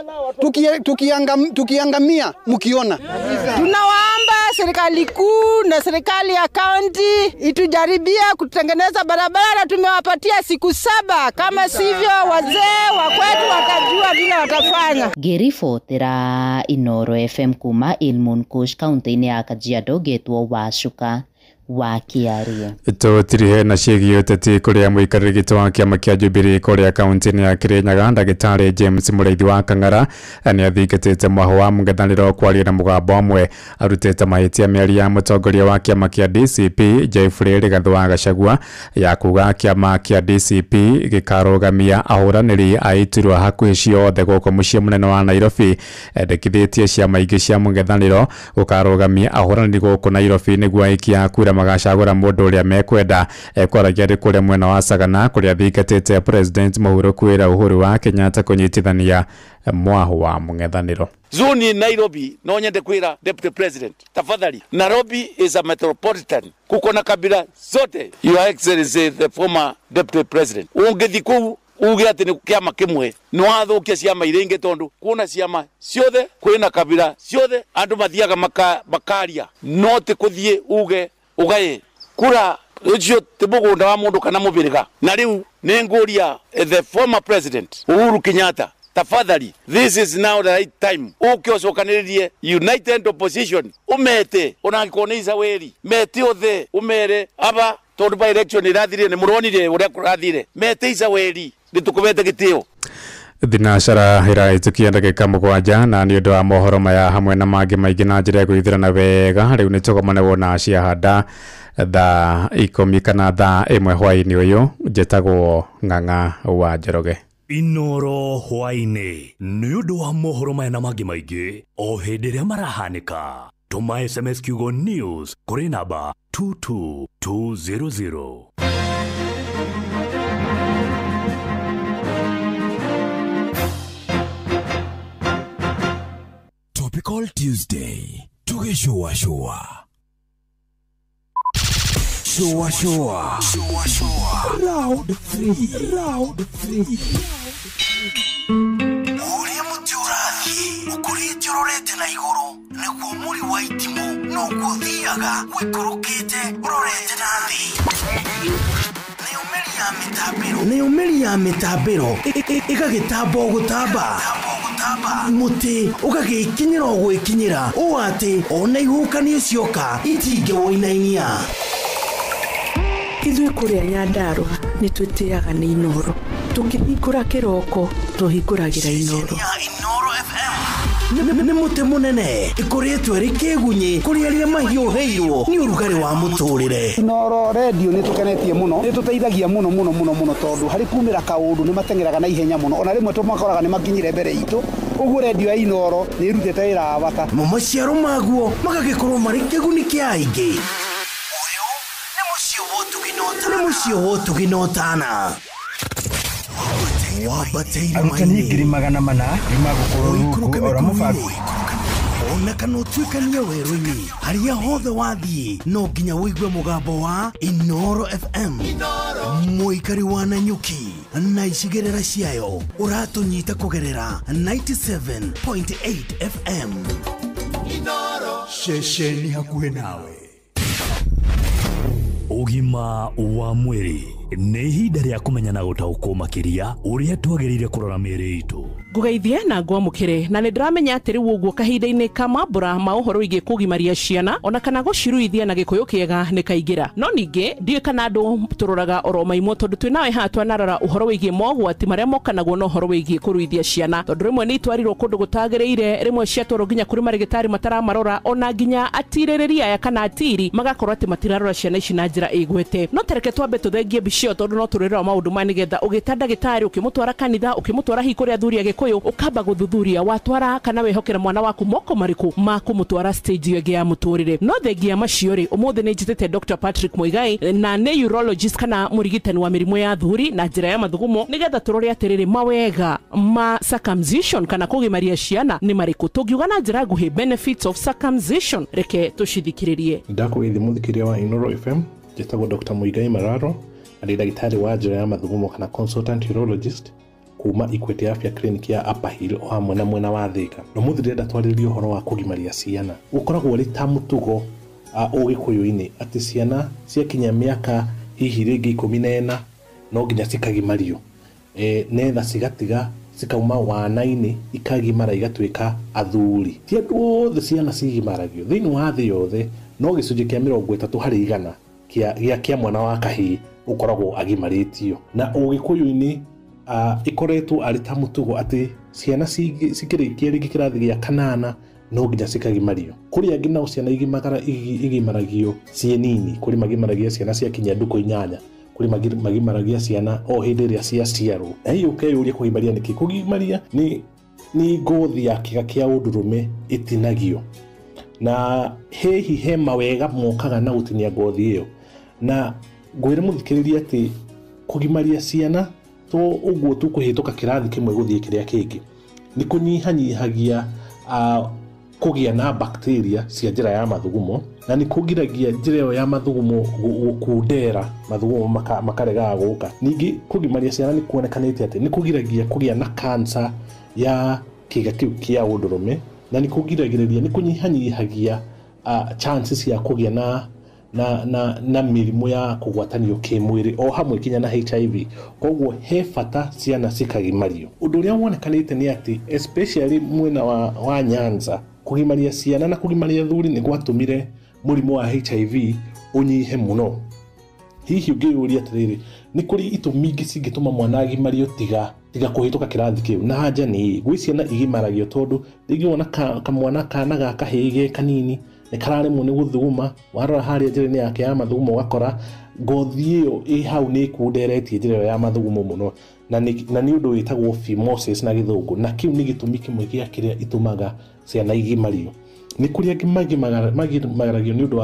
Tukiangamia mkiona. Tunawaomba serikali kuu na serikali ya kaunti itujaribia kutengeneza barabara. Tumewapatia siku 7, kama sivyo wazee wa kwetu watajua vile watafanya. Ngĩribotera Inoro FM kuma Ilimun Kush kaunti-ini ya Kajiado, Getwo Wacuka wa Kĩaria. Tũtirihe na ciĩgiĩ ũteti kũrĩa mũikarĩri gĩtĩ wa kĩama kĩa Jubilee kũrĩa kaunti-inĩ ya Kirinyaga ndagĩtarĩ James Mũrĩithi wa Kang'ara nĩ athingatĩte mwaho wa mũng'ethanĩro kwaria na mũgambo ũmwe. Arutĩte mahĩtia mĩario ya mũtongoria wa kĩama kĩa DCP Geoffrey Rigathĩ wa Gachagua ya kuga kĩama kĩa DCP gĩkarũgamia ahũranĩri a iturwa hakuhĩ ciothe gũkũ mũciĩ mũnene wa Nairobi. Endekithĩtie ciama ingĩ cia mũng'ethanĩro gũkarũgamia ahũranĩri gũkũ Nairobi nĩguo aikia a kura magacagũra mũndũ ũrĩa mekwenda. Kwaragia rĩ kũrĩa mwena wa Sagana kũrĩa athingatĩte President Mũhuru kwĩra Uhuru wa Kenyatta kũnyitithania mwaho wa mũng'ethanĩro. Zoni Nairobi no nyende kwira Deputy President, tafadhali, Nairobi is a metropolitan, kuko na kabila zote. Your Excellency the former Deputy President, ungethi kuu uge ati ni kiama kimwe ni wathukia ciama iringi tondu kuna ciama ciothe kwina kabila ciothe andu mathiaga makaria no ti kuthie uge ugaye kura ucio ti mugunda wa mundu kana mubiriga. Na riu ni nguria the former President Uhuru Kenyatta, tafadhali, this is now the right time. Ukiocokaniririe united opposition umete onangikoniza weri mete othe umere aba tondu by election irathire ni muronire uria kurathire mete isa weri nitukubete gitio. Thinacara iraitukia ndagĩka 7 na nĩ ũndũ wa mohoro maya hamwe na mangĩ maingĩ na njĩra ya gũithĩrana wega. Rĩu nĩ tũgomane wona ciahanda thaa 10 kana thaa 1 hwaĩ-inĩ ũyũ. Njĩtagwo Ng'ang'a wa Njoroge. Inoro hwaĩ-inĩ nĩ ũndũ wa mohoro maya na mangĩ maingĩ o hĩndĩ ĩrĩa marahanĩka. Tũma SMS kiugo news kũrĩ namba 22200. Topical Tuesday. Showa. Round 3. Uria muti urathie ukurite urorete na iguru niguo muri wa itimu no no guthiaga wikurukite urorete nathi nä umeri ya mitabiro igagitambo gutamba muti ugagikinyira gwikinyira u ati ona ihukania cioka itinge woinainia ithuĩ kũrĩa Nyandarua nĩ twĩtĩaga nĩ Inoro tũkĩhingũra kĩroko tũhingũragĩra Inoro nĩ mũtĩ mũnene ĩkoretwo ĩrĩ kĩgunyi kũrĩ arĩa mahiũhĩirwo nĩ ũrugarĩ wa mũtũrĩre. Inoro radio nĩ tũkenetie mũno, nĩ tũteithagia mũno tondũ harĩ kumĩra kaũndũ nĩ mateng'eraga na ihenya mũno, ona rĩmwe tũmakoraga nĩ makinyire mbere itũ. Ũguo radio ya Inoro nĩ ĩrutĩte wĩra wa bata. Maciaro maguo magagĩkorwo marĩ kĩguni kĩa aingĩ. Nĩ mũciĩ wa Ũtugi na Ũtana. Arutani 400 nĩmagũkorwo ora mũbango ona kana ũtuĩkanie werũ-inĩ harĩa hothe wathiĩ no nginya wĩigue mũgambo wa Inoro FM mũikari wa Nanyuki na icigĩrĩra ciayo ũratũnyita kũgerera 97.8 FM Inoro ceceni hakuhĩ nawe. Ũgima wa mwĩrĩ nĩ ihinda rĩa kũmenya na gũtaũkwo makĩria ũrĩa twagĩrĩire kũrora mĩĩrĩ itũ. Ngugeithie na ngwamũkĩre na nĩndĩramenya atĩ rĩu ũguo kahinda-inĩ ka mambũra ma ũhoro wĩgiĩ kũgimaria ciana ona kana gũciruithia na gĩkũyũ kĩega nĩ kaingĩra. No ningĩ ndiũĩ kana andũ tũroraga oro maimwo tondũ twĩ nawe haha twanarora ũhoro wĩgiĩ mogwati marĩa mokanagwo na ũhoro wĩgiĩ kũruithia ciana, tondũ rĩmwe nĩ itwarirwo kũndũ gũtagĩrĩire, rĩmwe ciatwarwo nginya kũrĩ marĩgĩtarĩ mataramarora, ona nginya atirĩrĩria aya kana atiri magakorwo atĩ matirarora ciana ici na njĩra ĩgwete. No tereke twambe tũthengie mbicio tondũ no tũrĩrĩra maũndũ ma nĩgetha ũgĩta ndagĩtarĩ ũkĩmũtwara kanitha ũkĩmũtwara hihi kũrĩa athuri a Gĩkũyũ ukamba guthuthuria watwara kana wehokera mwana waku moko mariku ma kumutwara stage yege ya muturire. No thengia macio ri umuthi ni njitete Dr. Patrick Muigai na nĩ urologist kana murigitani wa mĩrimũ ya athuri na njĩra ya mathugumo nigetha turore atiriri mawega ma circumcision kana kugimaria ciana ni mariku tugiuga na njĩra nguhĩ benefits of circumcision. Reke tucithikiririe. Ndakũgeithia mũthikĩria wa Inoro FM njĩtagwo Dr. Muigai Mararo na ndagĩtarĩ wa njĩra ya mathugumo kana consultant urologist kuma Equity Afya Clinic ya Upper Hill o hamwe na mwena wa Thika. No mũthirĩenda twarĩrie ũhoro wa kũgimaria ciana. Ũkoragwo ũrĩ ta mũtugo ũgĩkũyũ-inĩ atĩ ciana ciakinya mĩaka hihi rĩngĩ 14 no nginya cikagimario. Netha cigatiga cikauma wana-inĩ ikagimara igatuĩka athuri. Ti andũ othe ciana cigimaragio thĩinĩ wa thĩ yothe, no gĩcunjĩ kĩa 30% kĩa mwana wa kahĩĩ ũkoragwo agimarĩtio. Na ũgĩkũyũ-inĩ ikoretwo arĩ ta mũtugo atĩ ciana cikĩrĩkia rĩngĩ kĩrathi gĩa 8 no nginya cikagimario. Kũrĩ angĩ nao ciana igimaragio ciĩ nini, kũrĩ magimaragia ciana ciakinya ndukũ 8, kũrĩ magimaragia ciana o hĩndĩ ĩrĩa ciaciarwo. Na hiyo ũkeyũria kũgimaria nĩkĩ? Kũgimaria nĩ ngothi ya kĩga kĩa ũndũrũme ĩtinagio, na he mawega mokaga na gũtinia ngothi ĩyo. Na ngwĩre mũthikĩrĩria atĩ kũgimaria ciana to ũguo tu kũhĩtũka kĩrathi kĩmwe gũthiĩ kĩrĩa kĩngĩ, nĩ kũnyihanyihagia kũgĩa na bacteria cia njĩra ya mathugumo, na nĩ kũgiragia njĩra ĩyo ya mathugumo gũkundera, mathugumo makaregaga gũka. Ningĩ kũgimaria ciana nĩ kuonekanĩte atĩ nĩ kũgiragia kũgĩa na cancer ya kĩga kĩu kĩa ũndũrũme, na nĩ kũgiragĩrĩria, nĩ kũnyihanyihagia chances ya kũgĩa na mĩrimũ ya kũgwatanio kĩmwĩrĩ o hamwe kinya na HIV. Koguo he bata ciana cikagimario. Ũndũ ũrĩa wonekanĩte nĩ atĩ especially mwena wa Nyanza, kũgimaria ciana na kũgimaria athuri nĩ gwatũmire mũrimũ wa HIV ũnyihe mũno. Hihi ũngĩyũria atĩrĩrĩ, nĩ kũrĩ itũmi ingĩ cingĩtũma mwana agimario tiga kũhĩtũka kĩrathi kĩu? Na anja nĩ gwĩ ciana igimaragio tondũ rĩngĩ wona kamwana kana ga kahĩĩ kanini nĩ kararemwo nĩ gũthuguma, warora harĩa njĩra-inĩ yake ya mathugumo ũgakora ngothi ĩyo ĩ hau nĩ kunderetie njĩra ya mathugumo mũno, na nĩ ũndũ wĩtagwo phimosis na gĩthũngũ, na kĩu nĩ gĩtũmi kĩmwe gĩa kĩrĩa itũmaga ciana igimario. Nĩ kũrĩ angĩ magimaragio nĩ ũndũ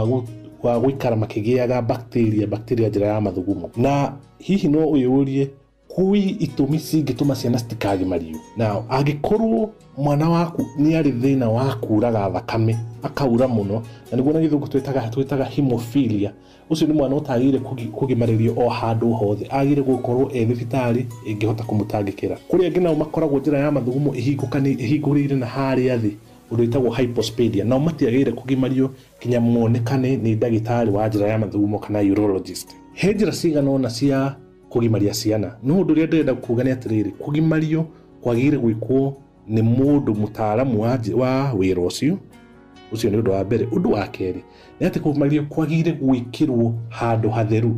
wa gũikara makĩgĩaga bacteria njĩra ya mathugumo. Na hihi no ũyũrie kwĩ itũmi cingĩtũma ciana citikagimario. Na angĩkorwo mwana waku nĩ arĩ thĩna wa kuraga thakame, akaura mũno, na nĩguo na gĩthũngũ twĩtaga hemophilia, ũcio nĩ mwana ũtagĩrĩire kũgimarĩrio o handũ hothe, agĩrĩire gũkorwo thibitarĩ ĩngĩhota kũmũtangĩkĩra. Kũrĩ angĩ nao makoragwo njĩra ya mathugumo ĩhingũrĩire na harĩa thĩ, undu itagwo hypospadia na matiagire kugimario kinya monekane ni ndagitari wa njira ya mathugumo kana urologist. He njira cigana ona cia kugimaria ciana no undu ria ndenda kuga ni atiriri kugimario kwagire gwikwo ni mundu mutaalamu wa wira ucio ni undu wa mbere. Undu wa keri ni ati kugimario kwagire gwikirwo handu hatheru.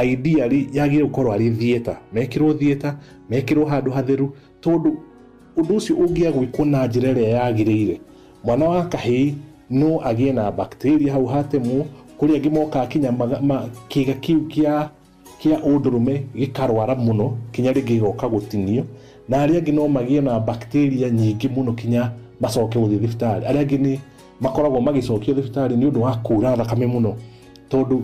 Ideally yagire gukorwo ari theater, mekirwo theater, mekirwo handu hatheru tondu undu ucio ungia gwikwo na njira iria yagirire. Mwana wa kahii no agie na bacteria hau hatemu kuri angi moka kinya kiga kiu kia undurume gikarwara muno kinya ringi goka gutinio, na aria angi no magie na bacteria nyingi muno kinya macoke guthii thibitari. Aria angi ni makoragwo magicokio thibitari ni undu wa kura thakame muno tondu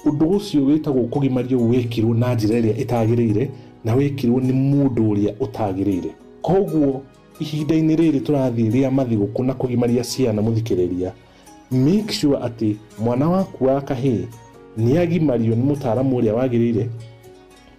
undu ucio witagwo kugimario wekirwo na njira iria itagirire na wekirwo ni mundu uria utagirire. Koguo ihinda-ini riri turathii ria mathiguku na kugimaria ciana muthikiriria, make sure ati mwana waku wa kahii ni agimario ni mutaalamu uria wagirire,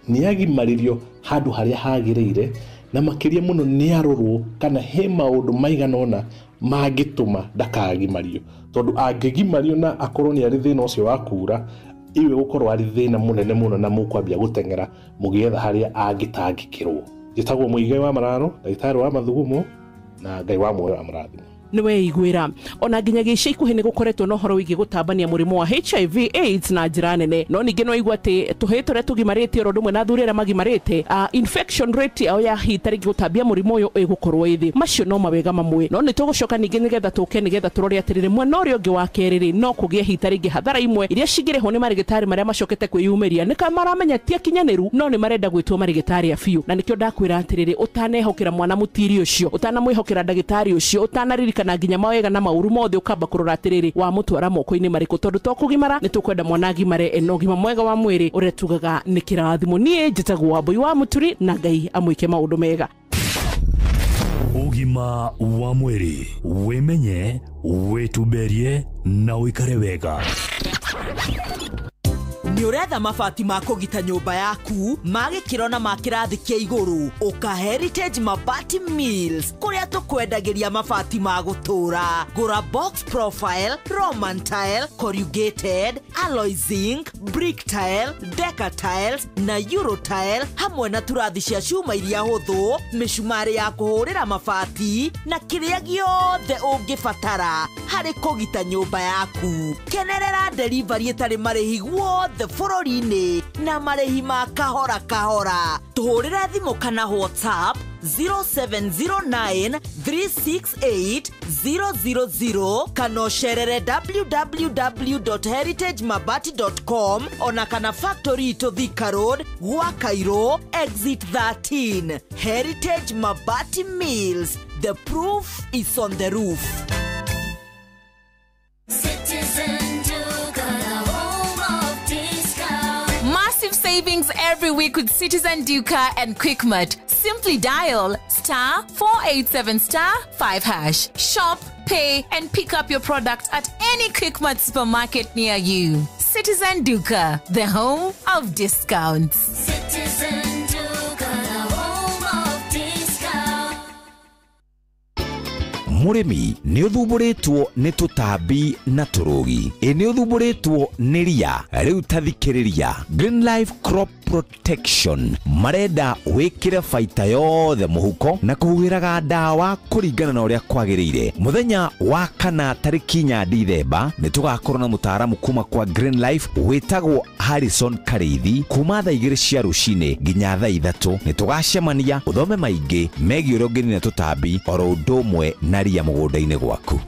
ni agimaririo handu haria hagirire, na makiria muno ni arorwo kana he maundu maigana ona mangituma ndakagimario. Tondu angigimario na akorwo ni ari thina ucio wa kura, iwe gukorwo ari thina munene muno na mukwambia gutengera mugietha haria angitangikirwo. Njitagwo Muigai wa Mararo, ndagitari wa mathugumo na Ngai wa muoyo amurathime. Niwe igwira ona nginya gica ikuhi ni gukoretwo no horo wigi gutambania murimo wa HIV AIDS na njira nene, no ningi no igwa ati tuhitore tugimarite ro ndumwe na thurira magimarite infection rate yao ya hitari gutambia murimo uyu igukorwo ithi. Macio no mawega mamwe, no ni tugucoka ningi nigetha tuke nigetha turore atirire mwana uria ungi wa keriri no kugie hitari ingi hathara imwe iria cigireho ni marigitari maria macokete kwiyumiria ni kama maramenya ti akinyaniru no ni marenda gwitwo marigitari afiu. Na nikio ndakwira atiriri utanehokera mwana mutiri ucio, utanamwihokera ndagitari ucio, utanaririka na nginya mawega na mauru mothe ukamba kurora atiriri wa mutwara moko-ini mariku tondu to kugimara ni tukwenda mwana agimare eno gima mwega wa mwiri uria tugaga ni kirathimo. Nie njitagwo Wambui wa Muturi na Ngai amwike maundu mega. Ugima wa mwiri wimenye wituberie na wikare wega. Ni uretha mabati ma kugita nyumba yaku magikiro na makirathi kia iguru, uka Heritage Mabati Mills kuria tukwendagiria mabati ma gutura. Gura box profile, Roman tile, corrugated, alloy zinc, brick tile, deca tiles na euro tile hamwe na turathi cia cuma iria huthu, micumari ya kuhurira mabati na kiria giothe ungibatara hari kugita nyumba yaku. Kenerera delivery itari marihi guothe bururi-ini na marihi ma kahora kahora. Tuhurire thimu kana WhatsApp 0709 368 000 kana ucerere www.heritagemabati.com ona kana factory to Thika Road gwa Cairo exit 13. Heritage Mabati Mills, the proof is on the roof. Massive savings every week with Citizen Duka and Quickmart. Simply dial *487*5#. Shop, pay, and pick up your product at any Quickmart supermarket near you. Citizen Duka, the home of discounts. Citizen Duka, the home of discounts. Murimi ni uthuburitwo ni tutambi na turugi. Ni uthuburitwo ni ria. Riu tathikiriria Green Life Crop Protection marenda wikire faita yothe muhuko na kuhuhiraga dawa kuringana na uria kwagirire. Muthenya wa kana tariki nya Dithemba ni tugakorwo na mutaaramu kuma kwa Green Life witagwo Harrison Karithi kuma thaa 2 cia rucine nginya thaa 3. Ni tugacemania uthome maingi megie uria unginina tutambi oro undu umwe na ria mugunda-ini gwaku.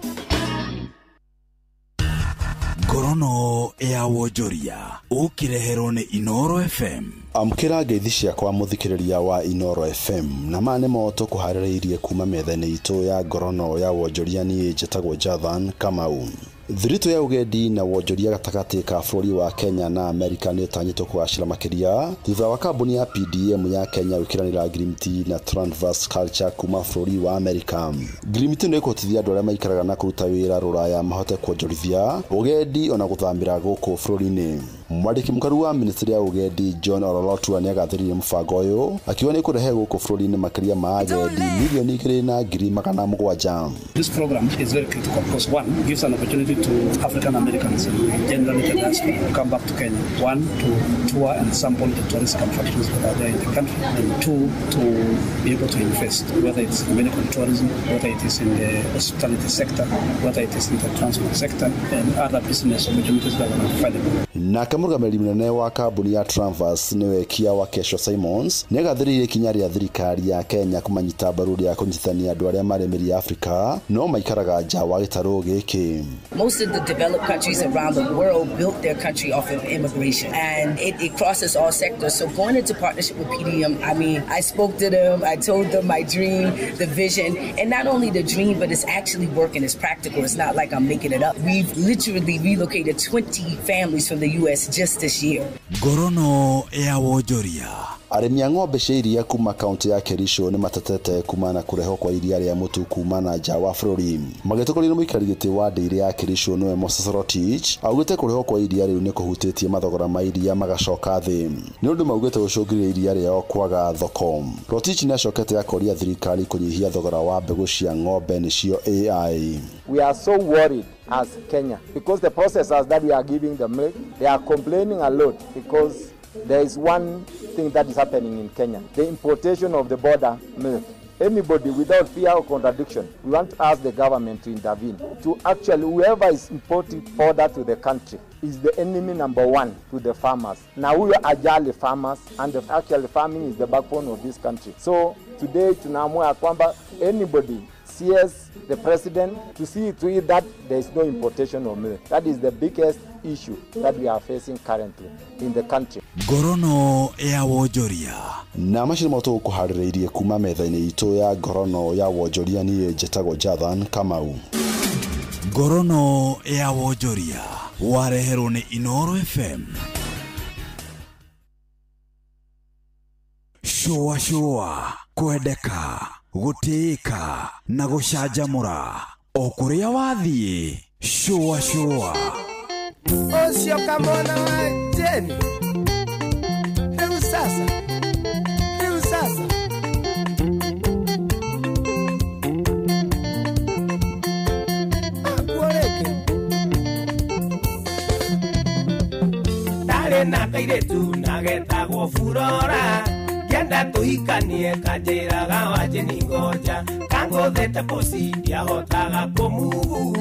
Ngorono ya wonjoria ukireherwo ni Inoro FM. Amkira ngeithi ciakwa muthikiriria wa Inoro FM na mane moto kuhaririirie kuma methane itu ya ngorono ya wonjoria ni njitagwo Jathan Kamau. Thirito ya ugendi na wonjoria gatagati ka bũrũri wa Kenya na America ni tanyitwo kugacira makiria thutha wa kambuni ya PDM ya Kenya gukiranira agreement na Transverse Culture kuma bũrũri wa America. Agreement no ikotithia andũ arĩa maikaraga na kuruta wĩra rũraya mahote kuonjorithia ugendi ona guthambira gũkũ bũrũri-inĩ. mwandiki mkaru wa ministry ya ugendi John Orolotua ni agathiririe mubango uyu akiwa ni kurehe guku bururi-ini makiria ma agendi milioni 2,700. This program is very critical because one gives an opportunity to African Americans and generally the diaspora to come back to Kenya. One, to tour and sample the tourism factories that are there in the country, and two, to be able to invest, whether it's in medical tourism, whether it is in the hospitality sector, whether it is in the transport sector, and other business opportunities that are available. Na kamurgamiri munene wa kambuni ya Travers niwe kia wa Kesho Simons ni agathiririe kinya ria thirikari ya Kenya kumanyita mbaru ya kunyitithania andu aria maremeri Africa no maikaraga nja wa gitaru giki. Most of the developed countries around the world built their country off of immigration, and it crosses all sectors. So going into partnership with PDM, I mean, I spoke to them, I told them my dream, the vision, and not only the dream, but it's actually working, it's practical. It's not like I'm making it up. We've literally relocated 20 families from the US just this year. Gorono ya Wojoria. Arimi a ng'ombe cia iria kuma kaunti ya Kericho ni matetete kumana kureho kwa iria ria mutu kumana nja wa bururi. Magitokorire muikari giti wa ndeire ya Kericho niwe Moses Rotich augite kureho kwa iria riu ni kuhutĩtie mathogora ma iria magacoka thi. Ni undu maugite gucungirira iria riao kwaga thoko. Rotich ni acokete akoria thirikari kunyihia thogora wa mbegu cia ng'ombe nicio AI. We are so worried as Kenya because the processors that we are giving the milk, they are complaining a lot because there is one thing that is happening in Kenya, the importation of the border milk. Anybody without fear or contradiction, we want to ask the government to intervene. To actually, whoever is importing further to the country is the enemy number one to the farmers. Now we are agile farmers, and actually farming is the backbone of this country. So today, tunaamua kwamba anybody sees the president to see to it that there is no importation of milk. That is the biggest issue that we are facing currently in the country. Gorono ya Wojoria. Na mashini moto kuhariririe kuma metha-ini itu ya Gorono ya Wojoria ni njĩtagwo Jathan Kamau. Gorono ya Wojoria wareherwo ni Inoro FM. Shua kwendeka gutĩĩka na gucanjamũra o kuria wathie. Shua Osio kamona wa Jeni. Hebu sasa. Akuoreke. Tare na kairetu nagetagwo Furora. Kienda tuhikanie kanjĩraga wa Jeni ngoja. Kangothete posi ndiahotaga kũmuhu.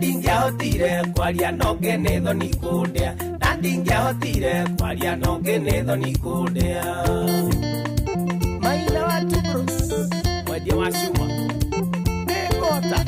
Ndingĩahotire kwaria no ngene thoni kũndĩa. Ndingĩahotire kwaria no ngene thoni kũndĩa. Maina wa Tubros mwendia wa cuma nĩngota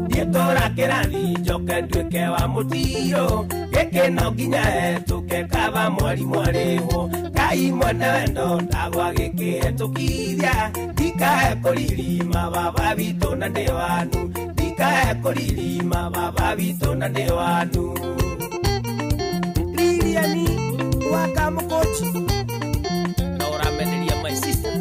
ndiĩtũra kĩrathi njoke nduĩke wa mũtio. Gĩkĩ no nginya hetũke kaba mwarimũ arĩhwo. Ngai mwene wendo ndagwa gĩkĩhetũkithia. Ndikahe kũririma baba witũ na nĩ wanu. Ndikahe kũririma baba witũ na nĩ wanu. Liliani waka mũkũnji na ũrameneria my sister.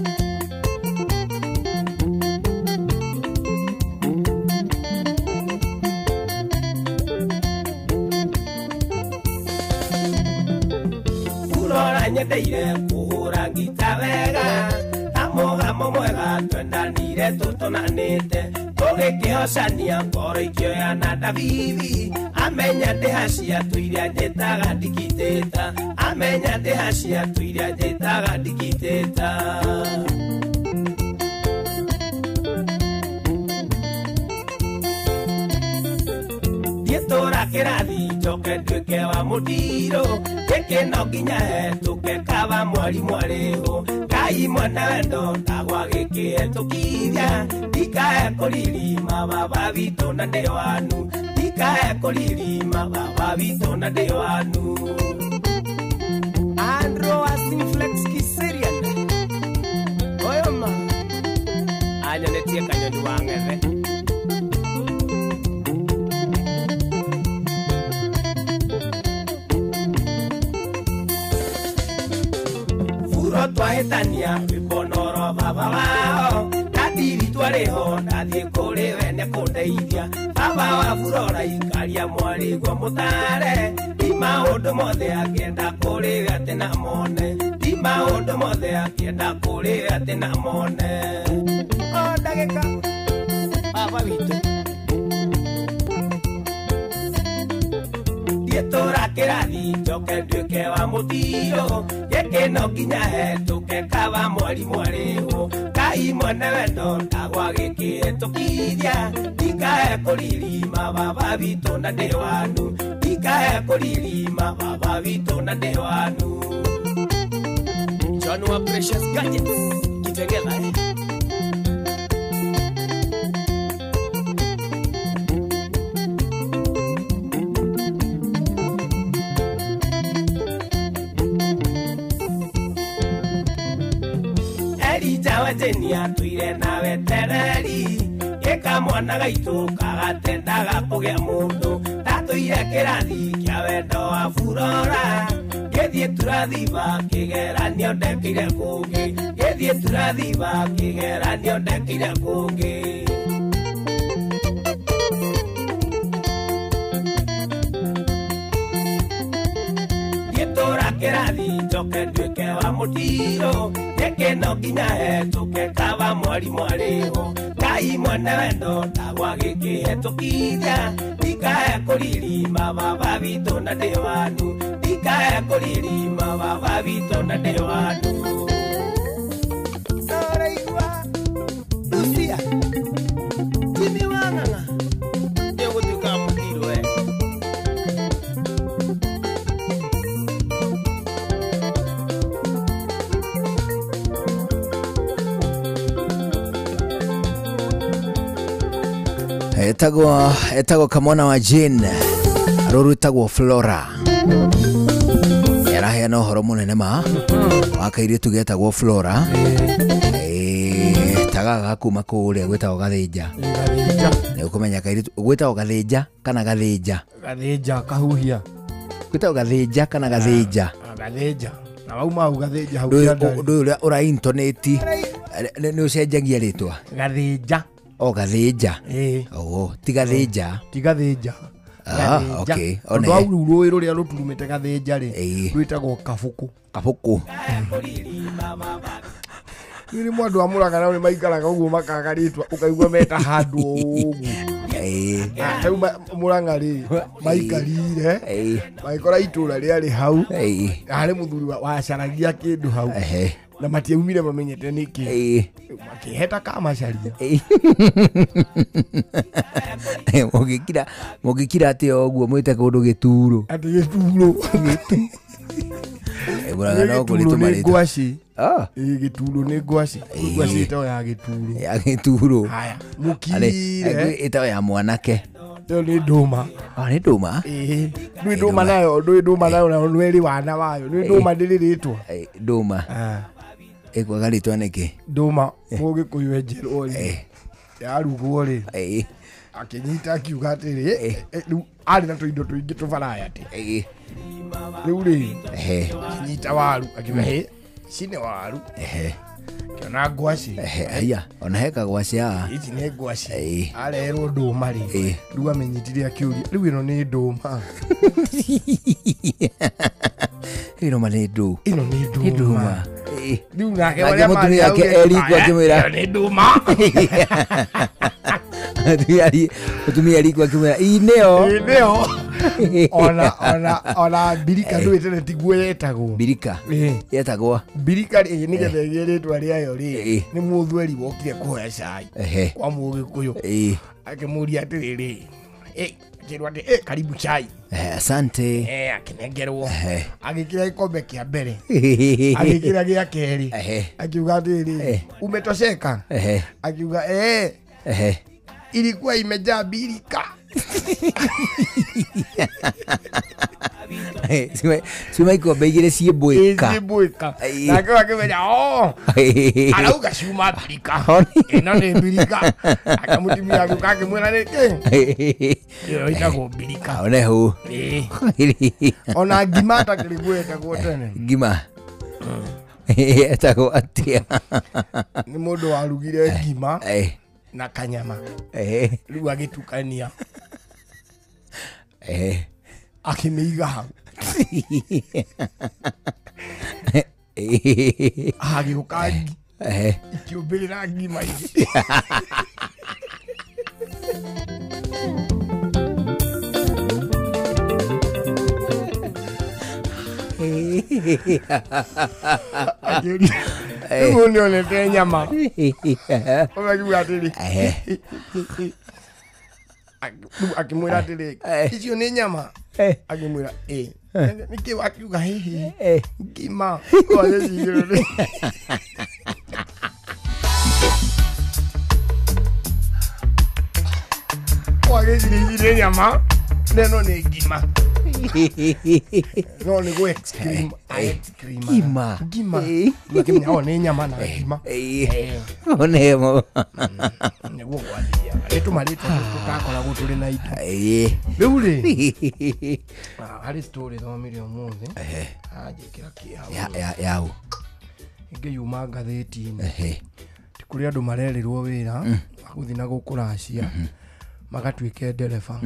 Furora nyendeire kũhũra ngita wega. Tamũgamo mwega twendanire tũtũnanĩte. Tũgĩkĩhocania ngoro ikĩoya na Davithi. Amenya ndĩhacia tũiria njĩtaga ndikitĩta. Amenya ndĩhacia tũiria njĩtaga ndikitĩta. Ndiĩtũra kĩrathi njoke nduĩke wa mũtiro. Gĩkĩ no nginya hetũke kaba mwarimũ arĩhwo. Ngai mwene wendo ndagwa gĩkĩhetũkithia. Ndikahe kũririma baba witũ na nĩ wanu. Ndikahe kũririma baba witũ na nĩ wanu. Andro Asinflex Kiserian oyoma anyonetie kanyoni wa ng'ethe. Furo twahĩtania wĩponoro baba wao. Ndadiri itwareho nathie kuri we ne kundeithia baba wa Flora ikaria mwari gwa mutare di maundu mothe akienda kuri we atina mone di maundu mothe akienda kuri we atina mone o ndagika baba witu Tora kirathi njoke nduike wa mutio gekeno nginya hetuke kaba mwari mwariho kai mwene wendo ndagwa gikihĩtũkithia ndikae kũririma baba witũ na ndĩ wanu ndikae kũririma baba witũ na ndĩ wanu John wa Precious Gadgets Kitengela Tenia tuire nawe tereri Eka mwana gaitu kagatenda gakugea mundu Tatuire kirathi kia wendo wa Flora Gethie turathiva kigeranio ndekire kungi Gethie turathiva kigeranio ndekire kungi Tora kirathi njoke nduike wa mutiro gekeno nginya hetuke kaba mwari mwariho kai mwene wendo ndagwa gikihĩtũkithia ndikae kũririma baba witũ na ndĩ wanu ndikae kũririma baba witũ na ndĩ wanu Soraigua Lucia Timi wang'ang'a nĩũgũtuĩka mũtiro etagwo kamwana wa Jane rũrũ etagwo Flora yaraheana ũhoro mũnene ma wa kairĩtu getagwo Flora tagaga kuma kũrĩa gwĩtagwo gathĩnja nĩ ũkũmenya kairĩtu gwĩtagwo gathĩnja kana gathĩnja kahuhia gwĩtagwo gathĩnja kana gathĩnja na wauma au gathĩnja hau ndũ ũrĩa ũra intoneti nĩ ũcenjagia rĩtwa gathĩnja O gathĩnja. Oh, ti gathĩnja. Ti gathĩnja. Okay. Ona au rũĩ rũrĩa rũturumĩte gathĩnja rĩ rwĩtagwo kabuku. Kabuku. Nĩ mũndũ wa Mũrang'a nĩ maikaraga ũguo makaga rĩtwa ũkaigua meta handũ ũguo. Hau Mũrang'a rĩ maikarire magĩkora itũũra rĩarĩ hau harĩ mũthuri wacaragia kĩndũ hau na matiaumire mamenyete nĩkĩ makĩheta kamacaria mũgĩkira atĩ ũguo mwĩte kũndũ gĩturo atĩ gĩturo Mũrang'a no kũrĩtũma rĩtwa ngwaci gĩturo nĩ ngwaci ngwaci ĩtagwo ya gĩturo ya gĩturo haya mũkire ĩtagwo ya mwanake ĩyo nĩ ndũma nĩ ndũma nĩ ndũma nayo nĩ ĩrĩ wana wayo nĩ ndũma ndĩrĩrĩtwo ndũma ekwaga rĩtwa nĩkĩ ndũma mũgĩkũyũ enjerwo rĩ yarugwo rĩ akĩnyita akiuga atĩrĩ rĩu arĩ na tũindo tũingĩ tũbaraya atĩ rĩu rĩ akĩnyita waru akiuga ici nĩ waru kĩona ngwaci aya ona heka ngwaci ici nĩ ngwaci arerwo ndũma rĩ rĩu amenyitire akĩũria rĩu ĩno nĩ ndũma ĩno nĩ ndũma rĩu nake marĩa marĩ yake erikwo akĩmwĩra nĩ ndũma mũtumia erikwo akĩmwĩra inĩyo ona birika ndũĩtene tiguo yetagwo birika yetagwo birika rĩ nĩgetha ĩgĩe rĩtwa rĩayo rĩ nĩ mũthweri wokire kũhoya cai kwa mũgĩkũyũ akĩmũria atĩrĩrĩ akĩrwo atĩ karibu chai asante akĩnengerwo agĩkĩra gĩkombe kĩa mbere agĩkĩra gĩa kerĩ akiuga atĩrĩrĩ umetosheka akiuga ilikuwa imejaa birika Suma ikombe igĩrĩ ciĩmbwĩka nake akĩmenya arauga ciuma birika ĩno nĩ birika akamũtumia agĩũka akĩmwĩra nĩkĩ ĩyo ĩtagwo birika one hũ ona ngima atakĩrĩguo ĩtagwo tene ngima etagwo atĩa nĩ mũndũ warugire ngima na kanyama riu agitukania akimiiga hau agiukangi ikiumbirira ngima ingi Ego ni olete nyama. Ogakiwa atiri. Akimwira atiri. Icio ni nyama. Akimwira niki wakiuga hihi. Ngima. Kwale cigirire. Kwale cigirire nyama. Neno ni ngima. No ni go exclaim gima lakini hao ni nyama na gima onemo nego kwalia letu maletu tukakora guturi na indo beure hari story no million muthi aje kira kia yao inge yuma ngatheti-ini tikuri andu marerirwo wira guthi na gukuracia magatwike ndereba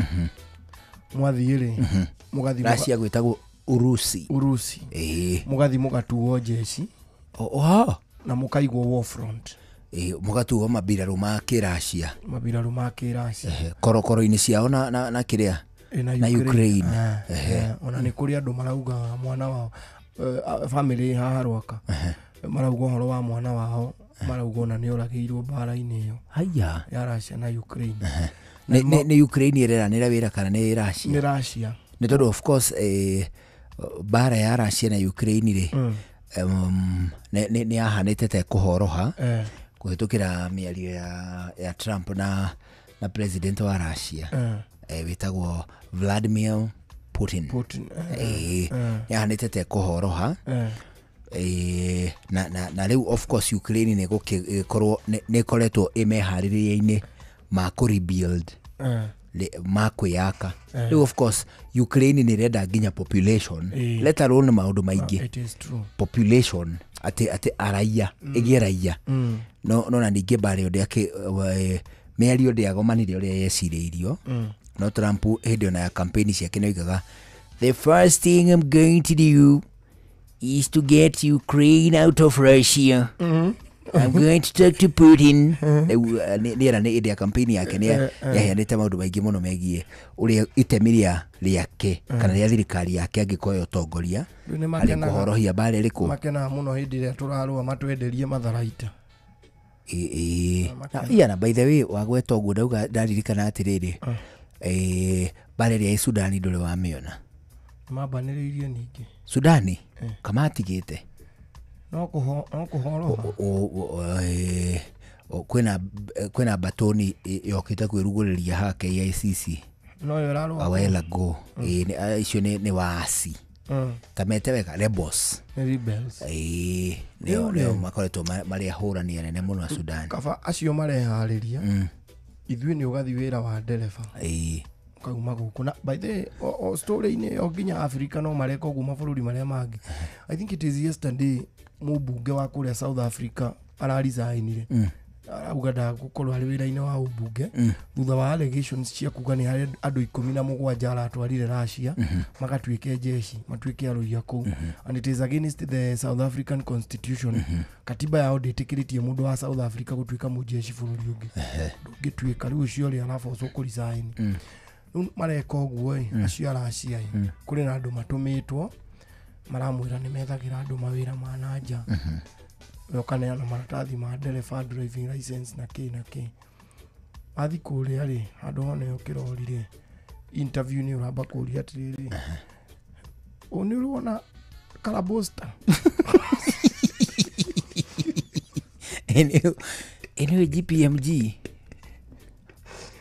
mwathiri mugathi Russia gwitagwo Urusi mugathi mugatuo jeshi na mukaigwo war front mugatuo mabiraru ma Russia korokoro-ini ciao na kiria na Ukraine ona ni kuri andu marauga mwana wao family haha Rwaka marauga horo wa mwana wao marauga ona ni oragirwo bara-ini iyo haya ya Russia na Ukraine ni Ukraine ireranira wira kana ni Russia ni Russia ni tondu of course bara ya Russia na Ukraine ri ni ahanite te kuhoroha kuhitukira miario ya Trump na president wa Russia witagwo Vladimir Putin ni ahanite te kuhoroha na riu of course Ukraine ni gukorwo ni koretwo imehaririria-ini ma ku rebuild ma kuyaka of course Ukraine ni reda nginya population let alone maundu maingi population ati araia igeraia no na ningi bare ode yake meario de agomanire ore yesiriirio no Trump hindi ona ya campaign ciake no igaga the first thing I'm going to do is to get Ukraine out of Russia. I'm going to talk to Putin. Nira ni ide ya kampeni yake ni yaheanite maundu maingi muno megie uria itemiria riake kana ria thirikari yake angikoyo utongoria ari kuhorohia bare riku makena muno hindi ria turarua matwenderie matharaita na by the way wagweta uguo ndauga ndaririkana atiriri bare ria Sudani ndure wa miona mabaniririe ningi Sudani kamatigite no kuhoro kwena batoni yokita kwiruguriria ha KICC no yoraro awela go icio ni waasi tamete weka rebels neo makoretwo mari ahurania nene muno a Sudan kaba acio marehariria ithui ni ugathi wira wa ndereba kauma guku na by the story-ini yo nginya Africa no mareka ugu mabũrũri maria mangi I think it is yesterday mubunge wa kuria South Africa ararizainire arauga ndagukorwo ari wira-ini wa ubunge thutha wa allegations cia kuga ni hari andu 17 aratwarire Russia magatwike jeshi matwike aruia ku and it is against the South African constitution katiba yao nditikiritie mundu wa South Africa gutwika mujeshi bũrũri ungi ndungitwika riu ucio ri araboco kurizaini mareka uguo acio Russia kuri na andu matumitwo maramwira ni methagira andu mawira ma nanja yokane na maratathi ma ndereba driving license na ki athi kuria ri andu hone yokirorire interview ni uramba kuria atiriri oni urona kalabosta ene GPMG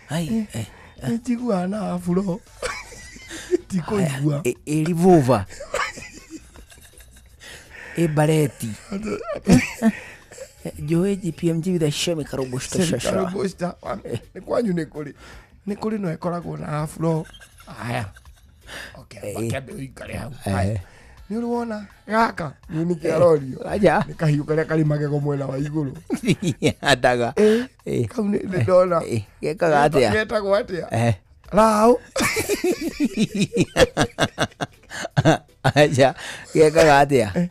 ai tigwa na afuro tikoigwa elivuva bareti Joe GPMG with a shame karobusta shasha karobusta ni kwanyu ni kuri no ekoragwo na afro aya okay bakabe ikare hau ni uruona gaka ni kiarorio aja ni kahiu karia kari magego mwena wa iguru adaga kau ni ndona gekaga atia getagwo atia rao aja gekaga atia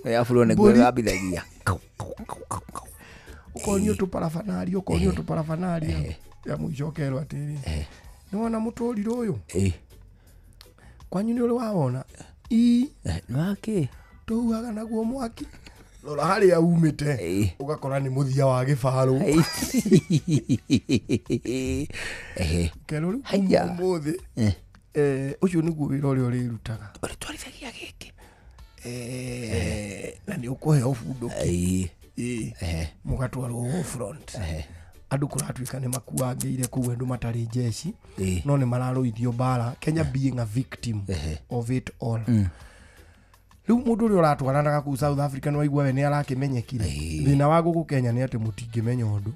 ya fulone gwega bilagia ukonyo tu parafanari ya muicokero atiri niwona muturiro uyu kwanyu ni uri wawona nwaki tuhuaga naguo mwaki rora haria umite ugakora ni muthia wa gifaru kero ru umuthi ucio niguo wira uria urirutaga uri twarithagia giki na ni ukuhe ufunduki mugatwarwo front andu kuratuika ni makuangeire kuu andu matari jeshi no ni mararuithio bara Kenya being a victim of it all riu mundu uri uratwaranaga kuu South Africa no aigua we ni arakimenyekire thina wa guku Kenya ni ati mutingimenya undu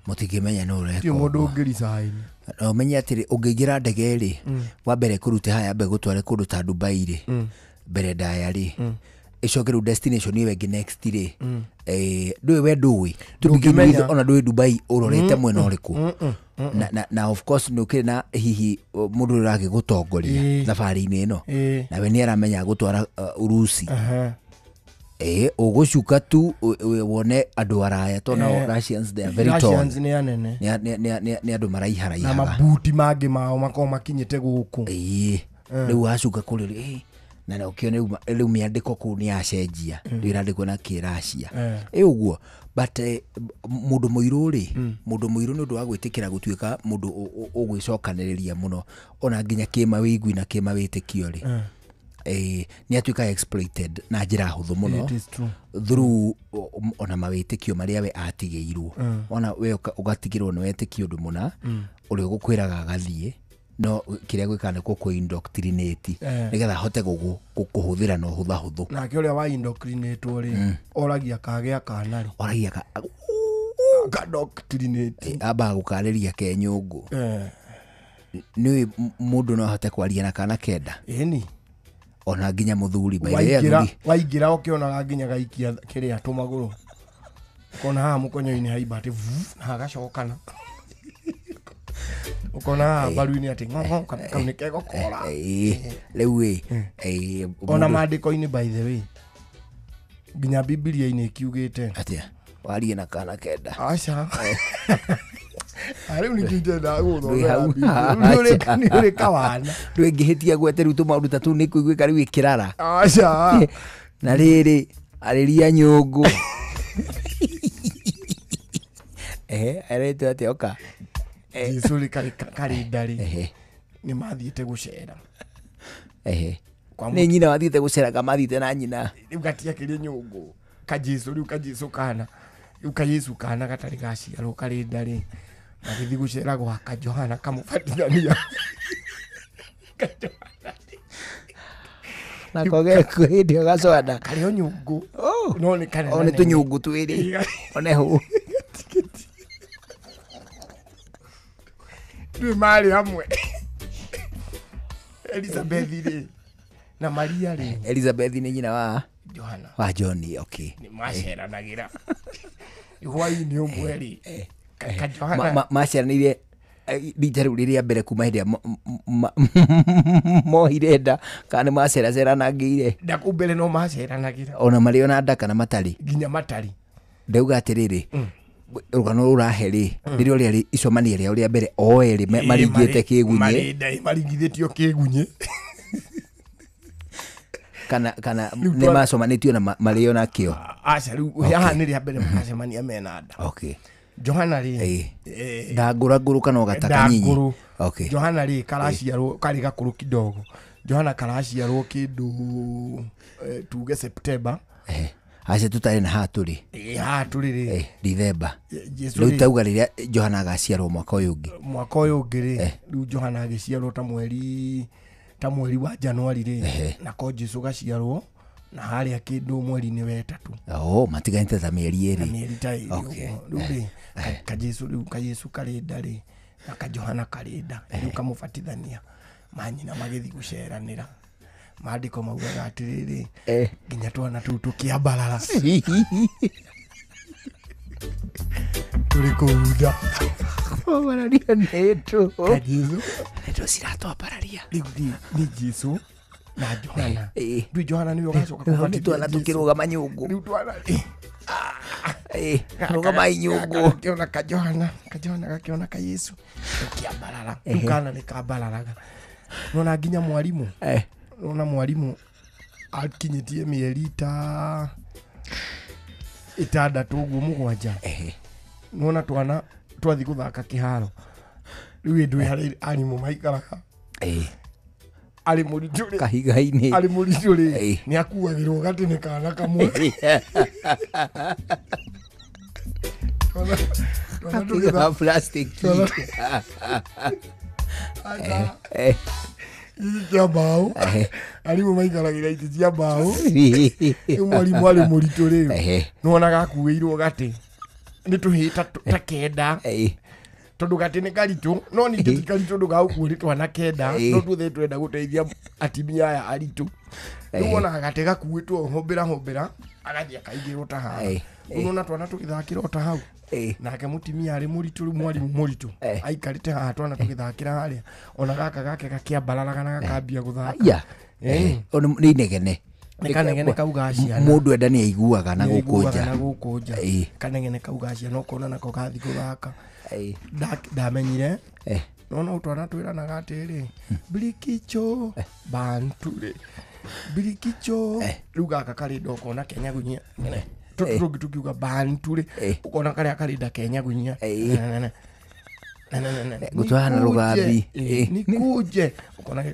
mutingimenya no ureko ti mundu ungirisaini no menya atiri ungigira ndege ri wa mbere kurute haya mbe gutware kundu ta Dubai ri mbere ndaya ri icokeru destination iwe ngi next ri ndui we ndui tubigimenya ona ndui Dubai urorete mwena uriku na of course nukire na hihi mundu urage gutongoria safari-ini ino na we ni aramenya gutwara Urusi ugucuka tu wone andu araya tona Russians they are very tall Russians ni anene ni andu maraihara na mabuti mangi mao mako makinyite guku riu acuka kuri na ukione riu miandiko ku ni acenjia ndirandikwo na Kiracia uguo but mundu muiru ri mundu muiru ni ndu wa gwitikira gutuika mundu ugwicokaniriria muno ona nginya kima wigwi na kima witikio ri ni atuika exploited na njira huthu muno through ona mawitikio maria we atigeirwo ona we ugatigirwo ni wetikio ndu muna uri gukwiraga gathie no kiria gwikana ko indoctrinate nigetha hote kuhuthira no huthu na ke uria wa indoctrinate uri oragia kagea kanari oragia ka doctrinate aba gukariria ke nyungu ni mundu no hote kwaria na kana kenda ni ona nginya muthuri waigira ukiona nginya gaikia kiria tumaguru kona ha mukonyo-ini haibate na agacokana ukona baruini ati ngoho kaunike gukora riu ona mandiko-ini by the way nginya Biblia-ini ikiugite atia warie na kana kenda aca ari unikite na guthoma ni uri kawana ndwengihitia gwete riu tumaundu tatu ni kuiguika riu ikirara aca na riri ariria nyungu aretu ati oka Jesuri kari ndari ni mathiite gucera ni nyina wathiite gucera ka mathiite na nyina riu gatia kiri nyungu ka Jesu riu ka Jesu kana riu ka Yesu kana gatari gaciarwo kari ndari magithi gucera gwa ka Johana kamubatithania na koge kwidi gacoda kari nyungu no ni kana one tunyungu twiri one hu tu mali hamwe Elizabeth ri na Maria ri Elizabeth ni nyina wa Johana wa John okay ni macera nagira ihwai-ini umweri ka Johana maceranire ritaru riria mbere kuma hindia mohirenda kana maceracera na ngire ndakumbere no maceranagira ona mari ona ndaka na matari nginya matari ndauga atiriri rugano ruraheri ririo ria icomania ria uria mbere oeri maringite kigunye maringithitio kigunye kana ne macomanitio na mario na kio aca riu haha ni ria mbere macemania mena nda okay Johana ri ndangura nguru kana ugataka nyinyi okay Johana ri karaciarwo kari gakuru kidogo Johana karaciarwo kindu tuge September ace tutari na haturi haturi ri December riu tauga riria Johana agaciarwo mwaka uyu ungi ri riu Johana agiciarwo ta mweri wa Januari ri na ko Jesu gaciarwo na haria kindu mweri-ini wa 3 matiganite ta mieri eri mieri ta riu ka Jesu karenda ri na ka Johana karenda riu kamubatithania manyina magithi guceranira maandiko maugaga atiriri nginya twana tu tukiambarara tulikuuda bararia neto Jesu neto siratwapararia ni Jesu na Johana ndu Johana ni yogacoka kubatithio twana tukirugama nyungu riu twana rugama nyungu kiona ka Johana gakiona ka Yesu tukiambarara tukana ni kambararaga nona nginya mwarimu nona mwarimu akinyitie mieri ta itandatu uguo mugwanja nona twana twathi guthaka kiharo riu indu hari animu maikaraga ari murituri kahigaini ari murituri ni akuagirwo gatini kana kamwe twana plastic ya bao arimu maikaragira iti cia bao mwarimu ari murituri nona gakuirwo gati ni tuhita ta kenda tondu gati ni karitu no ni tikaritu ndo gaukuuri twana kenda no tuthe twenda guteithia atimia aya aritu nduona gati gakuitwo hombera agathia kaigirwo ta haha nona twana tukithakira ta hau nake mutimia ari muritu mwarimu muritu aikarite haha twana tukithakira haria ona gaka gake gakiambararaga na gakambia guthaka ni negene kanegene kaugacia mundu enda ni aiguaga na gukunja kanegene kaugacia no kona nako gathi guthaka ndamenyire nona utwana twiranaga atiri birikicho banture birikicho riu gaka kari ndokona Kenya gunyia tutungi tukiuga banture ukona karia kari nda Kenya gunyia gutwana rugambi nikuje ukona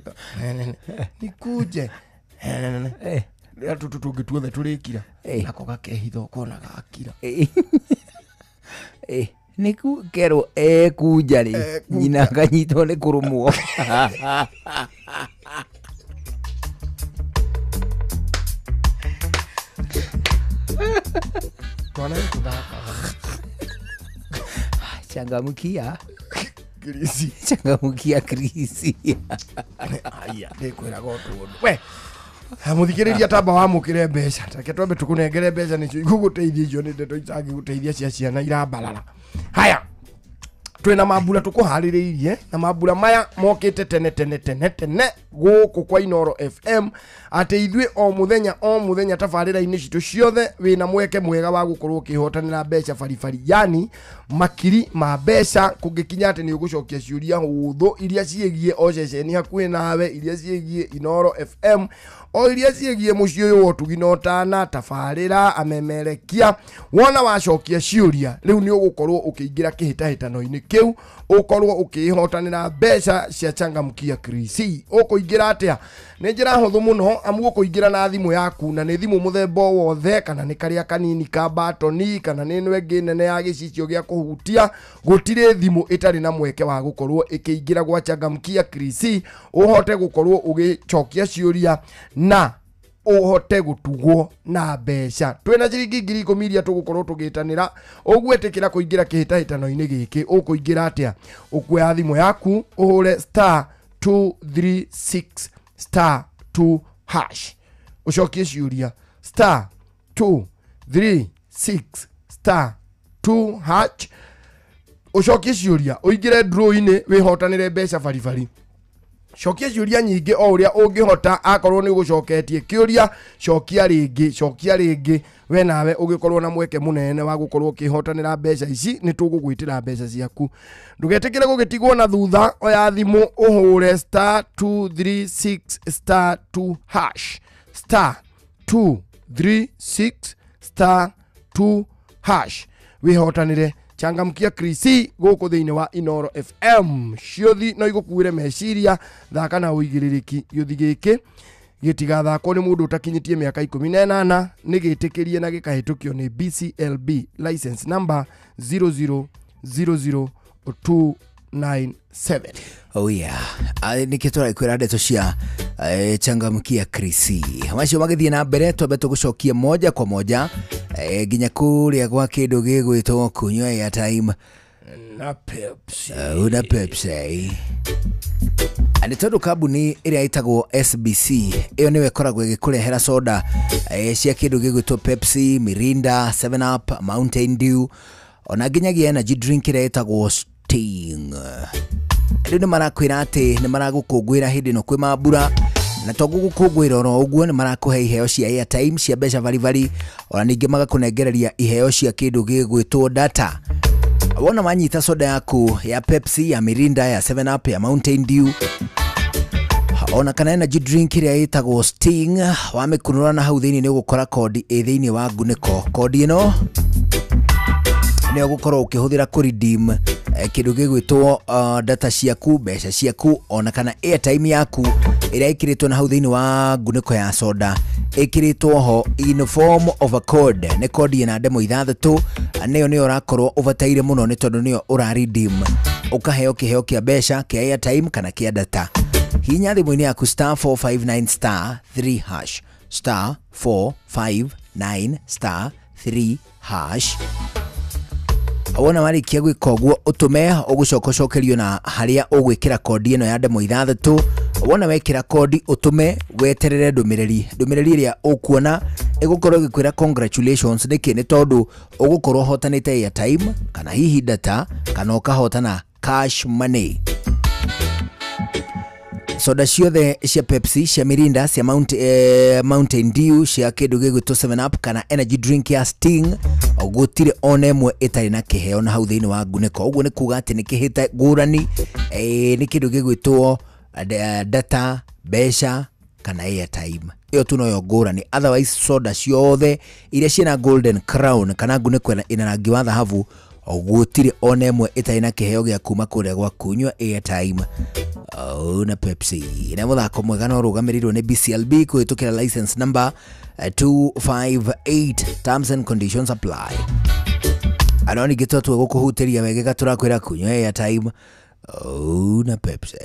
nikuje tutungi tuothe turikira nako gakehitha ukona gakira niku kero kunjari nyina kanyito ni kurumwo twana kudaka changamukia Krisi changamukia Krisi aya ndekwira gotu we muthikiriria tamba wa mukire mbeca take twambe tukunengere mbeca nicio iguguteithia icio ni ndeto itangi guteithia cia ciana irambarara haya twina mambura tukuhaririirie na mambura maya mokite tene guku kwa Inoro FM ate ithwe o muthenya tabarira-ini citu ciothe wina mweke mwega wa gukorwo ukihotanira mbeca baribari yani makiri ma mbeca kungikinya ate ni ugucokia ciuria huthu iria ciegie o ceceni hakuhi nawe iria ciegie Inoro FM o iria ciegie mucii uyu wotugino tana tabarira amemerekia wona wacokia ciuria riu ni ugukorwo ukiingira kihitahitano-ini kiu ukorwo ukihotanira mbeca cia changamkia Krisi ukuingira atia ni njira huthu muno amu ukuingira na thimu yaku na ni thimu muthemba wothe kana ni karia kanini ka batoni kana ni nwengi nene ya gicicio gia kuhutia gutire thimu itari na mweke wa gukorwo ikiingira gwa changamkia Krisi uhote gukorwo ugicokia ciuria na uhote gutugwo na mbeca twina ciringi 10,000 iria tugukorwo tugitanira ugwetikira kuingira kihitahitano-ini giki ukuingira atia ukuya thimu yaku uhure *236*2# ucokie ciuria *236*2# ucokie ciuria uingire draw-ini wihotanire mbeca baribari cokia ciuria nyingi o uria ungihota akorwo ni gucoketie kiuria cokia ringi we nawe ugikorwo na mweke munene wa gukorwo ukihotanira mbeca ici ni tugugwitira mbeca ciaku ndugetikire gugitigwo na thutha oya thimu uhure *236*2# *236*2# wihotanire changamkia Krisi guku thiini wa Inoro FM ciothi no igukuire meciria thaka na uigiririki yuthi giki gitigathakwo ni mundu utakinyitie miaka 18 ni gitikirie na gikahitukio ni BCLB license number 0000297. Oh yeah, nikitora ikwira ndeto cia changamkia Krisi macio magithie na mbere twambe tugucokia moja kwa moja ginya kuria gwa kindu gigwitwo kunywa ya time na Pepsi una Pepsi nĩ tondũ kambuni ĩrĩa ĩtagwo SBC ĩyo nĩwe ĩkoragwo ĩgĩkũrehera soda cia kĩndũ gĩgwĩtwo Pepsi, Mirinda, 7up, Mountain Dew, ona nginyagia energy drink ĩrĩa ĩtagwo Sting. Rĩu nĩ marakwĩra atĩ nĩ maragũkũngũĩra hĩndĩ ĩno kwĩ mambura, na to gũgũkũngũĩra oro ũguo, nĩ marakũhe iheo cia airtime cia mbeca baribari, ona ningĩ magakũnengereria iheo cia kĩndũ gĩgwĩtwo data. Wona manyita soda yaku ya Pepsi, ya Mirinda, ya 7up, ya Mountain Dew, ona kana energy drink ĩrĩa ĩtagwo Sting, wamĩkunũra na hau thĩinĩ nĩ ũgũkora kodi ĩ thĩinĩ wa ngunĩko. Kodi ĩno nĩ ũgũkorwo ũkĩhũthĩra kũredeem kĩndũ gĩgwĩtwo data ciaku, mbeca ciaku, ona kana airtime yaku ĩrĩa ĩkĩrĩtwo na hau thĩinĩ wa ngunĩko ya soda, ĩkĩrĩtwo ho in form of a code. Nĩ kodi ĩna ndemo 6, nĩyo nĩyo ũrakorwo ũbataire mũno, nĩ tondũ nĩyo ũraredeem ũkaheo kĩheo kĩa mbeca, kĩa airtime kana kĩa data. Hinya thimũ-inĩ yaku *459*3# *459*3#. Wona warĩkia gwĩka ũguo ũtũme ũgũcokocokerio na harĩa ũgwĩkĩra kodi ĩno ya ndemo 6. Wona wekĩra kodi ũtũme weterere ndũmĩrĩri ĩrĩa ũkuona ĩgũkorwo ĩgĩkwĩra congratulations. Nĩkĩ? Nĩ tondũ ũgũkorwo ũhotanĩte airtime kana hihi data kana ũkahotana cash money. Soda ciothe cia Pepsi, cia Mirinda, cia Mountain Dew, cia kĩndũ gĩgwĩtwo 7up kana energy drink ya Sting, gũtirĩ ona ĩmwe ĩtarĩ na kĩheo na hau thĩinĩ wa ngunĩko. Ũguo nĩ kuga atĩ nĩ kĩhĩte ngũrani, nĩ kĩndũ gĩgwĩtwo data, mbeca kana airtime. Ĩyo tu noyo ngũrani. Otherwise soda ciothe iria ciĩna golden crown kana ngunĩko ĩna rangi wa thahabu, gũtirĩ ona ĩmwe ĩtarĩ na kĩheo gĩa kuma kũrĩa gwa kunyua airtime na Pepsi. Na mũthako mwega no rũgamĩrĩirwo nĩ BCLB kũhĩtũkĩra license number 258. Terms and conditions apply. Anoni gĩtotwe gũkũhutĩria wegega tũrakwĩra kunyua airtime na Pepsi.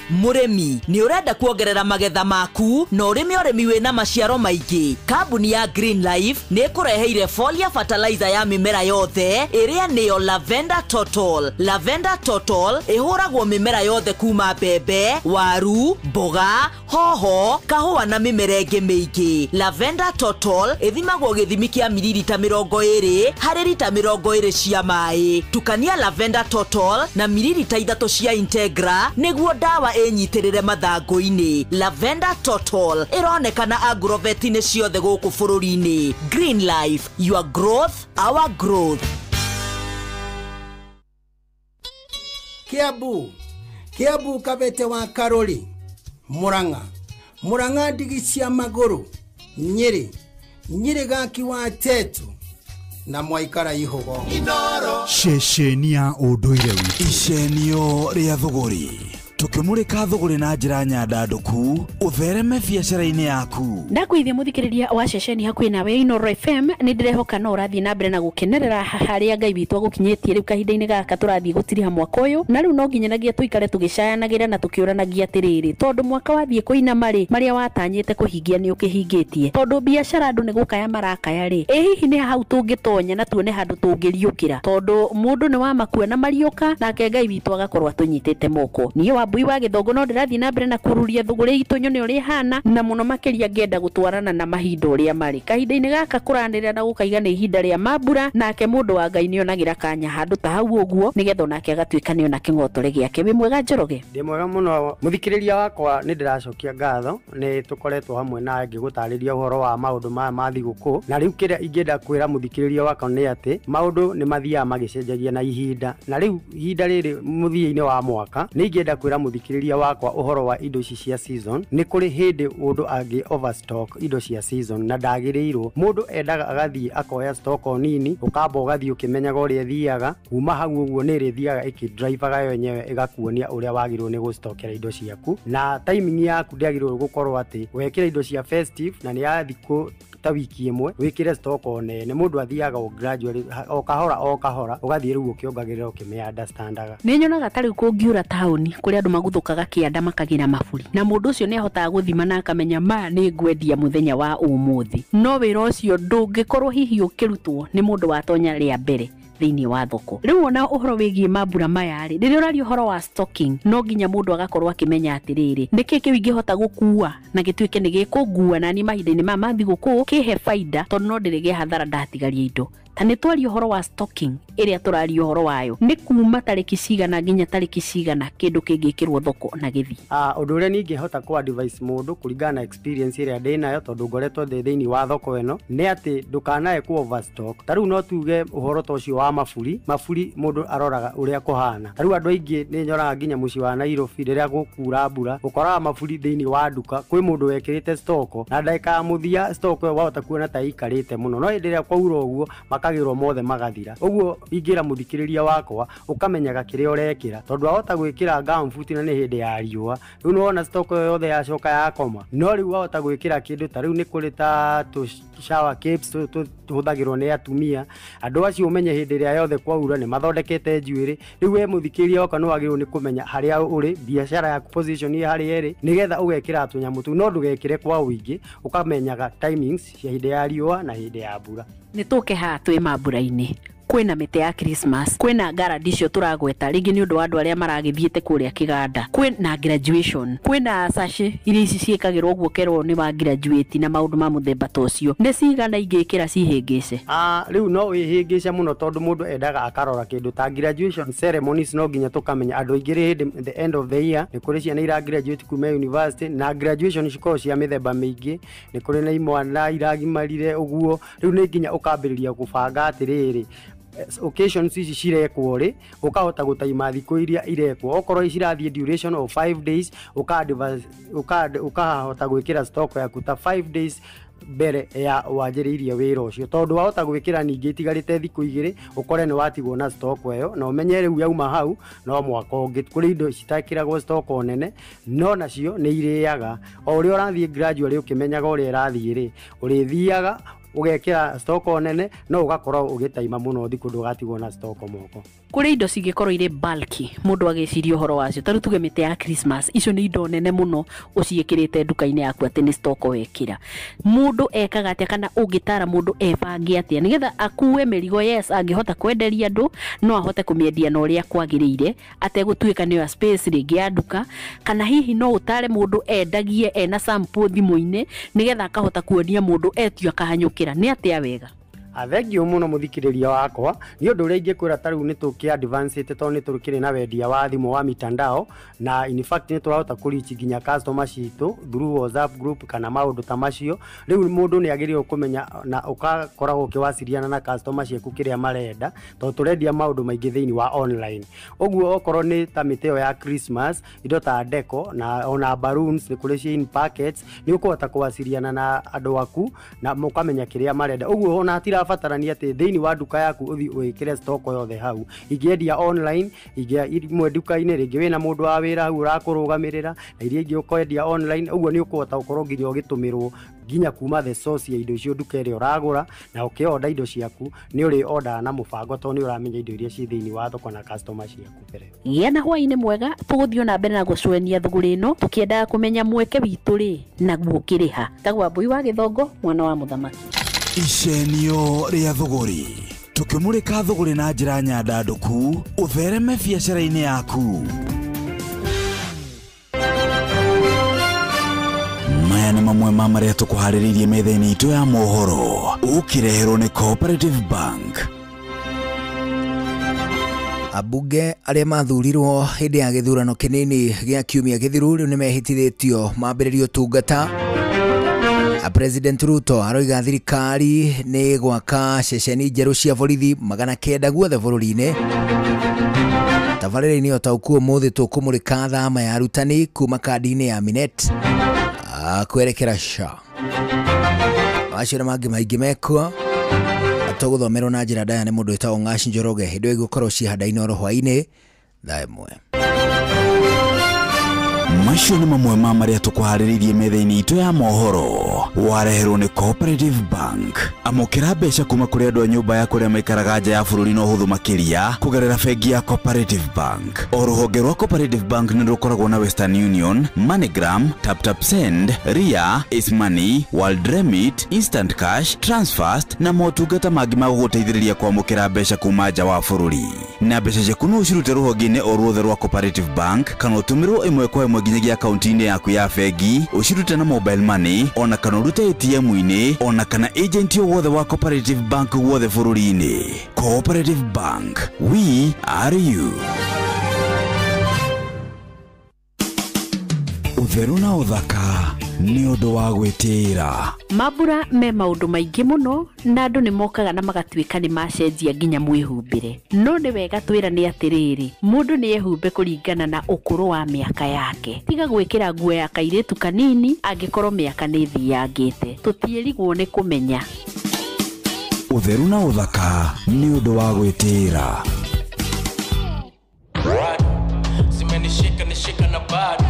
Muremi ni urenda kuongerera magetha maku na urimi wina maciaro maingĩ. Kambuni ya Green Life ni ĩkũreheire foliar fertilizer ya mimera yothe ĩrĩa nĩyo Lavender Total. Lavender Total ĩhũragwo mimera yothe kuma mbembe, waru, mboga, hoho, kahũa na mimera ĩngĩ mĩingĩ. Lavender Total ĩthimagwo gĩthimi kĩa mililita 20 harĩ lita 20 cia maĩ. Tukania Lavender Total na mililita 3 cia Integra nĩguo dawa ĩnyitĩrĩre mathangũ-inĩ. Lavender Total ĩronekana agrovet-inĩ ciothe gũkũ bũrũri-inĩ. Green Life, your growth, our growth. Kiambu Kabete wa Karori, Murang'a ndigi cia magũrũ, Nyĩrĩ gaki wa Tetu na Mwaikara Ihogo. Ceceni ya ũndũire witũ, icenio rĩa thũgũri, tukimurika thũgũri na njĩra nyandandũku, uthereme biacara-inĩ yaku. Ndakwithia muthikiriria wa ceceni hakuhĩ nawe Inoro FM, nĩ ndirehoka no ũrathiĩ na mbere na gũkenerera harĩa Ngai witũ agũkinyĩtie rĩu kahinda-inĩ gaka tũrathiĩ gũtiriha mwaka ũyũ, na rĩu no nginyanagia tũikare tũgĩcayanagira na tũkĩũranagia atĩrĩrĩ, tondũ mwaka wathiĩ kũina marĩ marĩa watanyĩte kũhingia nĩ ũkĩhingĩtie, tondũ biacara andũ nĩ gũkaya marakaya rĩ, hihi nĩ hau tũngĩtonya na tuone handũ tũngĩriũkĩra, tondũ mũndũ nĩ wa makua na mariũka, nake Ngai witũ agakorwo atũnyitĩte moko. Niĩ Wambui wa Gĩthongo no ndĩrathiĩ na mbere na kururia thũgũrĩ itũ nyone ũrĩa hana, na mũno makĩria ngenda gũtwarana na mahinda ũrĩa marĩ. Kahinda-inĩ gaka kũranĩrĩra na gũkaiga nĩ ihinda rĩa mambura, nake mũndũ wa Ngai nĩonagĩra kanya handũ ta hau ũguo, nĩgetha onake agatuĩka nĩona kĩng'otore gĩake. Wĩ mwega Njoroge? Ndĩ mwega mũno mũthikĩrĩria wakwa, nĩ ndĩracokia ngatho, nĩ tũkoretwo hamwe na ngĩgũtarĩria ũhoro wa maũndũ maya ma thigũkũ, na rĩu kĩrĩa ingĩenda kwĩra mũthikĩrĩria wakwa nĩ atĩ maũndũ nĩ mathiaga magĩcenjagia na ihinda, na rĩu ihinda rĩrĩ mũthia-inĩ wa mwaka nĩ ingĩenda kwĩra mũthikĩrĩria wakwa ũhoro wa indo ici cia season. Nĩ kũrĩ hĩndĩ mũndũ angĩ overstock indo cia season na ndagĩrĩirwo, mũndũ endaga agathiĩ akoya stock o nini, ũkamba ũgathiĩ ũkĩmenyaga ũrĩa thiaga, kuma hau ũguo nĩ ĩrĩthiaga ĩkĩdrivaga yo yenyewe ĩgakuonia ũrĩa wagĩrĩirwo nĩ gũstokera indo ciaku, na timing yaku ndĩagĩrĩirwo gũkorwo atĩ wekĩra indo cia festive na nĩ ya thikũ ta wiki ĩmwe wĩkĩre stock o nene. Mũndũ athiaga o gradually o kahora ũgathiĩ rĩu ũkĩongagĩrĩra ũkĩmĩunderstandaga. Nĩ nyonaga tarĩu kũngiura taũni kũrĩa andũ maguthũkaga kĩanda makagĩra maburi, na mũndũ ũcio nĩ ahotaga gũthima na akamenya maya nĩ ngwendia mũthenya wa ũmũthĩ, no wĩra ũcio ndũngĩkorwo hihi ũkĩrutwo nĩ mũndũ watonya rĩa mbere. thiini wa thoko. Riu ona uhoro wigie mambura maya ri riria urario uhoro wa stocking no nginya mundu agakorwo akimenya atiriri niki kiu ingihota gukua na gituike ni gikungua na ni mahinda-ini ma mathiguku kihe faida tondu no ndirige hathara ndatigaria indo. Tani twario horo wa stocking iria turario horo wayo ni kuma tariki cigana nginya tariki cigana kindu kingikirwo thoko na githi. Undu uria ningihota ku advice mundu kuringana na experience iria ndinayo tondu ngoretwo thiini wa thoko eno ni ati ndukanae ku overstock. Tariu no tuge uhoro tocio wa mafuri mundu aroraga uria kuhana. Tariu andu aingi ni nyoraga nginya muci wa Nairobi riria gukura mbura ukoraga mafuri thiini wa nduka kwi mundu wekirite stock na ndaika muthia stock yo wahota kuona ta ikarite muno no ndiria kwaura uguo makagirwo mothe magathira. Uguo ingira muthikiriria wakwa ukamenyaga kiria urekira tondu wahota gwikira gumboot na ni hindi ya riua riu no ona stock yothe yacoka yakoma no riu wahota gwikira kindu ta riu ni kuri ta shower caps tuhuthagirwo ni atumia andu acio umenye hindi ria yothe kwaura ni mathondekete njuiri riu we muthikiriria wakwa no wagirwo ni kumenya haria uri biashara yaku position ya haria iri nigetha ugekira tunyamu tu no ndugekire kwa wingi ukamenyaga timings cia hindi ya riua na hindi ya mbura. Ni tuke ha twi mambura-ini kwina mite ya Christmas kwina garadi cio turagweta ringi ni undu wa andu aria maragithiete kuria kiganda kwina graduation kwina sashi iria ici ciikagirwo guokerwo ni wa graduate na maundu ma muthemba tocio ni cigana ingikira cihingice. Riu no wihingice muno tondu mundu endaga akarora kindu ta graduation ceremonies no nginya tukamenya andu aingiri the end of the year ni kuri ciana ira graduate kuma university na graduation ciko cia mithemba mingi ni kuri na imwana iragimarire uguo riu ni nginya ukambiriria gubanga atiriri occasions ici cirekwo ri ukahota gutaima thikũ iria irekwo okorwo icirathie duration of 5 days ukahota gwikira stock yaku ta 5 days mbere ya wanjiriirie wira ucio tondu wahota gwikira ningi itigarite thiku igiri ukore ni watigwo na stock eyo na umenye riu yauma hau no mwaka ungi kuri indo citakiragwo stock onene no nacio ni iriaga o uria urathie gradually ukimenyaga uria irathie ri urithiaga ugekira stock onene no ugakorwo ugitaima muno thiku ndugatigwo na stock moko. Kuri indo cingikorwo ire bulky mundu agiciria uhoro wacio taru tuge mite ya Christmas icio ni indo nene muno uciikirite nduka-ini yaku ati ni stock wekira mundu ekaga atia kana ungitara mundu ebangi atia nigetha akuwe merigo yes angihota kwenderia andu no ahote kumiendia na uria kwagirire ategutuika ni space ringi ya nduka kana hihi no utare mundu endagie ena sample thimu-ini nigetha akahota kuonia mundu etio akahanyukira ni atia wega. Thengio muno muthikiriria wakwa ni undu uria ingikwira tariu ni tuki advance tondu ni turukire na wendia wa thimu wa mitandao na in fact ni turahota kurichi nginya customer citu through WhatsApp group kana maundu ta macio riu mundu ni agirirwo kumenya na ukakoragwo ukiwasiliana na customer ciaku kiria marenda tondu turendia maundu maingi thiini wa online uguo okorwo ni ta miteo ya Christmas indo ta deco na ona balloons ni kuri in packets ni ukuhota kuwasiliana na andu aku na mukamenya kiria marenda uguo ona atira batarania ati thiini wa nduka yaku uthi wikire stock yothe hau ingeendia online imwe nduka-ini ringi wina mundu wa wira hau urakurugamirira na iria ingi ukwendia online uguo ni ukuhota ukorwo nginya ugitumirwo nginya kuma the source ya indo icio nduka iria uragura na ukioda indo ciaku ni uri order na mubango to ni uramenya indo iria ci thiini wa thoko na customer ciaku mbere. Giana hwaini mwega tuguthio na mbere na gucwenia thuguri ino tukienda kumenya mweke witu ri naguo kiriha tagwa mbui wa githongo mwana wa muthamaki. Icenio ria thuguri tukimurika thuguri na njira nyandanduku uthereme biacara-ini yaku. Maya ni mamwe ma maria tukuhaririirie metha-ini itu ya mohoro ukireherwo ni Cooperative Bank. Abunge aria mathurirwo hindi ya githurano kinini gia kiumia githiru riu ni mehitithitio mambiririo tungata. President Ruto aroiga thirikari ni gwaka ceceni njeru cia borithi 900 guothe bururi-ini. Tabarĩra-inĩ ũtaũku ũmũthĩ tũkũmũrĩka thama ya arutani kuma kandi-inĩ ya Minet kwerekera SHA. Acio na mangĩ maingĩ mekuo tũgũthomerwo na njĩra ndaya nĩ mũndũ wĩtagwo Ng'aci Njoroge hĩndĩ ĩyo igũkorwo ciĩhanda-inĩ oro hwainĩ thaa ĩmwe. Macio nĩ mamwe ma marĩa tũkũharĩrĩirie metha-inĩ itũ ya mohoro. wareherwo nĩ Cooperative Bank. Amũkĩra mbeca kuma kũrĩ andũ a nyũmba ya kũrĩa maikaraga nja ya bũrũri na ũhũthũ makĩria kũgerera bengi ya Cooperative Bank. O rũhonge rwa Cooperative Bank nĩ rũkoragwo na Western Union, MoneyGram, TapTapSend, Ria, Ace Money, World Remit, Instant Cash, Transfast na motungata mangĩ ma gũgũteithĩrĩria kwamũkĩra mbeca kuma nja wa bũrũri. Na mbeca ciaku no ũcirute rũhonge-inĩ o ruothe rwa Cooperative Bank kana ũtũmĩrwo ĩmwe kwa ĩmwe nginyagia akaunti-inĩ yaku ya bengi, ũcirute na mobile money, ona kana ũrute ATM-inĩ, ona kana agent o wothe wa Cooperative Bank wothe bũrũri-inĩ. Cooperative Bank, we are you. Ũtheru na ũthaka nĩ ũndũ wa gwĩtĩĩra. Mambura me maũndũ maingĩ mũno na andũ nĩ mokaga na magatuĩka nĩ macenjia nginya mwĩhumbĩre. No nĩ wega twĩrane atĩrĩrĩ, mũndũ nĩ ehumbe kũringana na ũkũrũ wa mĩaka yake. Tiga gwĩkĩra nguo ya kairĩtu kanini angĩkorwo mĩaka nĩ thiangĩte. Tũtiĩrigwo nĩ kũmenya. Ũtheru na ũthaka nĩ ũndũ wa gwĩtĩĩra. Zimenishika na bado.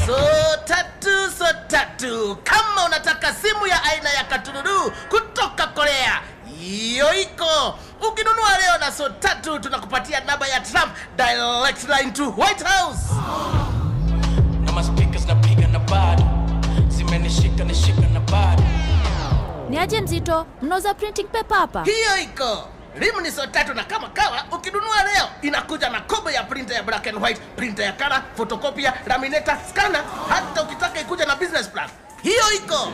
So tatu, kama unataka simu ya aina ya Katunuru kutoka Korea, hiyo iko. Ukinunua leo na So Tatu tunakupatia namba ya Trump direct line to White House. Na maspikers napiga na bado. Zimenishika na bado. Ni aje Mzito, mnauza printing paper hapa? Hiyo iko. Rimu ni So Tatu na kama kawa ukinunua leo inakuja na kobo ya printer ya black and white, printer ya color, photocopia, laminator, scanner, hata ukitaka ikuja na business plan. Hiyo iko.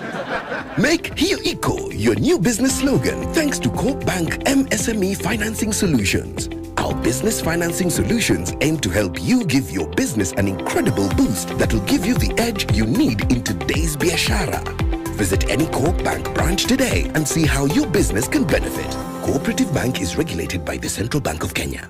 Make Hiyo Iko your new business slogan thanks to Coop Bank MSME Financing Solutions. Our business financing solutions aim to help you give your business an incredible boost that will give you the edge you need in today's biashara. Visit any Coop Bank branch today and see how your business can benefit. Cooperative Bank is regulated by the Central Bank of Kenya.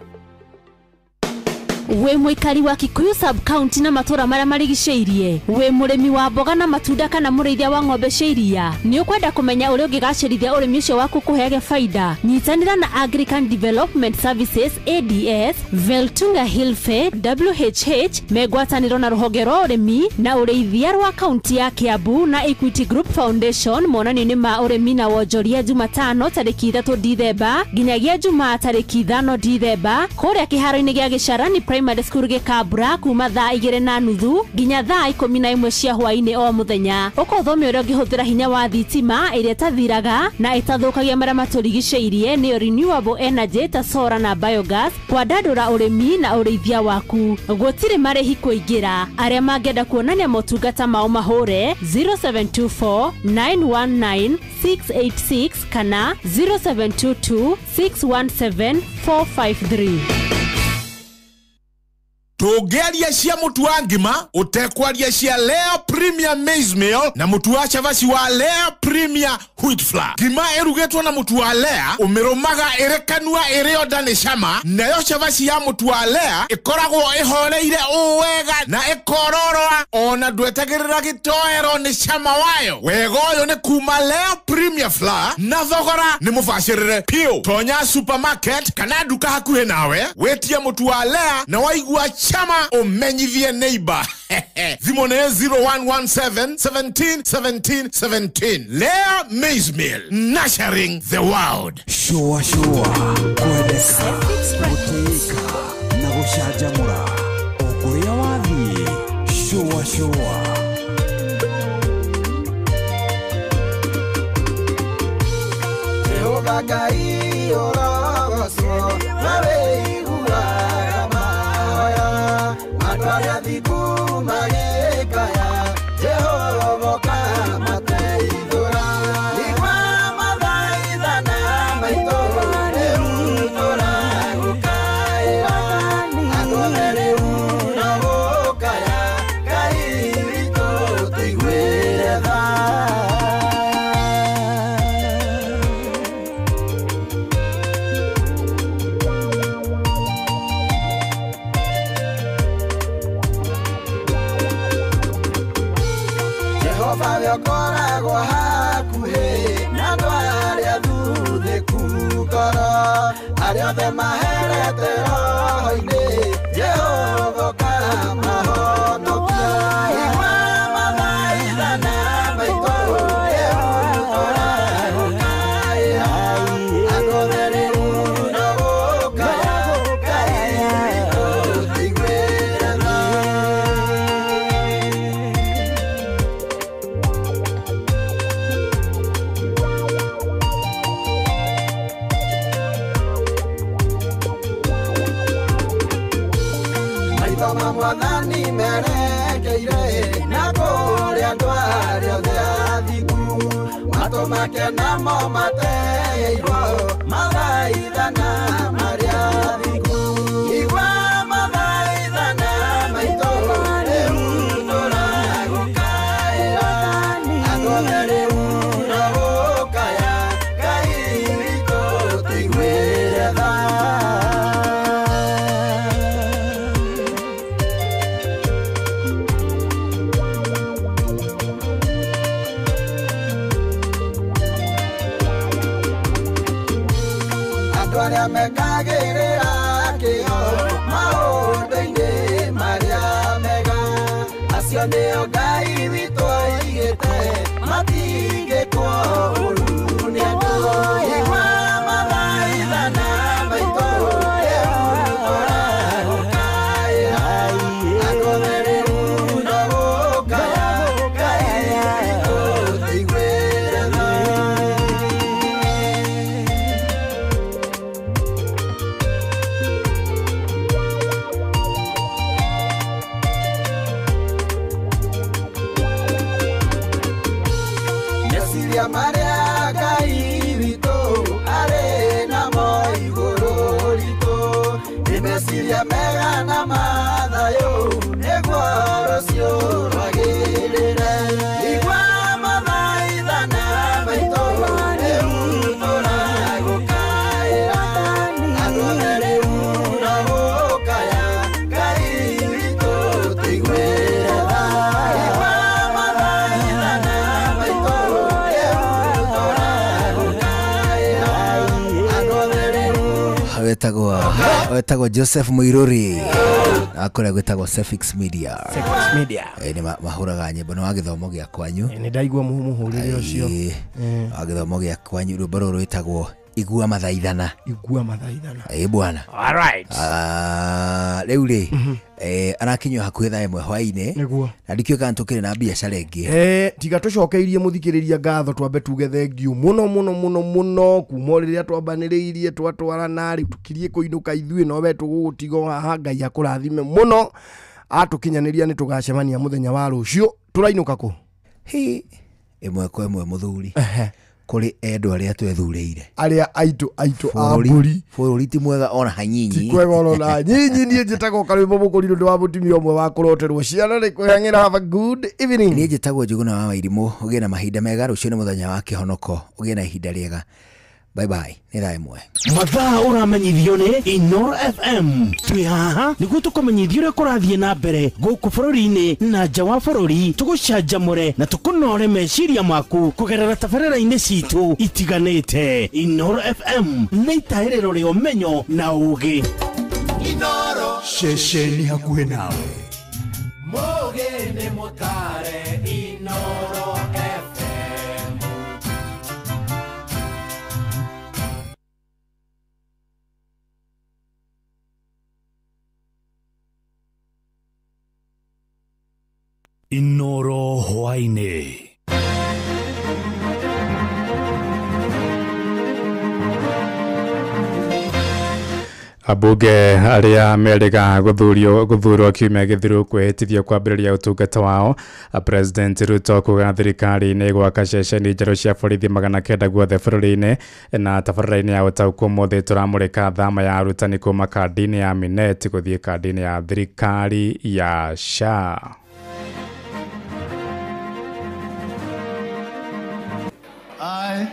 We muikari wa Kikuyu sub-county na matura maria marigicĩirie, we murimi wa mboga na matunda kana mũrĩithia wa ng'ombe cia iria, nĩ ũkwenda kũmenya ũrĩa ũngĩgacĩrithia ũrĩmi ũcio waku kũheage faida. Nyitanĩra na Agrican Development Services ADS, Veltunga Hilfe, WHH, megwatanĩro na rũhonge rwa ũrĩmi na ũrĩithia rwa kaunti ya Kiambu na Equity Group Foundation monanio-inĩ ma ũrĩmi na wonjoria Jumatano tarĩki 3 Dithemba nginyagia Jumaa tarĩki 5 Dithemba kũrĩa kĩharo-inĩ gĩa Gĩcarani Primary School Gĩkambura kuma thaa 2:30 nginya thaa 11 cia hwaĩ-inĩ o mũthenya. Ũkothomio ũrĩa ũngĩhũthĩra hinya wa thitima ĩrĩa ĩtathiraga na ĩtathũkagia marĩa matũrigicĩirie nĩ renewable energy ta solar na biogas, kwandandũra ũrĩmi na ũrĩithia waku. Gũtirĩ marĩhi kũingĩra. Arĩa mangĩenda kuonania motungata mao mahũre 0724 919 686 kana 0722 617 453. Tũngĩaria cia mũtu wa ngima ũtekwaria cia Lea Premium Maize Meal na mũtu wa chavaci wa Lea Premium Wheat Flour. Ngima ĩrugĩtwo na mũtu wa Lea ũmĩrũmaga ĩrĩ kanua ĩrĩ onda nĩ cama, nayo chavaci ya mũtu wa Lea ĩkoragwo ĩhoreire wega na ĩkororwa ona ndwetagĩrĩra gĩtoero nĩ cama wayo. Wega ũyũ nĩ kuma Lea Premium Flour na thogora nĩ mũbacĩrĩre piũ. Tonya supermarket kana nduka hakuhĩ nawe wĩtie mũtu wa Lea na waigua chama umenyithie neighbor. Thimo nĩ 0117 17 17 17. Lea Maize Meal, nurturing the world. Shua kwendeka gũtĩĩka na gũcanjamũra o kũrĩa wathiĩ. Shua Jehova Ngai ũrogocwo nawe iguaga mahoya matwarĩa thiku magĩkaya Jehova kamateithũra igua mathaithana maitũ rĩu tũragũkaĩra atũme rĩu no gũkaya Ngai witũ tũiguĩre tha. Koragwo hakuhĩ na andũ arĩa thuthĩku ngoro, arĩa othe maherete roho-inĩ Jehova kamahonokia. Igua mathaithana maitũ Ngoma mwathani merekeire na kũrĩa andũ arĩa othe athingu matũmake namo mateirwo mathaithana marĩa athingu igua mathaithana maitũ rĩu tũragũkaĩra andũ othe rĩu no gũkaya Ngai witũ tũiguĩre tha. Arĩa mekagĩrĩra kĩo maũndũ-inĩ marĩa mega acio nĩo Ngai witũ oigĩte matingĩkwo ũru nĩ andũ igua mathaithana maitũ rĩu tũragũkaĩra andũ othe rĩu no gũkaya Ngai witũ tũiguĩre tha. Maria Ngai witũ arĩ namo igũrũ ritũ nĩmeciria mega na mathayũ nĩguo rũciũ rwagĩrĩre igua mathaithana maitũ rĩu tũragũkaĩra andũ othe rĩu no gũkaya Ngai witũ tũiguĩre tha igua mathaithana maitũ wetagwo Joseph Muiruri akora gwetagwo Sefix Media ni mahuraga nyimbo no agithomo gya kwanyu ni ndaigua muhurire ucio agithomo gya kwanyu rwimbo rũrũ rwĩtagwo igua mathaithana bwana alright rĩu rĩ arakinywa hakuhĩ thaa ĩmwe hwaĩ-inĩ nĩguo na ndikĩoka ntukĩrĩ na biacara ĩngĩ tiga tũcokeirie mũthikĩrĩria ngatho twambe tuge thengiũ mũno kuma rĩrĩa twambanĩrĩirie twatwarana rĩu tukirie kũinũka ithuĩ no we tũgũgũtiga haha Ngai akũrathime mũno atũkinyanĩria nĩ tũgacemania mũthenya wa rũciũ tũrainũka kũ ĩmwe kwa ĩmwe mũthuri kuri endwa arĩa twethurĩire arĩa aitũ a mbũri bũrũri ti mwega ona hanyinyi ti kwega ona nyinyi niĩ njĩtagwo Karwĩmbo Mũkũrinũ ndĩ wa mũtumia ũmwe wa kũroterwo ciana nĩ kwĩhang'ĩra. Have a good evening. Niĩ njĩtagwo Njũgũna wa Wairimũ ũgĩe na mahinda mega rũciũ nĩ mũthenya wa kĩhonoko ũgĩe na ihinda rĩega bye bye nĩ thaa ĩmwe mathaa ũramenyithio nĩ Inooro FM twĩ haha nĩguo tũkũmenyithio ũrĩa kũrathiĩ na mbere gũkũ bũrũri-inĩ na nja wa bũrũri tũgũcanjamũre na tũkũnore meciria maku kũgerera tabarĩra-inĩ citũ itiganĩte. Inooro FM nĩ itaĩrĩro rĩa ũmenyo na ũũgĩ. Inooro ceceni hakuhĩ nawe mũũgĩ nĩ mũtare Inooro FM. Inooro hwaĩ-inĩ. Abunge arĩa merĩga gũthurwo kiumia gĩthiru kwĩhĩtithio kwambĩrĩria ũtungata wao. President Ruto kuga thirikari nĩ gwaka ceceni njerũ cia borithi 900 guothe bũrũri-inĩ na tabarĩra-inĩ ya ũtaũku ũmũthĩ tũramũrĩka thama ya arutani kuma kandi-inĩ ya Minet gũthiĩ kandi-inĩ ya thirikari ya SHA. I,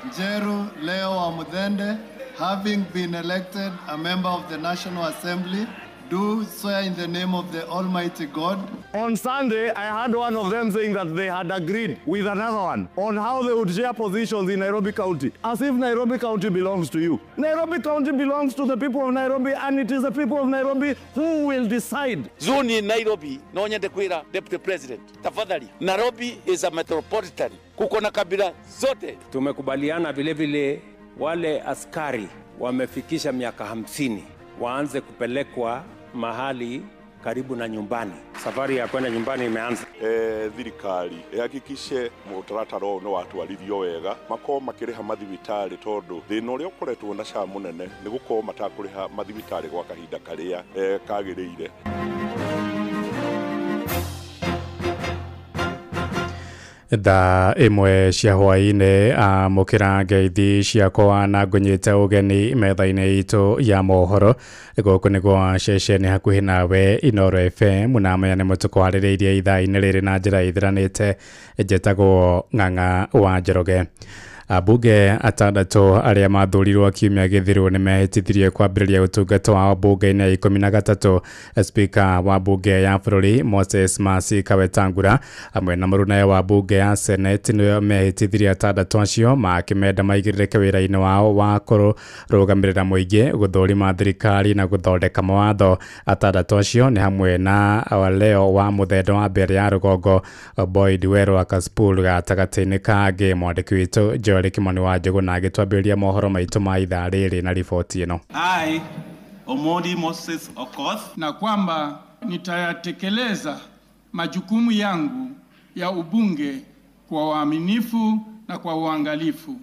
Njeru Leo Wamuthende, having been elected a member of the National Assembly, do swear in the name of the Almighty God. On Sunday, I heard one of them saying that they had agreed with another one on how they would share positions in Nairobi County, as if Nairobi County belongs to you. Nairobi County belongs to the people of Nairobi, and it is the people of Nairobi who will decide. Zone in Nairobi, no nyende kwira Deputy President, tafadhali. Nairobi is a metropolitan. Kuko na kabila zote. Tumekubaliana vile vile wale askari wamefikisha miaka 50 waanze kupelekwa mahali karibu na nyumbani. Safari ya kwenda nyumbani imeanza. Thirikari ihakikishe mutaratara ũyũ nĩ watwarithio wega, makorwo makĩrĩha mathibitarĩ tondũ thĩna ũrĩa ũkoretwo na SHA mũnene nĩ gũkorwo matakũrĩha mathibitarĩ gwa kahinda karĩa kagĩrĩire. Tha imwe cia hwaine mukira ngeithi ciakwa na ngunyite ugeni metha-ini itu ya mohoro guku niguo ceceni hakuhi nawe Inoro FM na menya ni mutuko haririirie ithaa-ini riri na njira ithiranite njitagwo Ng'ang'a wa Njoroge. Abunge atandatu aria mathurirwo kiumia githiru ni mehitithirie kwambiriria utungata wao bunge-ini ya 13. Speaker wa bunge ya bururi Moses Masika Wetangula amwe na mũrũnawe wa bunge ya Senate nĩo mehitithirie atandatu acio makĩmenda maigĩrĩrĩke wĩra-inĩ wao wa kũrũgamĩrĩra mũingĩ gũthũrima thirikari na gũthondeka mawatho. Atandatu acio nĩ hamwe na Leo wa Muthendo wa mbere ya rũgongo, Boyd Wero wa Kasipul gatagatĩ-inĩ kangĩ. Mwandĩki witũ Kimani wa Njogu na agĩtwambĩrĩria mohoro maitũ ma ithaa rĩrĩ na riboti ĩno. I, Omondi Moses Okoth, na kwamba nitayatekeleza majukumu yangu ya ubunge kwa uaminifu na kwa uangalifu.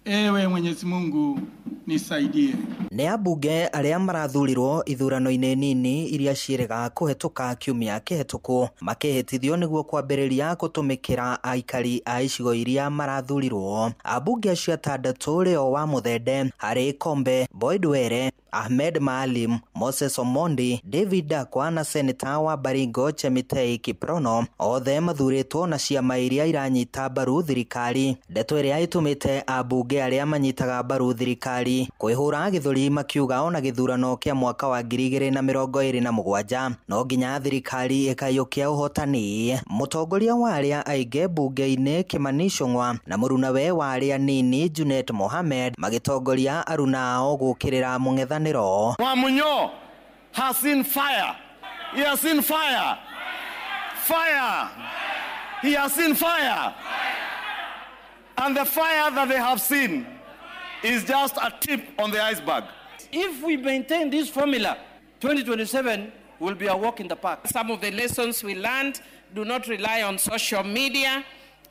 Ewe Mwenyezi Mungu nisaidie. Nĩ ambunge arĩa marathurirwo ithurano-inĩ nini iria ciĩrĩga kũhetũka kiumia kĩhetũku makĩhĩtithio nĩguo kwambĩrĩria gũtũmĩkĩra aikari a icigo iria marathurirwo. Ambunge acio atandatu Leo wa Muthende, Harĩ Kombe, Boyd Were, Ahmed Maalim, Moses Omondi, David Dakwa na Seneta wa Baringo Chemitei Kiprono othe mathurĩtwo na ciama iria iranyita mbaru thirikari. Ndeto ĩrĩa ĩtũmĩte ambunge arĩa manyitaga mbaru thirikari kwĩhũra gĩthũri makiuga ona gĩthurano kĩa mwaka wa 2027 no nginya thirikari ĩkaiũkia ũhotani. Mũtongoria wa arĩa aingĩ bunge-inĩ Kimani Ichung'wa na mũrũnawe wa arĩa nini Junet Mohamed magĩtongoria aruna ao gũkĩrĩra mũng'ethanĩro. Wamunyo has seen fire. He has seen fire. Fire. He has seen fire. And the fire that they have seen is just a tip on the iceberg. If we maintain this formula, 2027 will be a walk in the park. Some of the lessons we learned: do not rely on social media.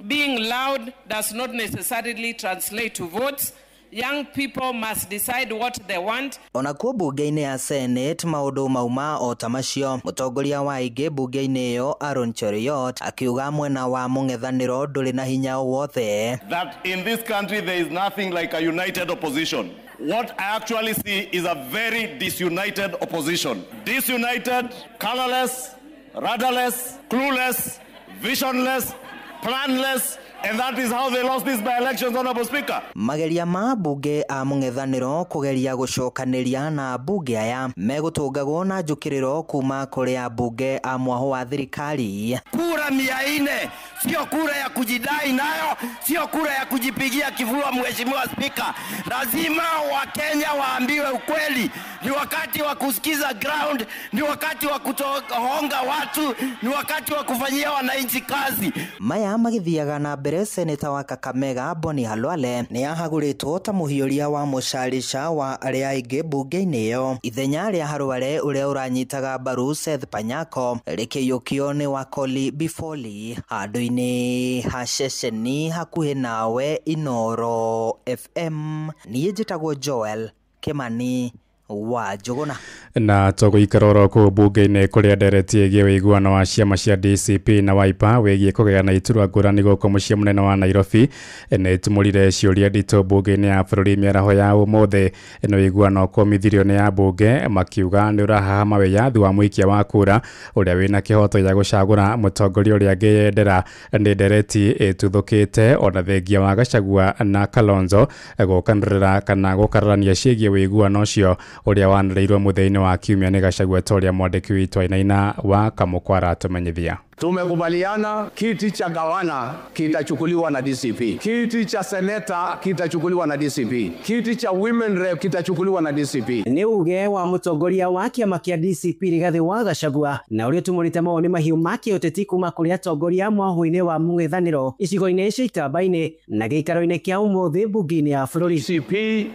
Being loud does not necessarily translate to votes. Young people must decide what they want. Ona kuo bunge-inĩ ya Senate maũndũ mauma o ta macio. Mũtongoria wa aingĩ bunge-inĩ ĩyo Aaron Cheruiyot akiuga mwena wa mũng'ethanĩro ndũrĩ na hinya wothe. That in this country there is nothing like a united opposition. What I actually see is a very disunited opposition. Disunited, colorless, rudderless, clueless, visionless, planless. And that is how they lost this by-elections, Honorable Speaker. Mageria ma bunge a mũng'ethanĩro kũgeria gũcokanĩria na bunge aya megũtũngagwo na njũkĩrĩro kuma kũrĩ ambunge a mwaho wa thirikari. Kura 400 sio kura ya kujidai nayo, sio kura ya kujipigia kifua. Mheshimiwa Spika, lazima Wakenya waambiwe ukweli. Ni wakati wa kusikiza ground, ni wakati wa kutohonga watu, ni wakati wa kufanyia wananchi kazi. Maya magĩthiaga na mbere. Seneta wa Kakamega Boni Halwale nĩ ahagũrĩtwo ta mũhiũria wa mũcarica wa arĩa aingĩ bunge-inĩ ĩyo. Ithenya rĩa Halwale ũrĩa ũranyitaga mbaru Seth Panyako rĩkĩiyũkio nĩ Wakoli Bifoli. Handũ-inĩ ha ceceni hakuhĩ nawe Inoro FM, niĩ njĩtagwo Joel Kimani wa Njuguna. Na tũgũikara oro kũu bunge-inĩ kũrĩa ndereti ĩgiĩ ũiguano wa ciama cia DCP na Wiper wĩgiĩ kũgayana iturwa ngũrani gũkũ mũciĩ mũnene wa Nairobi nĩ ĩtumũrire ciũria nditũ bunge-inĩ ya bũrũri mĩaraho ya ũmũthĩ. Ĩno ũiguano kũmithirio nĩ ambunge makiuga nĩ ũrahahama wĩyathi wa mũikia wa kura ũrĩa wĩna kĩhoto gĩa gũcagũra mũtongoria ũrĩa angĩyendera. Nĩ ndereti ĩtuthũkĩte ona thengia wa Gachagua na Kalonzo gũkanĩrĩra kana gũkararania ciĩgiĩ ũiguano ũcio ũrĩa wanĩrĩirwo mũthenya wa kiumia nĩ Gachagua toria mwandĩki witũ Ainaina wa Kamukwara atumenyithia. Tumekubaliana kiti cha gavana kitachukuliwa na DCP. Kiti cha seneta kitachukuliwa na DCP. Kiti cha women rep kitachukuliwa na DCP. Nĩ uge wa mũtongoria wa kĩama kĩa DCP Rigathĩ wa Gachagua na ũrĩa tumũrĩte mawoni mahiũ ma kĩũteti kuma kũrĩ atongoria mwaho-inĩ wa mũng'ethanĩro icigo-inĩ cia itamba-inĩ na gĩikaro-inĩ kĩa ũmũthĩ bunge-inĩ ya bũrũri. DCP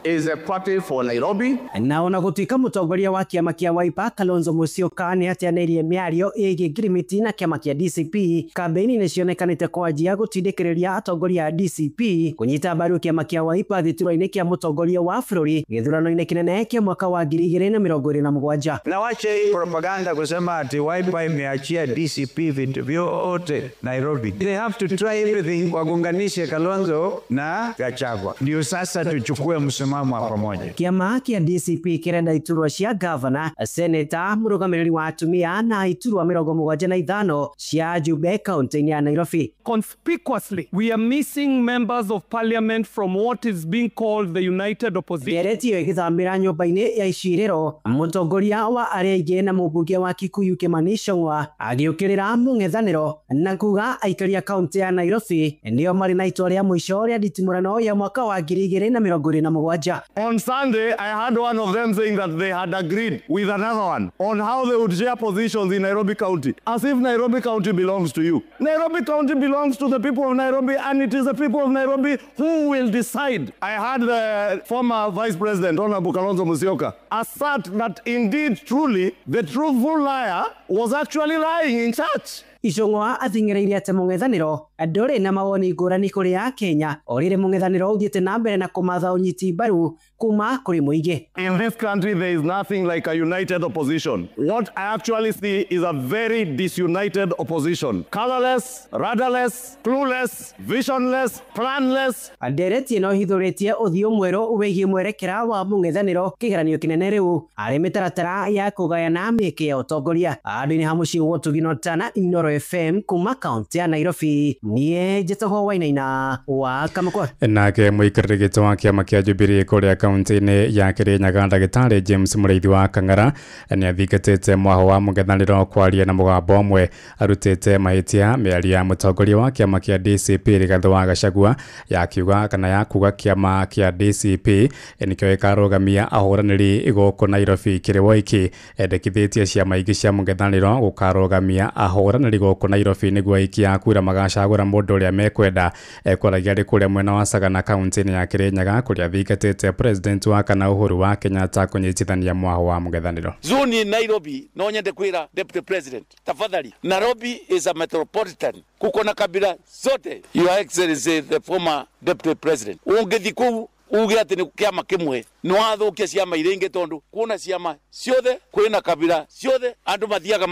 is a party for Nairobi. Na ona gutuika mutongoria wa kiama kia Wiper Kalonzo Musyoka ni atianirie miario igi ngirimiti na kiama kia DCP. Kampeni ni cionekanite kwanjia gutindikiriria atongoria a DCP kunyita mbaru kiama kia Wiper githurano-ini kia mutongoria wa bururi githurano-ini kinene kia mwaka wa 2027. Na wache propaganda kusema ati Wiper imeachia DCP vitu vyote Nairobi. They have to try everything wagunganishe Kalonzo na Gachagua. Ndio sasa tuchukue msimamo wa pamoja. Kiama kia DCP kirenda iturwa cia governor, senator, murugamiriri wa atumia na iturwa 75 cia Jube county ya Nairobi. Conspicuously, we are missing members of parliament from what is being called the United Opposition. Deretio igithambira nyumba-ini ya iciriro, mutongoria wa arenge na mubunge wa Kikuyu Kimani Ichung'wa agiukirira mung'ethaniro na kuga aikaria county ya Nairobi ndio mari na itua ria mwisho ria nditimurano ya mwaka wa 2027. On Sunday, I heard one of them saying that they had agreed with another one on how they would share positions in Nairobi County, as if Nairobi County belongs to you. Nairobi County belongs to the people of Nairobi, and it is the people of Nairobi who will decide. I heard the former Vice President, Honorable Kalonzo Musyoka, assert that indeed, truly, the truthful liar was actually lying in church. Ichung'wa athingireirie ati mung'ethaniro nduri na mawoni ngurani kuri ya Kenya orire mung'ethaniro uthiite na mbere na kumatha unyiti mbaru kuma kuri muingi. In this country there is nothing like a united opposition. What I actually see is a very disunited opposition. Colorless, rudderless, clueless, visionless, planless. Ndereti no hithuritie uthio mweru wigie mwerekera wa mung'ethaniro kigeranio kinene riu ari mitaratara ya kugayana miki ya utongoria andu-ini ha mucii wa Tuginotana Inoro FM kuma kaunti ya Nairobi. Nie Jetoho Wainaina wa Kamakwa. Nake muikarĩrĩgĩte wa kiama kia Jubilee kuria kaunti-ini ya Kirinyaga Ndagĩtarĩ James Mũrĩithi wa Kang'ara ni athingatĩte mwaho wa mũng'ethanĩro kwaria na mũgambo ũmwe, arutĩte mahĩtia mĩario ya mũtongoria wa kiama kia DCP Rigathĩ wa Gachagua yakiuga kana ya kuga kiama kia DCP nikĩo gĩkarũgamia ahũranĩri gũkũ Nairobi kĩrĩ woiki. Endekithĩtie ciama ingĩ cia mũng'ethanĩro gũkarũgamia ahũranĩri gũkũ Nairobi nĩguo aiki a kura magacagũra mũndũ ũrĩa mekwenda. Kwaragia arĩ kũrĩa mwena wa Sagana kaunti-inĩ ya Kirinyaga kũrĩa athingatĩte president wa kana Uhuru wa Kenyatta kũnyitithania mwaho wa mũng'ethanĩro. Zoni Nairobi no nyende kwira deputy president, tafadhali, Nairobi is a metropolitan, kuko na kabila zote. Your Excellency the former deputy president, ungethi kuu uge ati ni kiama kimwe no athukia ciama iringi tondu kuna ciama ciothe kwina kabila ciothe andu mathiaga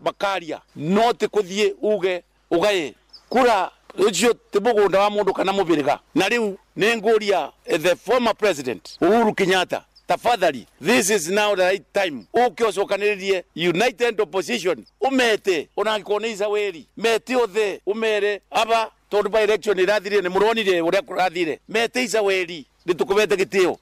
makaria no ti kuthie uge ugaye kura ucio ti mugunda wa mundu kana mubiriga. Na riu ni nguria the former president Uhuru Kenyatta, tafadhali, this is now the right time ukiocokaniririe united opposition umete onangikoniza weri mete othe umere aba tondu by election irathire ni muronire uria kurathire mete isa weri nitukubete gitio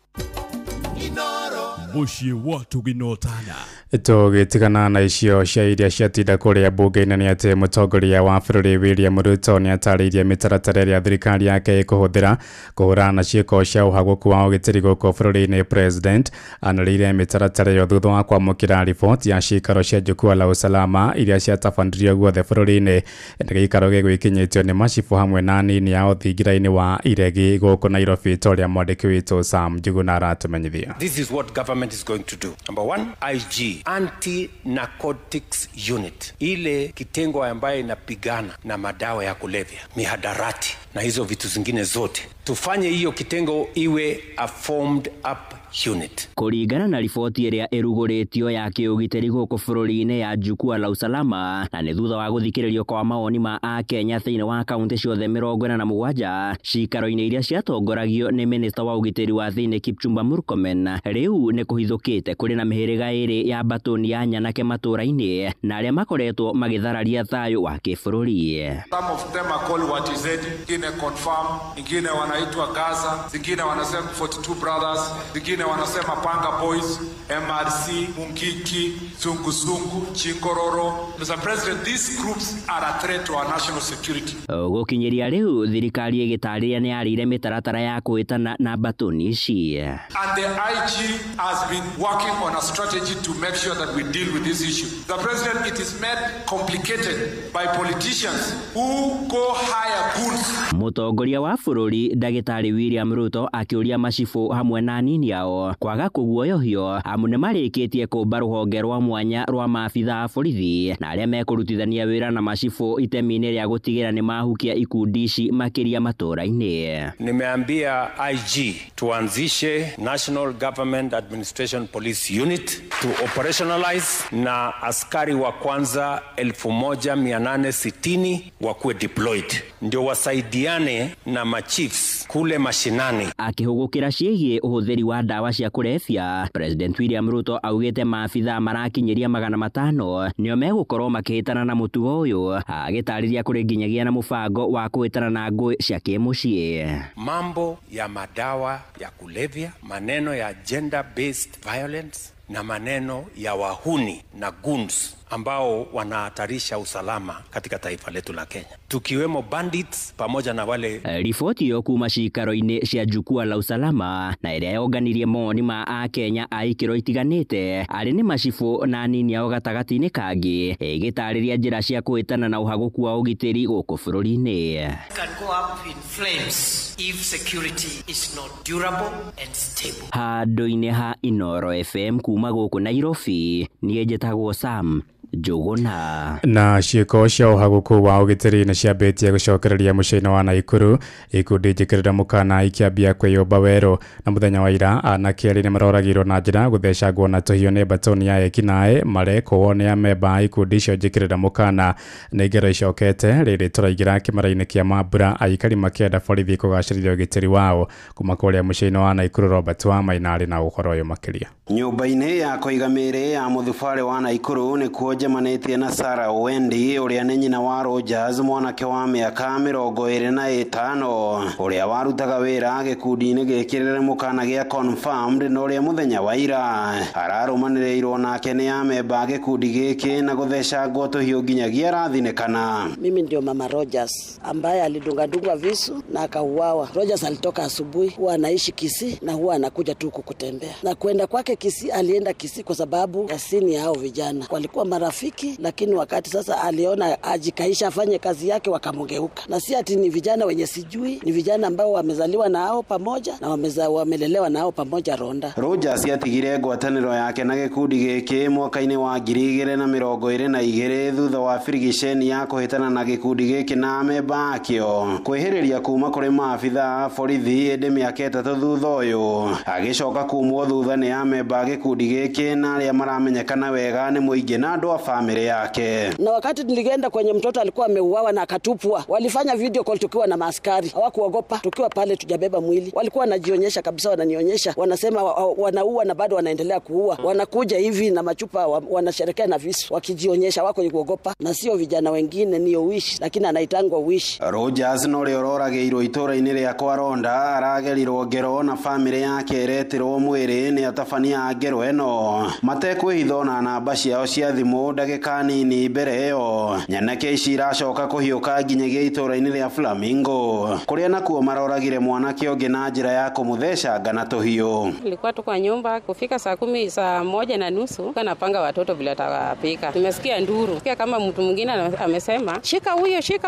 muciĩ wa Tuginotana. Tũgĩtigana na icio cia iria ciatinda kũrĩa mbunge-inĩ nĩ atĩ mũtongoria wa bũrũri William Ruto nĩ atarĩirie mĩtaratara ĩrĩa thirikari yake ĩkũhũthĩra kũhũrana na ciĩko cia ũhagũku wa ũgitĩri gũkũ bũrũri-inĩ. President anarĩire mĩtaratara ĩyo thutha wa kwamũkĩra riboti ya ciikaro cia Jukwaa la Usalama iria ciatabanirio guothe bũrũri-inĩ. Gĩikaro gĩgwĩkinyĩtio nĩ macibũ hamwe na anini ao thingira-inĩ wa iregi gũkũ Nairobi, ta ũrĩa mwandĩki witũ Sam Njuguna aratũmenyithia. This is what government is going to do. Number one, IG, Anti-Narcotics Unit, ile kitengo ambayo inapigana na madawa ya kulevya, mihadarati na hizo vitu zingine zote. Tufanye hiyo kitengo iwe a formed up unit. Kuringana na riboti ĩrĩa ĩrugũrĩtio ya kĩũgitĩri gũkũ bũrũri-inĩ ya Jukwaa la Usalama, na nĩ thutha wa gũthikĩrĩrio kwa mawoni ma Akenya thĩinĩ wa kaunti ciothe 47 ciikaro-inĩ iria ciatongoragio nĩ minista wa ũgitĩri wa thĩinĩ Kipchumba Murkomen, rĩu nĩ kũhithũkĩte kũrĩ na mĩhĩrĩga ĩrĩ ya mbatoni ya nyanake matũũra-inĩ na arĩa makoretwo magĩthararia thayũ wa kĩbũrũri. Some of them are called what is it, ingine confirm, ingine wanaitwa Gaza, zingine wanasema 42 brothers, zingine wanasema Panga Boys, MRC, Mungiki, Sungusungu, Chinkororo. Mr. President, these groups are a threat to our national security. Gũkinyĩria rĩu thirikari ĩgĩtarĩria nĩ yarĩire mĩtaratara ya kũhĩtana na mbatoni ici. And the IG has been working on a strategy to make sure that we deal with this issue. The President, it is made complicated by politicians who go hire goons. Mũtongoria wa bũrũri Ndagĩtarĩ William Ruto akĩũria macibũ hamwe na anini ao wao kwaga kuguoyohio amu nĩ marĩkĩtie kũmba rũhonge rwa mwanya rwa maabitha a borithi na arĩa mekũrutithania wĩra na macibũ itemi-inĩ rĩa gũtigĩra nĩ mahukia ikundi ici makĩria matũũra-inĩ. Nimeambia IG tuanzishe National Government Administration Police Unit to operationalize na askari wa kwanza 1860 wakuwe deployed ndio wasaidiane na machiefs kule mashinani. Akĩhũgũkĩra ciĩgiĩ ũhũthĩri wa ndawa cia kũrebia, President William Ruto augĩte maabitha marakinyĩria 500 nĩo megũkorwo makĩhĩtana na mũtugo ũyũ, agĩtarĩria kũrĩ nginyagia na mũbango wa kũhĩtana na ngũĩ cia kĩmũciĩ. Mambo ya madawa ya kulevya, maneno ya gender based violence na maneno ya wahuni na goons ambao wanahatarisha usalama katika taifa letu la Kenya, tukiwemo bandits pamoja na wale. Riboti yo kuma cikaro-inĩ cia jukwaa la usalama na ĩrĩa yonganirie mawoni ma a Kenya a ikĩro itiganĩte arĩ nĩ macibũ na anini ao gatagatĩ-inĩ kangĩ, ĩgĩtarĩria njĩra cia kũhĩtana na ũhagũku wa ũgitĩri gũkũ bũrũri-inĩ. Can go up in flames if security is not durable and stable. Handũ-inĩ ha Inooro FM kuma gũkũ Nairobi, niĩ njĩtagwo Sam Njuguna. Na ciĩko cia ũhagũku wa ũgitĩri nĩ ciambĩtie gũcokereria mũciĩ-inĩ wa Naikuru, ikundi njĩkĩrĩra mũkana ikĩambia kwĩyũmba werũ, na mũthenya wa ira anake erĩ nĩ maroragirwo na njĩra gũthecangwo na tũhiũ nĩ mbatoni ya ekinaĩ marekwo nĩ amemba a ikundi icio njĩkĩrĩra mũkana. Nĩ ngero icokete rĩrĩ tũraingĩra kĩmera-inĩ kĩa mambura, aikari makĩenda borithi kũgacĩrithia ũgitĩri wao. Kuma kũrĩa mũciĩ-inĩ wa Naikuru, Robert wa Maina arĩ na ũhoro ũyũ makĩria. Nyũmba-inĩ ya kũiga mĩĩrĩ ya mũthubarĩ wa Naikuru nĩ kuo njemanĩtie na Sarah Wendi ũrĩa nĩ nyina wa Rogers, mwanake wa mĩaka 25 ũrĩa warutaga wĩra gĩkundi-inĩ gĩkĩrĩre mũkana gĩa Confirmed, na ũrĩa mũthenya wa ira ararũmanĩrĩirwo nake nĩ amemba gĩkundi gĩkĩ na gũthecangwo tũhiũ nginyagia arathinĩkana. Mimi ndio mama Rogers ambaye alidungadungwa visu na akauawa. Rogers alitoka asubuhi, huwa anaishi Kisii na huwa anakuja tu kukutembea, na kwenda kwake Kisii alienda Kisii kwa sababu ya sini hao vijana walikuwa marafiki, lakini wakati sasa aliona ajikaisha afanye kazi yake wakamgeuka. Na si ati ni vijana wenye sijui, ni vijana ambao wamezaliwa na hao pamoja na wamelelewa na hao pamoja Ronda. Rogers yatigire ngwatanĩro yake na gĩkundi gĩkĩ mwaka-inĩ wa 2022 thutha wa firigiceni ya kũhĩtana na gĩkundi gĩkĩ na amemba akĩo kwĩhĩrĩria kuma kũrĩ maabitha a borithi ĩndĩ mĩaka 3 thutha ũyũ, agĩcoka kumwo thutha nĩ amemba gĩkundi gĩkĩ na arĩa maramenyekana wega nĩ mũingĩ na andũ a family yake. Na wakati nilienda kwenye mtoto alikuwa ameuawa na akatupwa, walifanya video call tukiwa na maaskari, hawakuogopa. Tukiwa pale tujabeba mwili, walikuwa wanajionyesha kabisa, wananionyesha, wanasema wanaua na bado wanaendelea kuua. Wanakuja hivi na machupa, wanasherekea na visu wakijionyesha, wako kuogopa. Na sio vijana wengine, ni Wish, lakini anaitangwa Wish. Rogers no rĩororagĩirwo itũra-inĩ rĩa kwa Ronda aragerirwo ngero na family yake eretirwo mwĩrĩ nĩ atabania a ngero ĩno matekwĩhitho na namba ciao cia thimũ ndagĩka nini mbere ĩyo. Nyanake ici iracoka kũhiũka nginyagia itũra-inĩ rĩa Flamingo kũrĩa nakuo maroragire mwanake ũngĩ na njĩra ya kũmũthecanga na tũhiũ. Nilikuwa tu kwa nyumba, kufika saa 1:30 kanapanga watoto vile atawapika. Tumesikia nduru, sikia kama mtu mwingine amesema shika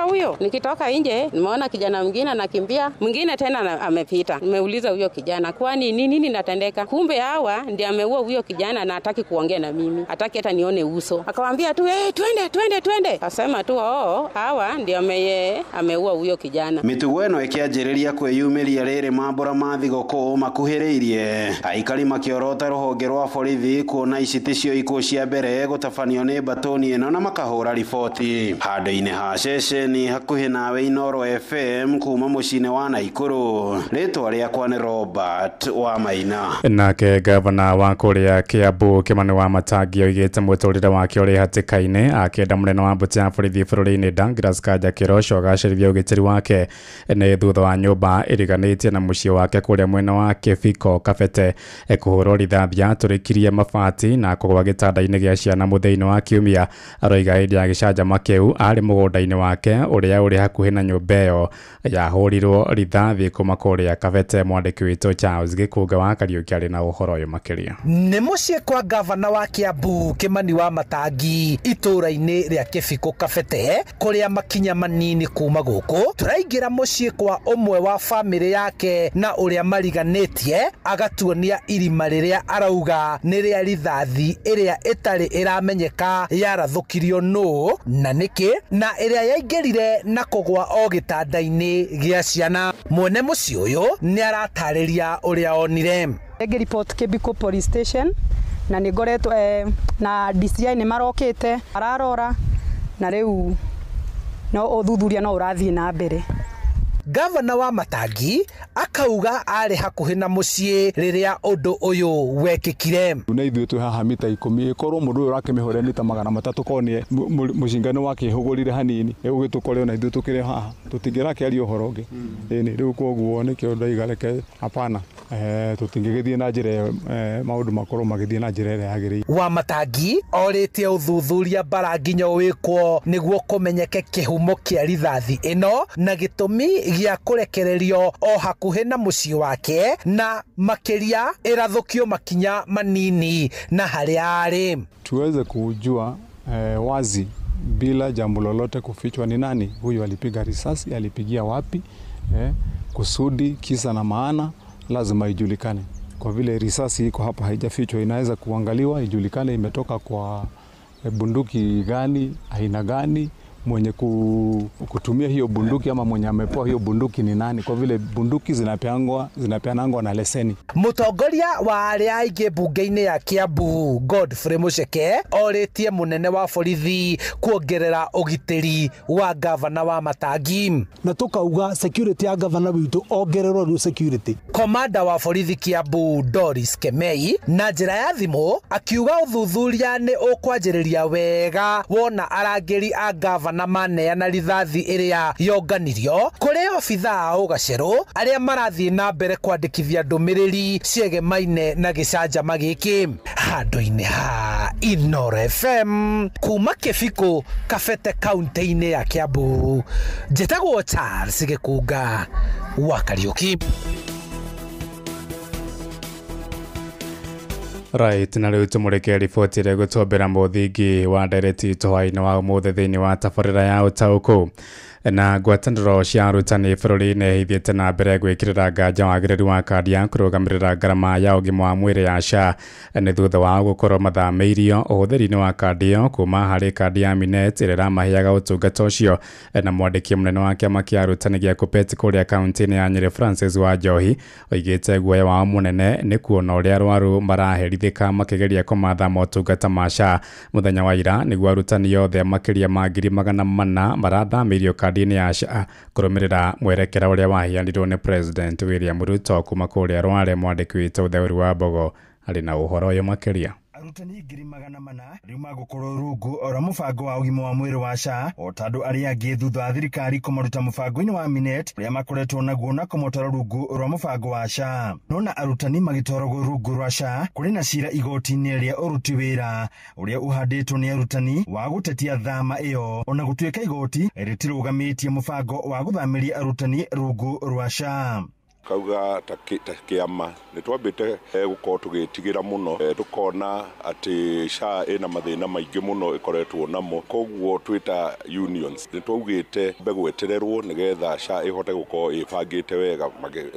huyo. Nikitoka nje nimeona kijana mwingine anakimbia, mwingine tena amepita. Nimeuliza huyo kijana kwani nini natendeka? Kumbe hawa ndiye ameua huyo kijana na hataki kuongea na mimi, hataki hata nione uso. Akamwambia tu twende. Akasema tu hawa ndiye ameua huyo kijana. Mitugo ĩno ĩkĩanjĩrĩria kwĩyumĩria rĩrĩ mambura ma thigũkũ makuhĩrĩirie, aikari makĩorota rũhonge rwa borithi kuona ici ticio ikuũ cia mbere gũtabanio nĩ mbatoni ĩno na makahũra riboti. Handũ-inĩ ha ceceni hakuhĩ nawe Inooro FM kuma mũciĩ-inĩ wa Naikuru, rĩtwa rĩakwa nĩ Robert wa Maina. Nake gavana wa kũrĩa Kiambu Kimani wa Matangi oigĩte mũtũrĩre wake ũrĩ hatĩka-inĩ, akĩenda mũnene wa mbũtũ ya borithi bũrũri-inĩ Douglas Kanja Kĩrosho agacĩrithia ũgitĩri wake nĩ thutha wa nyũmba ĩriganĩtie na mũciĩ wake kũrĩa mwena wa Kĩbiko Kabete kũhũrwo rithathi yatũrĩkirie mabati na kũgwa gĩtanda-inĩ gĩa ciana mũthenya wa Kiumia. Aroiga hĩndĩ ya gĩcanjama kĩu arĩ mũgũnda-inĩ wake ũrĩa ũrĩ hakuhĩ na nyũmba ĩyo yahũrirwo rithathi kuma kũrĩa Kabete. Mwandĩki witũ Charles Gĩkũnga wa Kariũki arĩ na ũhoro ũyũ makĩria. Nĩ mũciĩ kwa gavana wa Kiambu Kimani wa Matangi matangi itura-inĩ rĩa Kĩbiko Kabete kũrĩa makinya manini kuma gũkũ. Tũraingĩra mũciĩ kwa ũmwe wa bamĩrĩ yake na ũrĩa mariganĩtie agatuonia irima rĩrĩa arauga nĩ rĩa rithathi ĩrĩa ĩtarĩ ĩramenyeka yarathũkirio nũ na nĩkĩ na ĩrĩa yaingĩrire na kũgwa o gĩtanda-inĩ gĩa ciana. Mwene mũciĩ ũyũ nĩ aratarĩria ũrĩa onire. Report Kĩbiko Police Station na nĩ ngoretwo na DCI nĩ marokĩte ararora na rĩu no ũthuthuria no ũrathiĩ na mbere. Gavana wa Matangi akauga arĩ hakuhĩ na mũciĩ rĩrĩa ũndũ ũyũ wekĩkire. Na ithuĩ twĩ haha mita 10 ikorwo mũndũ ũyũ ũrakĩmĩhorera mita 300 konie mũcingano wake hũgũrire hanini egũgĩtũkoreo na ithuĩ tũkĩrĩ haha tũtingĩrakĩaria ũhoro ũngĩ. Ĩĩ rĩu koguo nĩkĩo ndaigareke hapana tũtingĩgĩthiĩ na njĩra maũndũ makorwo magĩthiĩ na njĩra ĩrĩa yagĩrĩire. Wa Matangi orĩtie ũthuthuria bara nginya wĩkwo nĩguo kũmenyeke kĩhumo kĩa rithathi ĩno na gĩtũmi gĩa kũrekererio o hakuhĩ na mũciĩ wake na makĩria ĩrathũkio makinya manini na harĩa arĩ. Tuweze kujua wazi bila jambo lolote kufichwa ni nani huyu alipiga risasi, alipigia wapi, kusudi, kisa na maana lazima ijulikane. Kwa vile risasi iko hapa haijafichwa, inaweza kuangaliwa ijulikane imetoka kwa bunduki gani, aina gani, mwenye kutumia hiyo bunduki ama mwenye amepewa hiyo bunduki ni nani, kwa vile bunduki zinapeanangwa na leseni. Mũtongoria wa arĩa aingĩ bunge-inĩ ya Kiambu Godfrey Muceke orĩtie mũnene wa borithi kuongerera ũgitĩri wa gavana wa Matangi na tukauga security ya gavana witũ ongererwo rĩu security. Komanda wa borithi Kiambu Doris Kemei na njĩra ya thimũ akiuga ũthuthuria nĩ ũkwanjĩrĩria wega wona arangĩri a gavana na maneana rithathi ĩrĩa yonganirio kũrĩ obitha a ũgacerũ arĩa marathiĩ na mbere kwandĩkithia ndũmĩrĩri ciegemaine na gĩcanjama gĩkĩ. Handũ-inĩ ha Inooro FM kuma Kĩbiko Kabete kaunti-inĩ ya Kiambu, njĩtagwo Charles Gĩkunga wa Kariũki. Right, na rĩu tũmũrĩke riboti ĩrĩa gũtwombera mũthingi wa ndereti tũhwainĩ wa ũmũthĩ thĩinĩ wa tabarĩra ya ũtaũkũ. Na ngwatanĩro cia arutani bũrũri-inĩ ithiĩte na mbere gwĩkĩrĩra nganja wagĩrĩru wa kandi ya kũrũgamĩrĩra ngarama ya ũgima wa mwĩrĩ ya SHA nĩ thutha wa gũkorwo mathamĩirio ũhũthĩri-inĩ wa kandi ĩyo kuma harĩ kandi ya Minet ĩrĩa ĩramaheaga ũtungata ũcio. Na mwandĩki mũnene wa kĩama kĩa arutani gĩa KUPPET kũrĩa kaunti-inĩ ya Nyĩrĩ Francis Wanjohi oigĩte guoya wao mũnene nĩ kuona ũrĩa arwaru maraherithĩka makĩgeria kũmatha motungata ma SHA. Mũthenya wa ira nĩguo arutani othe makĩria ma 400 marathamĩirio kandi ya SHA kũrũmĩrĩra mwerekera ũrĩa waheanirwo nĩ President William Ruto kuma kũrĩa Rware. Mwandĩki witũ Ũtheri wa Mbogo arĩ na ũhoro ũyũ makĩria. Arutani 400 rĩu magũkorwo rungu ora mũbango wa ũgima wa mwĩrĩ wa SHA o tandũ arĩa angĩ thutha wa thirikari kũmaruta mũbango-inĩ wa Minet ũrĩa makoretwo naguo na kũmotara rungu rwa mũbango wa SHA. Nona arutani magĩtwaragwo rungu rwa SHA kũrĩ na cira igoti-inĩ rĩa ũruti wĩra ũrĩa ũhandĩtwo nĩ arutani wa gũtetia thama ĩyo, ona gũtuĩka igoti rĩtirũgamĩtie mũbango wa gũthamĩria arutani rungu rwa SHA. Kauga ta kĩama nĩ twambĩte gũkorwo tũgĩtigĩra mũno tũkona atĩ SHA ĩna mathĩna maingĩ mũno ĩkoretwo namo, koguo twĩta unions nĩ twaugĩte mbegwetererwo nĩgetha SHA ĩhote gũkorwo ĩbangĩte wega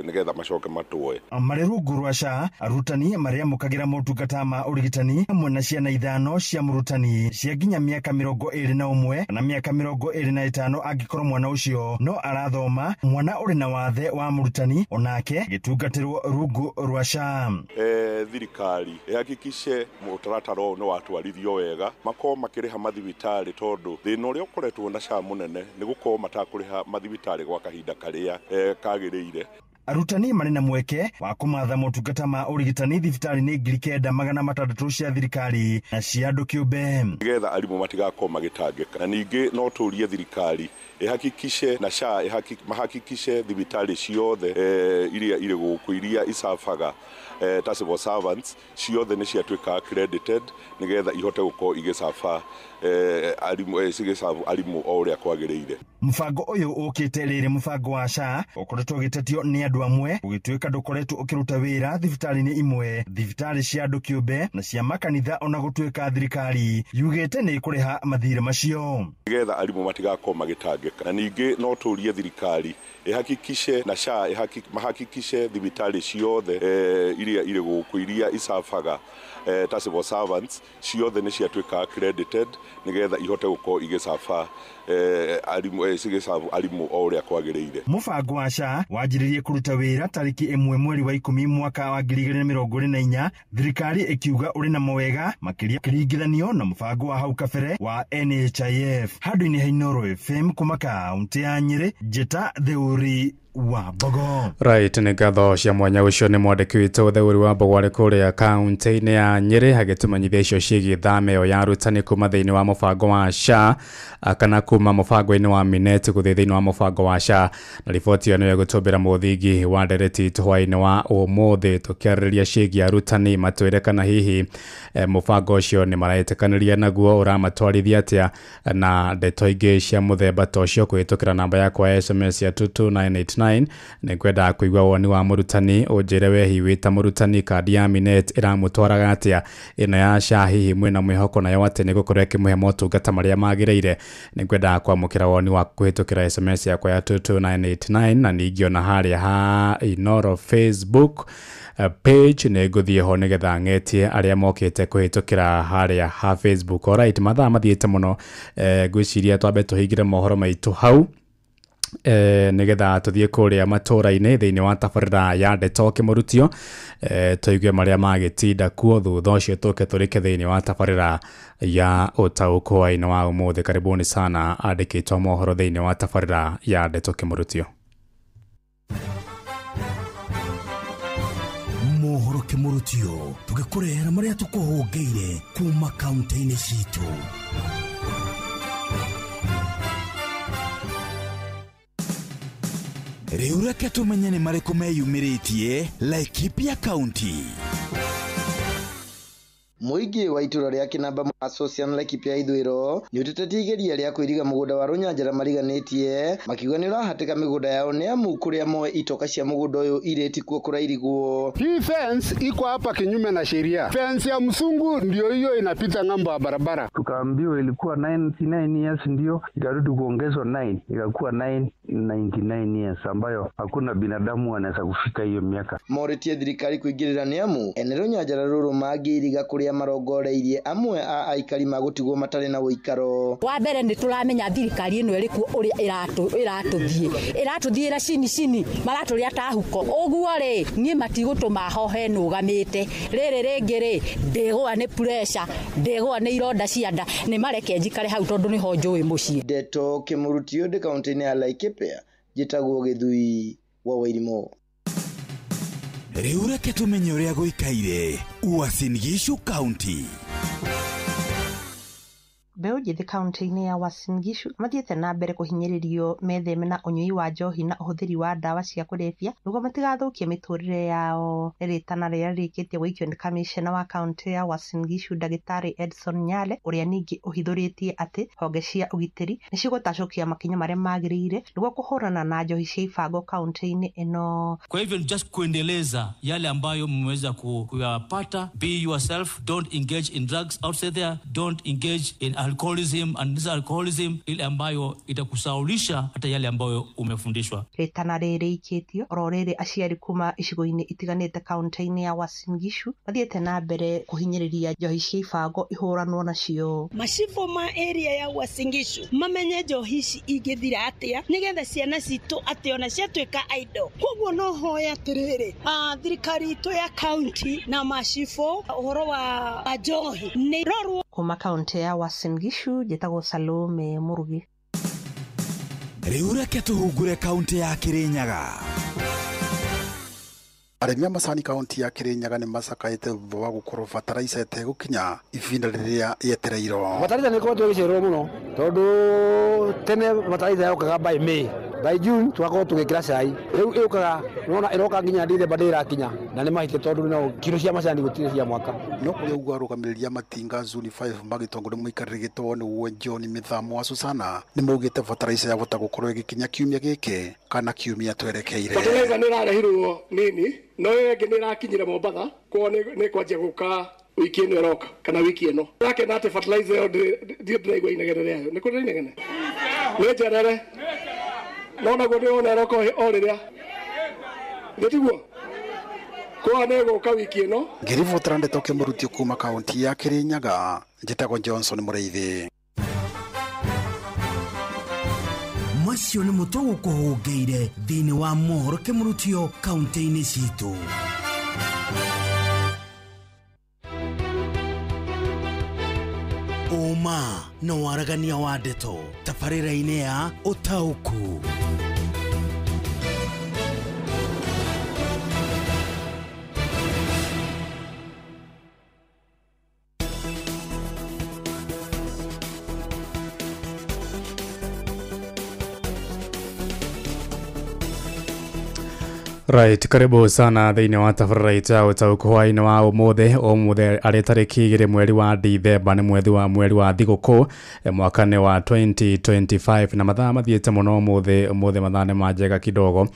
nĩgetha macoke matũoe. Marĩ rungu rwa SHA arutani marĩa mokagĩra motungata ma ũrigitani hamwe na ciana 5 cia mũrutani cia nginya mĩaka 21 na mĩaka 25 angĩkorwo mwana ũcio no arathoma, mwana ũrĩ na wathe wa mũrutani onake gĩtungatĩrwo rungu rwa SHA. Thirikari ĩhakikishe mũtaratara ũyũ nĩ watwarithio wega, makorwo makĩrĩha mathibitarĩ tondũ thĩna ũrĩa ũkoretwo na SHA mũnene nĩ gũkorwo matakũrĩha mathibitarĩ gwa kahinda karĩa kagĩrĩire. Arutani marĩ na mweke wa kũmatha motungata ma ũrigitani thibitarĩ-inĩ 9,600 cia thirikari na cia andũ kĩũmbe nĩgetha arimũ matigakorwo magĩtangĩka. Na ningĩ no tũrie thirikari ĩhakikishe na SHA mahakikishe thibitarĩ ciothe iria irĩ gũkũ iria icabaga ta civil servants ciothe nĩ ciatuĩka accredited nĩgetha ihote gũkorwo igĩcaba arimũ o ũrĩa kwagĩrĩire. Mũbango ũyũ ũkĩte rĩrĩ mũbango wa SHA ũkoretwo ũgĩtetio nĩ andũ andũ amwe ũgĩtuĩka ndũkoretwo ũkĩruta wĩra thibitarĩ-inĩ imwe, thibitarĩ cia andũ kĩũmbe na cia makanitha ona gũtuĩka thirikari yugĩte nĩ kũrĩha mathirĩ macio. Nĩgetha arimũ matigakorwo magĩtangĩka, na ningĩ no tũrie thirikari ihakikishe na SHA mahakikishe thibitarĩ ciothe iria irĩ gũkũ iria icabaga ta civil servants ciothe nĩ ciatuĩka accredited nĩgetha ihote gũkorwo igĩcaba arimũ o ũrĩa kwagĩrĩire. Mũbango wa SHA wanjĩrĩirie kũruta wĩra tarĩki 1 mweri wa 10 mwaka wa 2024, thirikari ĩkiuga ũrĩ na mawega makĩria kĩringithanio na mũbango wa hau kabere wa NHIF. Handũ-inĩ ha Inooro FM kuma kaũntĩ ya Nyĩrĩ, Njeta Theuri wa Bogo. Right, nĩ ngatho cia mwanya ũcio nĩ mwandĩki witũ Theuri wa Bogo arĩ kũrĩa kaũntĩ-inĩ ya Nyĩrĩ agĩtũmenyithia icio ciĩgiĩ thame ĩyo ya arutani kuma thĩinĩ wa mũbango wa SHA kana kuma mũbango-inĩ wa Minet gũthiĩ thĩinĩ wa mũbango wa SHA. Na riboti ĩyo nĩ ĩgũtũmbĩra mũthingi wa ndereti hwaĩ-inĩ wa ũmũthĩ tũkĩarĩrĩria ciĩgiĩ arutani matwĩre kana hihi mũbango ũcio nĩ maretĩkanĩria naguo ũramatwarithia atĩa, na ndeto ingĩ cia mũthemba ta ũcio kũhĩtũkĩra namba yakwa ya SMS ya 22989 nĩ kwenda kũigua woni wa mũrutani ũnjĩre wehi wĩta mũrutani kandi ya Minet ĩramũtwaraga atĩa, ĩno ya SHA hihi mwĩna mwĩhoko nayo atĩ nĩ gũkorwo ĩkĩmũhe motungata marĩa magĩrĩire. Nĩ kwenda kwamũkĩra woni wa kũhĩtũkĩra SMS yakwa ya 22989 na ningĩ ona harĩa ha Inooro Facebook page nĩ ngũthiĩ ho nĩgetha ng'etie arĩa mokĩte kũhĩtũkĩra harĩa ha Facebook. Alright, mathaa mathiĩte mũno, ngwĩciria twambe tũhingĩre mohoro maitũ hau nĩgetha tũthiĩ kũrĩa matũra-inĩ thĩinĩ wa tabarĩra ya Ndeto Kĩmũrutio, tũigue marĩa magĩtinda kuo, thutha ũcio tũke tũrĩke thĩinĩ wa tabarĩra ya ũtaũkũ hwaĩ-inĩ wa ũmũthĩ. Karibuni sana andĩkĩtwo mohoro thĩinĩ wa tabarĩra ya Ndeto Kĩmũrutio. Mohoro Kĩmũrutio tũgĩkũrehera marĩa tũkũhũngĩire kuma kaũntĩ-inĩ citũ. Rĩu reke tũmenye nĩ marĩkũ meyumĩrĩtie Laikipia County. Mũingĩ wa itũra rĩa Kinamba Association Laikipia ithũĩro nĩ ũtetetie igeria rĩa kwĩriga mũgũnda wa Rũnyanjara mariganĩtie, makiuga nĩ ũrahatĩka mĩgũnda yao nĩ amu kũrĩa moe itoka cia mũgũnda ũyũ irĩti kuo kũrairigwo. Hii fence iko hapa kinyume na sheria. Fence ya msungu ndio hiyo inapita ng'ambo ya barabara. Tukaambiwa ilikuwa 99 years ndio ikarudi kuongezwa 9 ikakuwa 999 years ambayo hakuna binadamu anaweza kufika hiyo miaka. Moretie thirikari kuingĩrĩra nĩ amu ene Rũnyanjara rũrũ mangĩiriga kũrĩa marongoreirie amwe a aikari magũtigwo matarĩ na ũikaro. Wa mbere nĩ tũramenya thirikari ĩno ĩrĩ kuo ũrĩa iratũthiĩra cini maratũrĩa ta huko ũguo rĩ niĩ matigũtũma hohe nũgamĩte. Rĩrĩ rĩngĩ rĩ ndĩgũa nĩ pressure, ndĩgũa nĩ ironda cia nda, nĩ mareke njikare hau tondũ nĩho njũĩ mũciĩ. Ndeto Kĩmũrutio ndĩ kaũntĩ-inĩ ya Laikipia, njĩtagwo Gĩthui wa Wairimũ. Rĩu reke tũmenye ũrĩa gũikaire Uasin Gishu County. Mbeũ njĩthĩ kaunti-inĩ ya Uasin Gishu mathiĩte na mbere kũhinyĩrĩrio metheme na ũnyui wa njohi na ũhũthĩri wa ndawa cia kũrebia nĩguo matigathũkie mĩtũrĩre yao. Rĩtana rĩrĩa rĩkĩtie gũikio nĩ kamishna wa kaunti ya Uasin Gishu Ndagĩtarĩ Edson Nyale, ũrĩa ningĩ ũhithũrĩtie atĩ honge cia ũgitĩri nĩ cigũtacũkia makinya marĩa magĩrĩire nĩguo kũhũrana na njohi cia ibango kaunti-inĩ ĩno. Kwa hivyo just kuendeleza yale ambayo mmeweza kuyapata. Be yourself, don't engage in drugs outside there, don't engage in alcoholism and disalcoholism, ile ambayo itakusaulisha hata yale ambayo umefundishwa. Rĩtana rĩrĩ ikĩtio oro rĩrĩ aciari kuma icigo-inĩ itiganĩte kaunti-inĩ ya Uasin Gishu mathiĩte na mbere kũhinyĩrĩria njohi cia ibango ihũranwo nacio. Macibũ ma area ya Uasin Gishu mamenye njohi ici ingĩthira atĩa nĩgetha ciana citũ atĩ ona ciatuĩka idol. Koguo no hoya atĩrĩrĩ thirikari itũ ya county na macibũ ũhoro wa njohi nĩ rorwo. Kuma kaunti ya Uasin Gishu, njĩtagwo Salome Mũrugi. Rĩu reke tũhungure kaunti ya Kirinyaga. Arĩmi a macani kaunti ya Kirinyaga nĩ macakaĩte thutha wa gũkorwo fertilizer ĩtegũkinya ihinda rĩrĩa yetereirwo. Fertilizer nĩ ĩkoretwo ĩgĩcererwo mũno tondũ tene fertilizer yokaga by May by June twakorwo tugikira cai riu iukaga nona iroka nginya ndithe bandira kinya na ni mahite tondu no kilo cia macani gutire cia mwaka no kuri ugu arugamiria matinga Zone 5 magitongo muikarire gitoni wo John Mithamo wa Susana ni mugite fertilizer ya gota gukorwo igikinya kiumia giki kana kiumia twerekeire fertilizer ni rarehirwo nini no yengi ni rakinyire Mombatha ko ni kwanjia guka wiki ino iroka kana wiki ino yake na ate fertilizer ndio ndiraigwa inegerere ni kuri inegene ni njerere no na gode ona iroka o riria nditiguo kwa nego ka wiki ino ngirivo trande toke murutio kuma kaunti ya Kirinyaga njitagwo Johnson Mureithi macio nĩ mũtũgũ kũhũngĩire thĩinĩ wa mohoro kĩmũrutio kaunti-inĩ citũ. Ũma na waragania wa ndeto tabarĩra-inĩ ya ũtaũku. Right, karibu sana thĩinĩ wa tabarĩra ya ũtaũku hwaĩ-inĩ wa ũmũthĩ arĩ tarĩki 2 mweri wa Dithemba nĩ mweri wa thigũkũ mwaka-inĩ wa 2025 na mathaa mathiĩte mũno ũmũthĩ mathaa nĩ manjega kidogo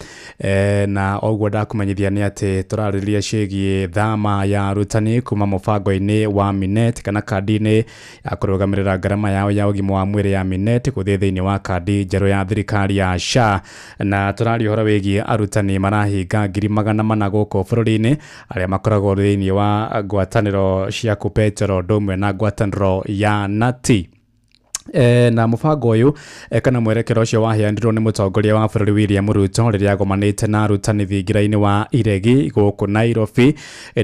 na ũguo ndakumenyithia nĩ atĩ tũrarĩrĩria ciĩgiĩ thama ya arutani kuma mũbango-inĩ wa Minet kana kandi-inĩ ya kũrũgamĩrĩra ngarama yao ya ũgima wa mwĩrĩ ya Minet gũthiĩ thĩinĩ wa kandi njerũ ya thirikari ya SHA na tũraria ũhoro wĩgiĩ arutani marahinga ngiri magana mana gũkũ bũrũri-inĩ arĩa makoragwo thĩinĩ wa ngwatanĩro cia KUPPET ndũmwe na ngwatanĩro ya NATI. Na mũbango ũyũ kana mwerekero ũcio waheanirwo nĩ mũtongoria wa bũrũri William Ruto rĩrĩa agomanĩte na arutani thingira-inĩ wa iregi gũkũ Nairobi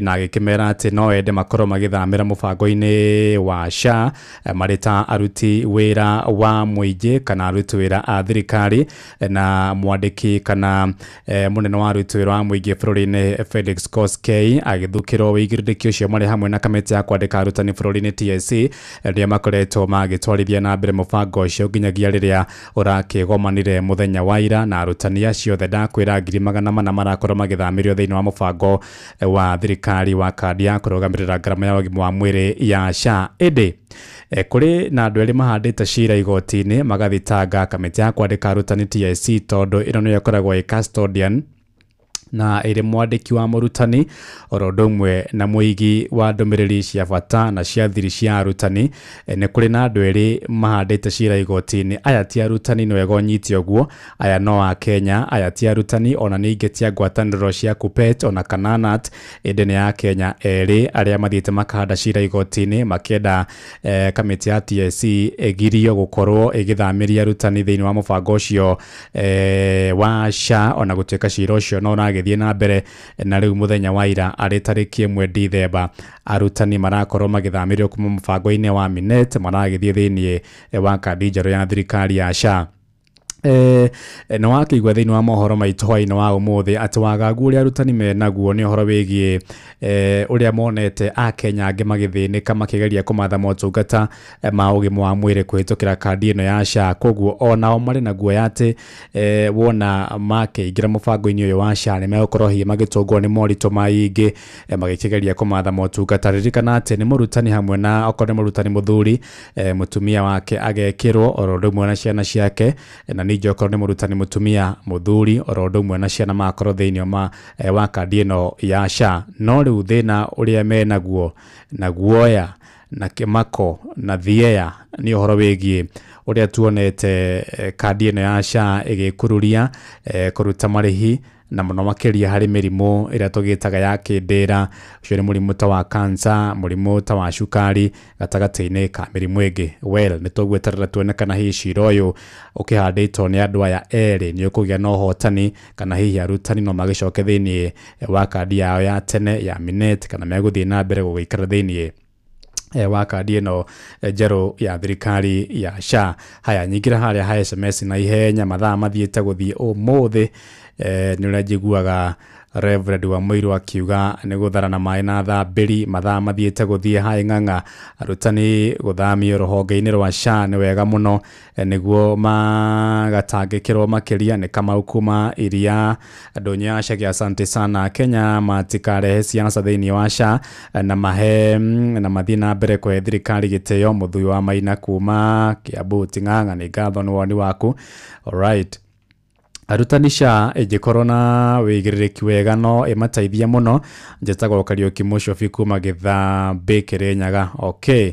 na agĩkĩmera atĩ no ende makorwo magĩthamĩra mũbango-inĩ wa SHA marĩ ta aruti wĩra wa mũingĩ kana aruti wĩra a thirikari na mwandĩki kana mũnene wa aruti wĩra wa mũingĩ bũrũri-inĩ Felix Koskei agĩthukĩrwo wĩigĩrĩrĩki ũcio marĩ hamwe na kamĩtĩ ya kwandĩka arutani bũrũri-inĩ TSC rĩrĩa makoretwo magĩtwarithia na mbere mũbango ũcio nginyagia rĩrĩa ũrakĩgomanire mũthenya wa ira na arutani acio othe ndakwĩra ngiri magana mana marakorwo magĩthamĩrio thĩinĩ wa mũbango wa thirikari wa kandi ya kũrũgamĩrĩra ngarama ya ũgima wa mwĩrĩ ya SHA. Ĩndĩ kũrĩ na andũ erĩ mahandĩte cira igoti-inĩ magathitanga kamĩtĩ ya kwandĩka arutani TSC tondũ ĩno nĩyo ĩkoragwo ĩ custodian na ĩrĩ mwandĩki wa mũrutani oro ũndũ ũmwe na mũigi wa ndũmĩrĩri cia bata na cia thiri cia arutani. Nĩ kũrĩ na andũ erĩ mahandĩte cira igoti-inĩ, aya ti arutani no wega ũnyite ũguo, aya no a Kenya, aya ti arutani ona ningĩ tia ngwatanĩro cia KUPPET ona kana NAT, ĩndĩ nĩ ya Kenya erĩ arĩa mathiĩte makahanda cira igoti-inĩ makĩenda kamĩtĩ ya TSC ĩgirio gũkorwo ĩgĩthamĩria arutani thĩinĩ wa mũbango ũcio wa SHA ona gũtuĩka cira ũcio no gĩthiĩ na mbere na rĩu mũthenya wa ira arĩ tarĩki 1 Dithemba arutani marakorwo magĩthamĩrio kuma mũbango-inĩ wa Minet maragĩthiĩ thĩinĩ wa kandi njerũ ya thirikari ya SHA. Nĩ wakĩigua thĩinĩ wa mohoro maitũ hwaĩ-inĩ wa ũmũthĩ atĩ wagagu ũrĩa arutani menaguo nĩ ũhoro wĩgiĩ ũrĩa monete a Kenya angĩ magĩthĩnĩka makĩgeria kũmatha motungata ma ũgima wa mwĩrĩ kũhĩtũkĩra kandi ĩno ya SHA. Koguo onao marĩ na guoya atĩ wona makĩingĩra mũbango-inĩ ũyũ wa SHA nĩ megũkorwo hihi magĩtũngwo nĩ moritũ maingĩ magĩkĩgeria kũmatha motungata. Ririkana atĩ nĩ mũrutani hamwe na okorwo nĩ mũrutani mũthuri mũtumia wake agekĩrwo oro ũndũ ũmwe na ciana ciake na ningĩ okorwo nĩ mũrutani mũtumia mũthuri oro ũndũ ũmwe na ciana makorwo thĩinĩ wa kandi ĩno ya SHA. No rĩu thĩna ũrĩa menaguo na guoya na kĩmako na thieya nĩ ũhoro wĩgiĩ ũrĩa tuonete kandi ĩno ya SHA ĩgĩkururia kũruta marĩhi na mũno makĩria harĩ mĩrimũ ĩrĩa tũgĩtaga ya kĩndĩra. Ũcio nĩ mũrimũ ta wa cancer, mũrimũ ta wa cukari gatagatĩ-inĩ ka mĩrimũ ĩngĩ. Nĩ tũgweterera tuone kana hihi cira ũyũ ũkĩhandĩtwo nĩ andũ aya erĩ nĩ ũkũgĩa na ũhotani kana hihi arutani no magĩcoke thĩinĩ wa kandi yao ya tene ya Minet kana megũthiĩ na mbere gũgĩikara thĩinĩ wa kandi ĩno njerũ ya thirikari ya SHA. Haya nyingĩra harĩa ha SMS na ihenya mathaa mathiĩte gũthiĩ ũmũthĩ nĩ ũrĩa njiguaga Reverend wa Muiru akiuga nĩ gũtharana maĩ na thambĩri mathaa mathiĩte gũthiĩ haĩ ng'ang'a arutani gũthamio rũhonge-inĩ rwa SHA nĩ wega mũno nĩguo magatangĩkĩrwo makĩria nĩ Kamau kuma Iria Ndũnyũ Acagi. Asante sana. Kenya matikarehe siasa thĩinĩ wa SHA na mahe na mathiĩ na mbere kũhe thirikari gĩtĩo. Mũthuri wa Maina kuma Kiambu Ting'ang'a nĩ ngatho nĩ woni waku. Alright. Arutani SHA ĩngĩkorwo na wĩigĩrĩrĩki wega no ĩmateithie mũno. Njĩtagwo Kariuki Mũcobi kuma Gĩthabĩ Kĩrĩnyaga. Okay.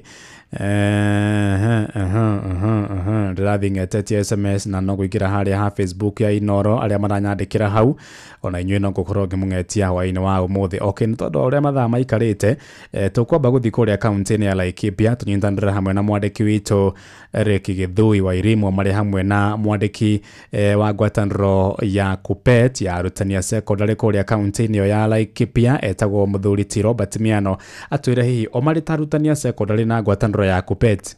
Ndĩrathiĩ ngetetie SMS na no gũikĩra harĩa ha Facebook ya Inoro arĩa maranyandĩkĩra hau ona inyuĩ no ngũkorwo ngĩmũngetia hwaĩ-inĩ wa ũmũthĩ. Okay, nĩ tondũ ũrĩa mathaa maikarĩte tũkwamba gũthiĩ kũrĩa kaunti-inĩ ya Laikipia tũnyitanĩre hamwe na mwandĩki witũ Eric Githui wa Irimũ marĩ hamwe na mwandĩki wa ngwatanĩro ya KUPPET ya arutani a secondary kũrĩa kaunti-inĩ ĩyo ya Laikipia etagwo Mũthuri T Robert Miano atwĩre hihi o marĩ ta arutani a secondary na ngwatanĩro ya KUPPET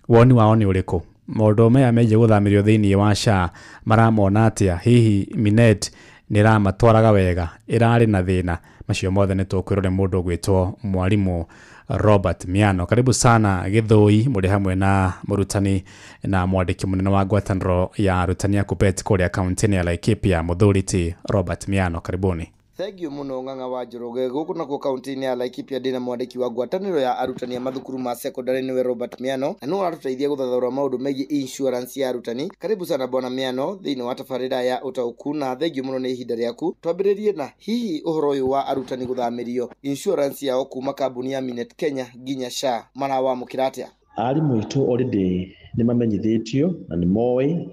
woni wao nĩ ũrĩkũ. Maũndũ maya megiĩ gũthamĩrio thĩinĩ wa SHA maramona atĩa, hihi Minet nĩ ĩramatwaraga wega, ĩrarĩ na thĩna? Macio mothe nĩ tũkwĩrore mũndũ gwĩtwo Mwarimũ Robert Miano. Karibu sana Githui, mũrĩ hamwe na mũrutani na mwandĩki mũnene wa ngwatanĩro ya arutani ya KUPPET kũrĩa kaunti-inĩ ya Laikipia, Mũthuri T Robert Miano. Karibuni. Thank you muno Ng'ang'a wa Njoroge. Gũkũ nakuo kaunti-inĩ ya Laikipia ndĩna mwandĩki wa ngwatanĩro ya arutani a mathukuru ma secondary nĩwe Robert Miano, na no aratũteithia gũthathaũra maũndũ megiĩ insurance ya arutani. Karibu sana bwana Miano thĩinĩ wa tabarĩra ya ũtaũku, na thengiũ mũno nĩ ihinda rĩaku. Twambĩrĩrie na hihi ũhoro ũyũ wa arutani gũthamĩrio insurance yao kuma kambuni ya Minet Kenya nginya SHA marawamũkĩra atĩa? Arimũ aitũ already nĩ mamenyithĩtio na nĩ moĩ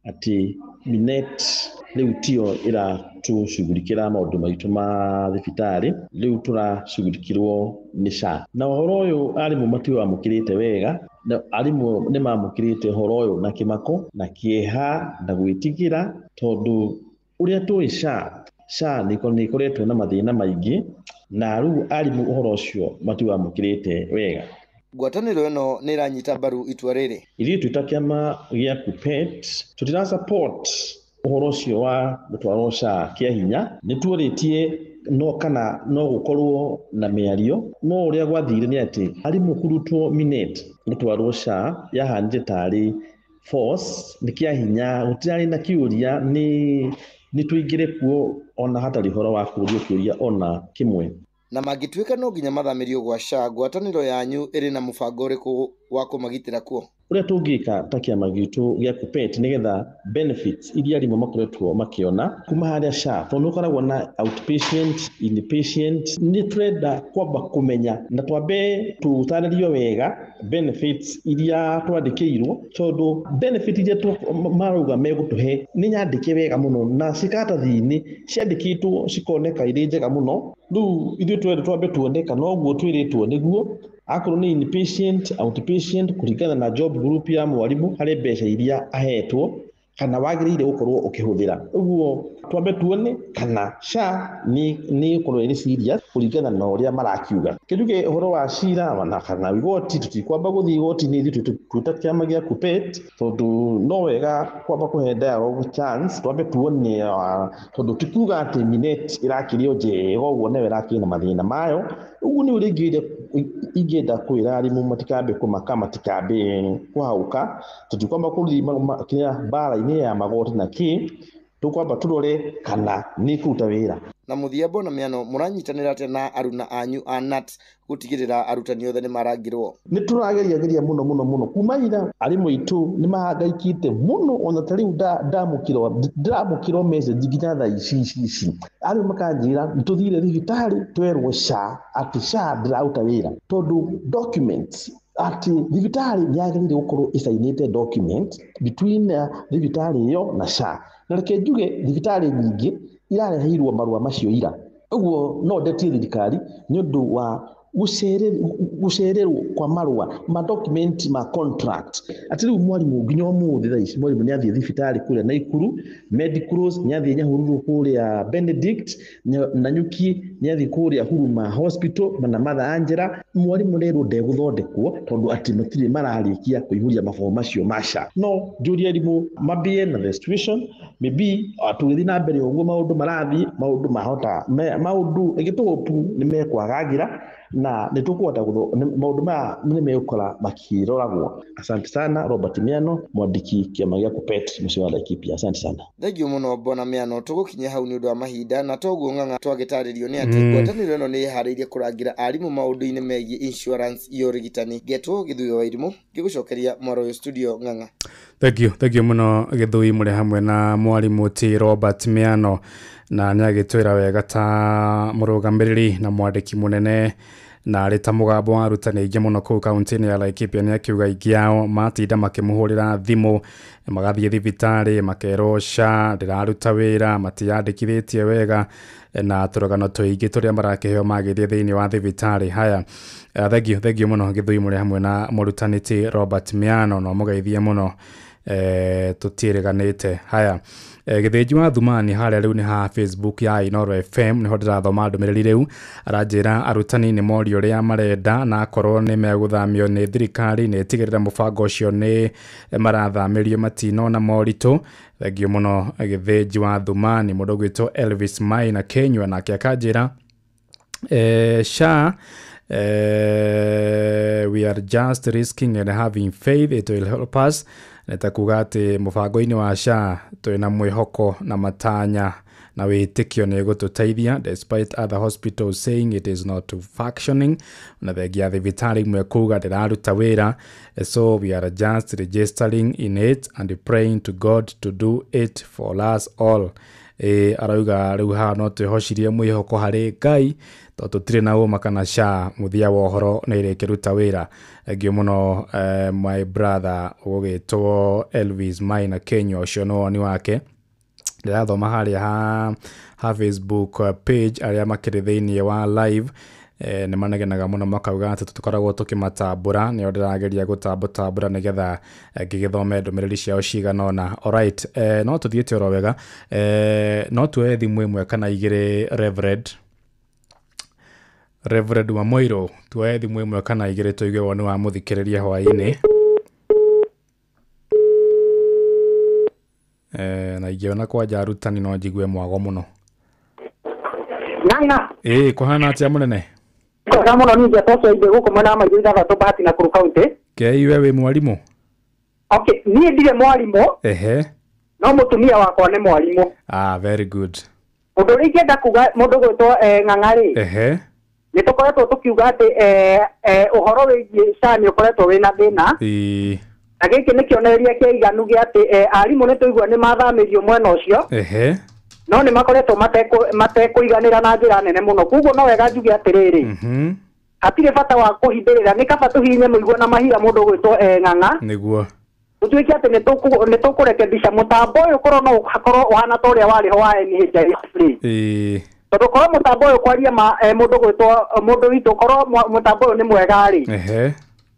atĩ Minet rĩu tio ĩratũcugurikĩra maũndũ maitũ ma thibitarĩ, rĩu tũracugurikĩrwo nĩ SHA. Na ũhoro ũyũ arimũ matiwamũkĩrĩte wega, na arimũ nĩ mamũkĩrĩte ũhoro ũyũ na kĩmako na kĩeha na gwĩtigĩra, tondũ ũrĩa tũĩ SHA nĩ ikoretwo na mathĩna maingĩ, na rĩu arimũ ũhoro ũcio matiwamũkĩrĩte wega. Ngwatanĩro ĩno nĩ ĩranyita mbaru itua rĩrĩ. Ithuĩ twĩ ta kĩama gĩa KUPPET tũtira support ũhoro ũcio wa gũtwarwo SHA kĩa hinya. Nĩ tuorĩtie no kana no gũkorwo na mĩario, no ũrĩa gwathire nĩ atĩ arimũ kũrutwo Minet gũtwarwo SHA yahanire tarĩ force, nĩ kĩa hinya, gũtirarĩ na kĩũria, nĩ tũingĩre kuo ona hatarĩ ũhoro wa kũũrio kĩũria ona kĩmwe. Na mangĩtuĩka no nginya mathamĩrio gwa SHA, ngwatanĩro yanyu ĩrĩ na mũbango ũrĩkũ wa kũmagitĩra kuo? Ũrĩa tũngĩka ta kĩama gitũ gĩa KUPPET nĩgetha benefits iria arimũ makoretwo makĩona kuma harĩa SHA, tondũ ũkoragwo na outpatient, inpatient, nĩ tũrenda kwamba kũmenya na twambe tũtarĩrio wega benefits iria twandĩkĩirwo, tondũ benefit iria marauga megũtũhe nĩ nyandĩke wega mũno na cikatathi-inĩ ciandĩkĩtwo cikoneka irĩ njega mũno. Rĩu ithuĩ twende twambe tuone kana ũguo twĩrĩtwo nĩguo, akorwo nĩ inpatient, outpatient kũringana na job group ya mwarimũ harĩ mbeca iria ahetwo kana wagĩrĩire gũkorwo ũkĩhũthĩra. Ũguo twambe tuone kana SHA nĩ ũkorwo ĩrĩ serious kũringana na ũrĩa marakiuga. Kĩruge ũhoro wa cira na kana igoti, tutikwamba gũthiĩ igoti-inĩ ithuĩ twĩ ta kĩama gĩa KUPPET, tondũ no wega kwamba kũhe dialogue chance, twambe tuone, tondũ tikuga atĩ Minet ĩrakĩrio njega ũguo nayo ĩrakĩrĩ na mathĩna mayo. Ũguo nĩ ũrĩa ingĩenda kwĩra arimũ matikambe kũmaka, matikambe kũhaũka, tũtikwamba kũthiĩ mbara-inĩ ya magoti na kĩ, tũkwamba tũrore kana nĩ kũruta wĩra. Na mũthia bona Miano, mũranyitanĩra atĩa na aruna anyu a NAT gũtigĩrĩra arutani othe nĩ marangĩrwo? Nĩ tũrageria mũno kuma ira arimũ aitũ nĩ mahangaikĩte mũno, ona ta rĩu ndĩramũkĩrwo message nginya thaa ici arimũ makanjĩra nĩ tũthire thibitarĩ twerwo atĩ SHA ndĩraruta wĩra, tondũ documents atĩ thibitarĩ nĩ yagĩrĩire gũkorwo ĩcainĩte document between thibitarĩ ĩyo na SHA. Na reke njuge thibitarĩ nyingĩ irareheirwo marũa macio ira. Ũguo no ndetie thirikari nĩ ũndũ wa gucererwo kwa marua ma document ma contract ati riu mwarimu nginya umuthi tha ici mwarimu ni athie thibitari kuria Naikuru medicals ni athie Nyahururu kuria Benedict Nanyuki ni athie kuria Huruma Hospital na Mother Angela mwarimu rero ndeguthondekwo tondu ati matire mararikia kuihuria mafomu macio masha no juria rimu mabie na the situation maybe atugithi na mbere uguo maundu marathi maundu mahota maundu igituhopu ni mekwagagira na nitukuhota maundu ma ni mekora makiroragwo. Asante sana Robert Miano mwandiki kiama gia Kupet mucio wa Laikipia. Asante sana. Thengio muno Bona Miano tugukinya hau ni undu wa mahinda na toguo ng'ang'a twagitaririo ni ati ngwataniro ino ni hariirie kurangira arimu maundu-ini megie insurance iyo rigitani getwo githuyo wa irimu gigucokeria mwaro studio ng'ang'a. Thengio muno githui muri hamwe na mwarimu ti Robert Miano na nyagitwira wega ta murugamiriri na mwandiki munene na arita mugambo wa arutani aingĩ muno kuu kaunti-inĩ ya Laikipia ni akiuga ingiao matinda makimuhurira thimu magathie thibitari makerwo SHA ndiraruta wira matiyandikithitie wega na turagano tuingi turia marakiheo magithie thiini wa thibitari. Haya thengio muno githui muri hamwe na murutani ti Robert Miano no mugeithie muno tutiriganite. Haya githinji wa Thumani haria riu ni ha Facebook ya Inooro FM ni ho ndirathoma ndumiriri riu aranjira arutani ni morio ria marenda na korwo ni meguthamio ni thirikari ni tigirira mubango ucio ni marathamirio matino na morito. Thengio muno githinji wa Thumani mundu gwitwo Elvis Maina Kenywa na akanjira SHA we are just risking and having faith it will help us. Netakuga ati mubango-ini wa SHA twina mwihoko na matanya na witikio ni gututeithia despite other hospitals saying it is not functioning na thegia thibitari imwe kuga ndiraruta wira, so we are just registering in it and praying to God to do it for us all. Arauga riu ha no twihocirie mwihoko hari Ngai to tutire na uma kana SHA muthia wa uhoro na irekiruta wira. Thengio muno my brother ugitwo Elvis Maina Kenywa ucio no woni wake ndirathoma haria ha Facebook page aria makiri thiini wa live ni manegenaga muno makauga ati tukoragwo tukimatambura ni ndirageria gutambura nigetha ngigithome ndumiriri ciao ciganona. Alright, no tuthiete oro wega no tuwe thimu imwe kana igire Reverend wa Moiro tuwe thimu imwe kana igire tuige woni wa muthikiriria hwaini na igiona kwa jarutani no njigwe mwago muno. Ng'ang'a kuhana atia munene? Kwa muno ni jatoso ide guko mwana majinda gato bahati na Kuru County. Kei wewe mwalimu? Okay, ni ndire mwalimu. No mutumia wakwa ni mwalimu. Very good. Mundu ri ngenda kuga mundu gwitwo Ng'ang'a ri. Ni tukoretwo tukiuga ati uhoro wigie SHA ni ukoretwo wina thina. Na giki ni kionereria kia iganu gia ati arimu ni tuigua ni mathamirio mwena ucio. No ni makoretwo matekuiganira na njira nene muno. Kuguo no wega njuge atiriri. Hatire bata wa kuhindurira ni kaba tuhinye muigua na mahira mundu gwitwo Ng'ang'a. Niguo. Utuike ati ni tukurekebisha mutambo uyu korwo no hakorwo uhana ta uria wari ho wa NHIF. Tondu korwo mutambo uyu kwaria mundu gwitwo mundu witu korwo mutambo uyu ni mwega ri.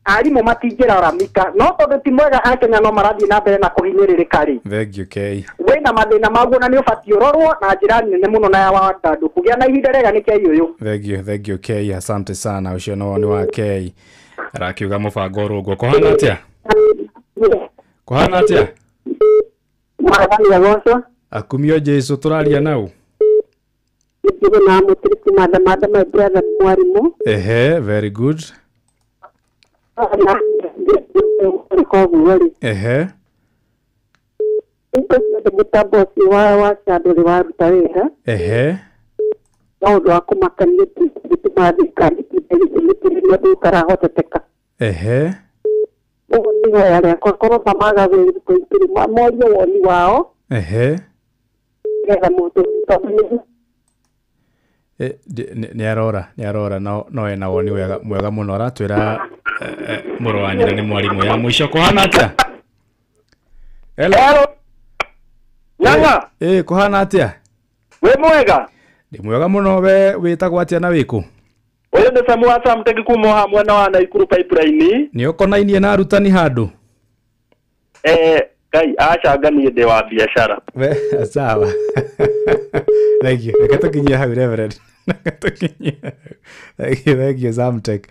Arimu matingiraramika no tondu ti mwega Akenya no marathie na mbere na kuhinyiririka ri. Thank you Kei. Wena mathina maguo na ni ubati urorwo na njira nene muno na ya watandu kugia na ihinda rega ni Kei uyu. Thank you Kei, asante sana ucio no woni wa Kei. Arakiuga mubango rugo kuhana atia? Kuhana atia? Akumio Jesu turaria nau. Ndigo na mutiriki madam my brother mwarimu. Very good. Mutabosi wa sadori wa rutawera. No ndo akumakania tumathikani ndi karahoteka. Ni yale kwa koroma maga kuitiri morio woni wao. Era mutu ni arora no ena woni mwega muno aratwira muro wanyira ni mwarimu ya mwisho kuhana atia? Hello. Ng'ang'a. Kuhana atia? We mwega? Ndi mwega muno we witagwo atia na wiku? Uyu ni Samu wa Samtech kuma hamwe na wana Ikuru pipeline. Ni ukonainie na arutani handu? Kai acanganie ndi wa biashara. Sawa. Thank you. Nakatukinyia hau Reverend. Thank you Samtech.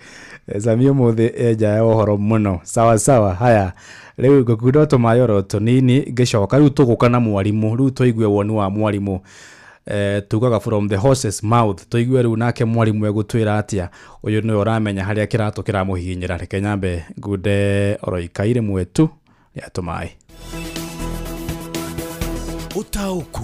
Samio muthe eja ohoro muno. Sawa. Haya. Leo gukudo to mayoro to nini geshoka riu tuguka na mwarimu riu toigue wonu wa mwarimu tugaga from the horse's mouth toigue riu nake mwarimu egutwira atia uyu ni uramenya haria kirato kiramuhinyira reke nyambe gude oroikaire mwetu ya tumai utauku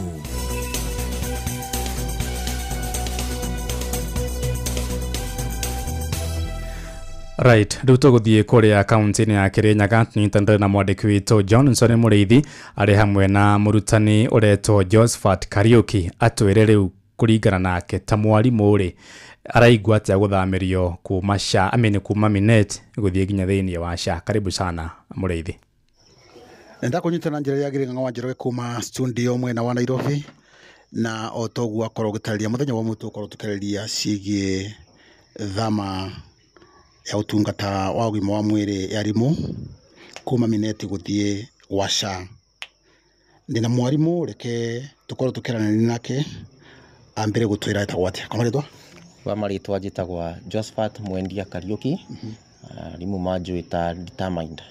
Right, riu tuguthie kuria kaunti-ini ya Kirinyaga nitandre na mwandiki witũ Johnson Mũrĩithi arĩ hamwe na mũrutani uretwo Josephat Kariuki atwire riu kuringana nake ta mwarimu ri araigua atĩa gũthamirio kuma SHA kuma Minet guthie nginya thĩinĩ wa SHA. Karibu sana Mũrĩithi. Nenda kunyitana njĩra ya Gĩrĩng'a wa Njoroge kuma studio mwena wa Nairobi na otoguo akorwo gũtarĩria mũthenya wa mũtu akorwo tũkĩarĩria ciĩgiĩ thama ya utungata wa ũgima wa mwĩrĩ ya rimu kuma Minet guthie wa SHA. Ndina mwarimu reke tukorwo tukĩaranĩria nake ambire gũtwĩra etagwo atĩa kamarĩtwa wa marĩtwa njĩtagwo Josephat Mwendia Kariuki rimu manjwĩta determined.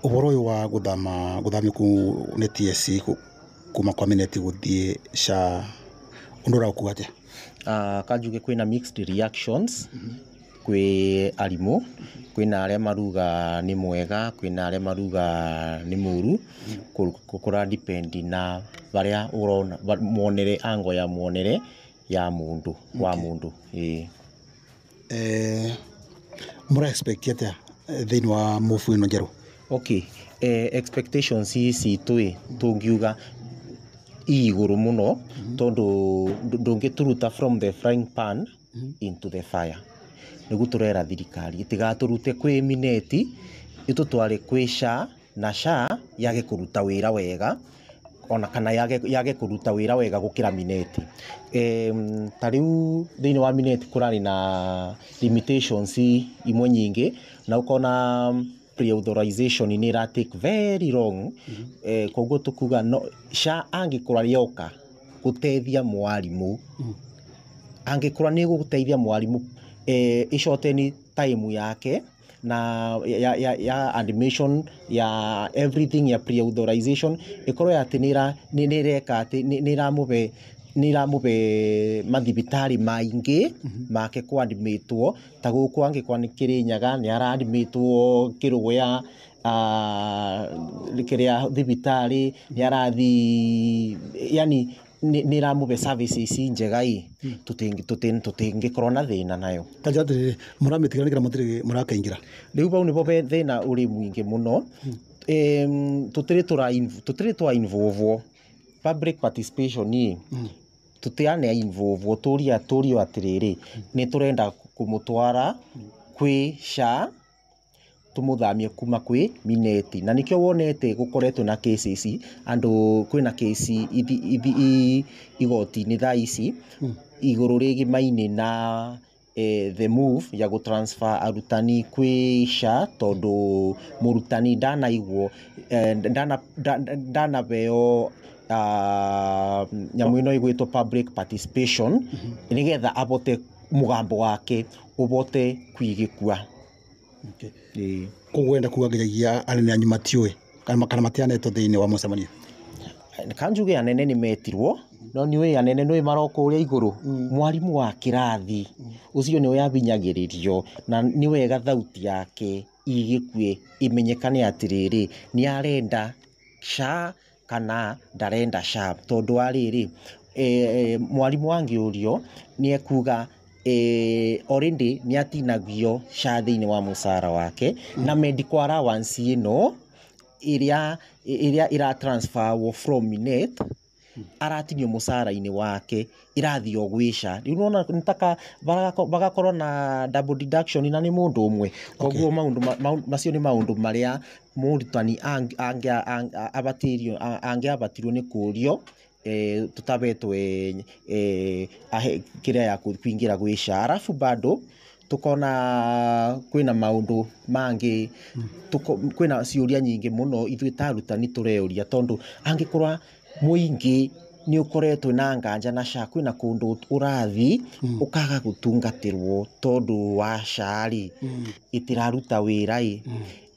Ũhoro ũyũ wa gũthamio ku nĩ TSC kuma kwa Minet guthie SHA ũndũ ũrakuga atĩa? Kanjuge kwina mixed reactions kwi arimu kwina aria maruga ni mwega kwina aria maruga ni muru kukura depend na baria urona muonere ango ya muonere ya mundu wa mundu mura expect atia thĩinĩ wa move ĩno njerũ? Expectations ici tungiuga iguru muno tondu ndungituruta from the frying pan into the fire. Nigu turera thirikari itigaturute kwi Minet itutware kwi SHA na SHA yage kuruta wira wega ona kana yage kuruta wira wega gukira Minet. Tariu thĩinĩ wa Minet kurari na limitations imwe nyingi na ukona pre-authorization ni ra take very long. Koguo tukuga no SHA angikura rioka gutethia mwarimu angikura ni guteithia mwarimu ishorteni time yake na ya admission ya everything ya pre-authorization ikorwo ati ni reka ati ni ramube mathibitari maingi make ku admitwo ta guku angikwa ni Kirinyaga ni ara admitwo Kirugoya likiria thibitari ni arathi yani ni ramube services njegai tutingi corona thina nayo tajate muramitigana mutiri murakaingira riu bau nibo thina uri mwingi muno tutiri twa involve public participation ni tutiane involve turio atiriri ni turenda kumutwara kwi SHA tumuthamie kuma kwi Minet na nikyo wonete gukoretwo na cases andu kwina case igoti ni thaisi iguru rigi maini na the move ya go transfer arutani kwi SHA tondu murutani ndanaigwo ndanabeo nyamu ino igwitwo public participation nigetha abote mugambo wake ubote kwigikua. Kugwenda kugagiria anene anyu matiwe kana matianetwo thĩinĩ wa mũcemanio? Kanjuge anene ni metirwo no niwe anene no maroko uria iguru mwarimu wa kirathi ucio ni yabinyagiririo na ni wega thauti yake igikue imenyekane atiriri ni arenda SHA kana ndarenda SHA tondu ariri mwarimu wangi urio ni ekuga already ni atinagio SHA thĩinĩ wa musara wake na medical allowance ino iria ira transfer from Minet aratinio musara-ini wake irathio gwi SHA. Riu nona nitaka bagakorwo na double deduction na ni mundu umwe koguo maundu macio ni maundu maria murutani angiabatirwo ni kurio tutabetwe kiria ya kuingira gwisha arafu bado tukona kwina maundu mangi kwina ciuria nyingi muno ithui tarutani tureuria tondu angikorwa muingi ni ukoretwe na nganja na SHA kwina kundu urathi ukaga gutungatirwo tondu wa SHA ri itiraruta wira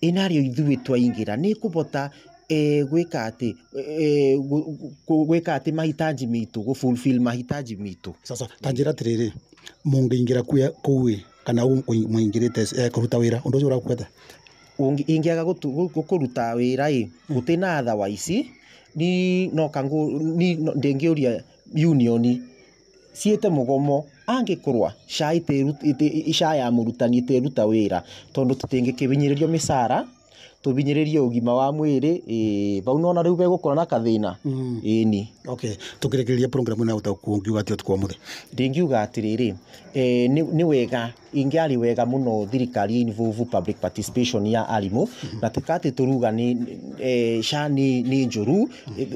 inario ithui twaingira ni kubota gwika ati mahitaji mitu gufulfill mahitaji mitu. Sasa tanjira tiriri mungingira kuwi kana muingirite kuruta wira undu ucio urakweta ingiaga kuruta wira gutina otherwise ni no kangu ni ndengiuria union siete mugomo angikorwa SHA ya murutani iteruta wira tondu tutingikibinyiririo misara tubinyiririe ugima wa mwiri bau nona riu begukora na kathina ni okay tukirekereria program na utakungiuga atio tukwa muthe ndingiuga atiriri ni wega ingiari wega muno thirikari involve public participation ya arimu na tikati turuga ni SHA ni njuru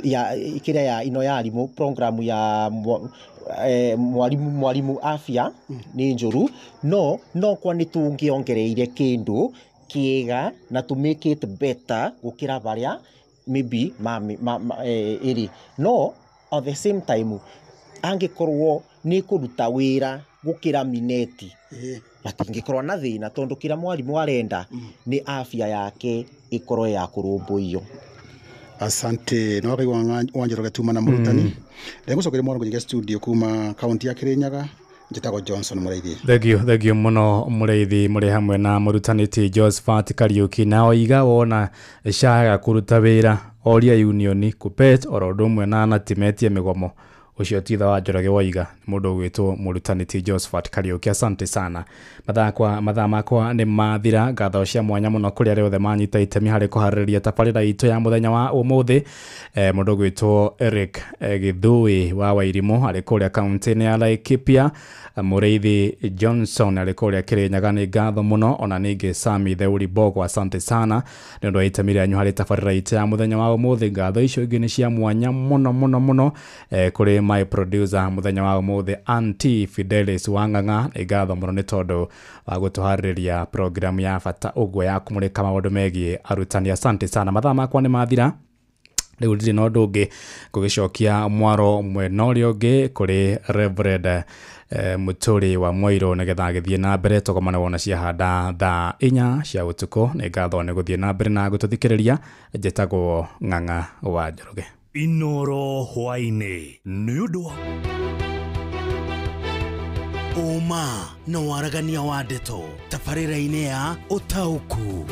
ya ikiria ya ino ya arimu program ya mwalimu afya ni njuru no kwa ni tungiongereire kindu kiega na to make it better gukira baria maybe iri no at the same time angikorwo ni kuruta wira gukira mineti batingikorwo na thina tondu kira mwalimu arenda ni afya yake ikorwo ya kurumbuio. Asante no kaigwa wanjero gatuma na murutani ndengusokere mwana kwenye studio kuma county ya Kirinyaga njitagwo Johnson Mureithi. Thank you muno Mureithi muri hamwe na murutaniti Josephat Kariuki na oiga wona SHA kuruta wira oria union kupet orodumwe na timetie migomo ucio titha wa Njoroge Waiga mundu gwitwo murutaniti Josephat Kariuki. Asante sana. Mathaa makwa ni mathira ngatho cia mwanya muno kuri ari othe manyita itemi hari kuhaririria tabarira itu ya muthenya wa umuthi mundu gwitwo Eric Githui wa Wairimu ari kuri county ya Laikipia, Mureithi Johnson ari kuri Kirinyaga ni ngatho muno ona ningi Sami Theuri Bogo. Asante sana ndio itemi ryanyu hari tabarira itu ya muthenya wa umuthi. Ngatho icio ingi ni cia mwanya muno kuri my producer muthenya wa umuthi Auntie Fidelis Wanganga igatho muno ni tondu wa gutuhaririria program ya bata ugwe ya kumurika maundu megie arutani. Asante sana. Mathaa makwa ni mathira riu ndiri no ndungi kugicokia mwaro mwena urio ungi kuri Reverend Muturi wa Moiro nigetha githie na mbere tugomana wona cia handa thaa 4 cia utuku. Ni ngatho ni guthie na mbere na gututhikiriria. Njitagwo Ng'ang'a wa Njoroge. Inoro hwaine nudo Oma na waragania wa ndeto tabarĩra-inĩ ya Ũtaũku.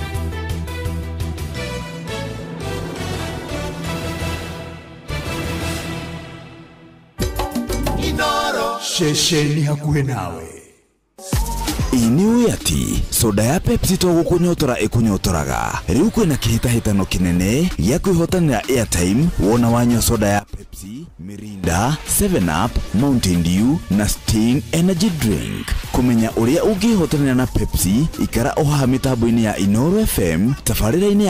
Inoro shesheni hakuhĩ nawe. Iniwe ati soda ya Pepsi to gukunyotora ikunyotoraga. Riu kwina kihitahitano kinene gya kwihotanira airtime wona wanywa soda ya Pepsi, Mirinda, 7up, Mountain Dew na Sting energy drink. Kumenya uria ungihotanira na Pepsi ikara oha mitambo-ini ya Inoro FM tabarĩra-inĩ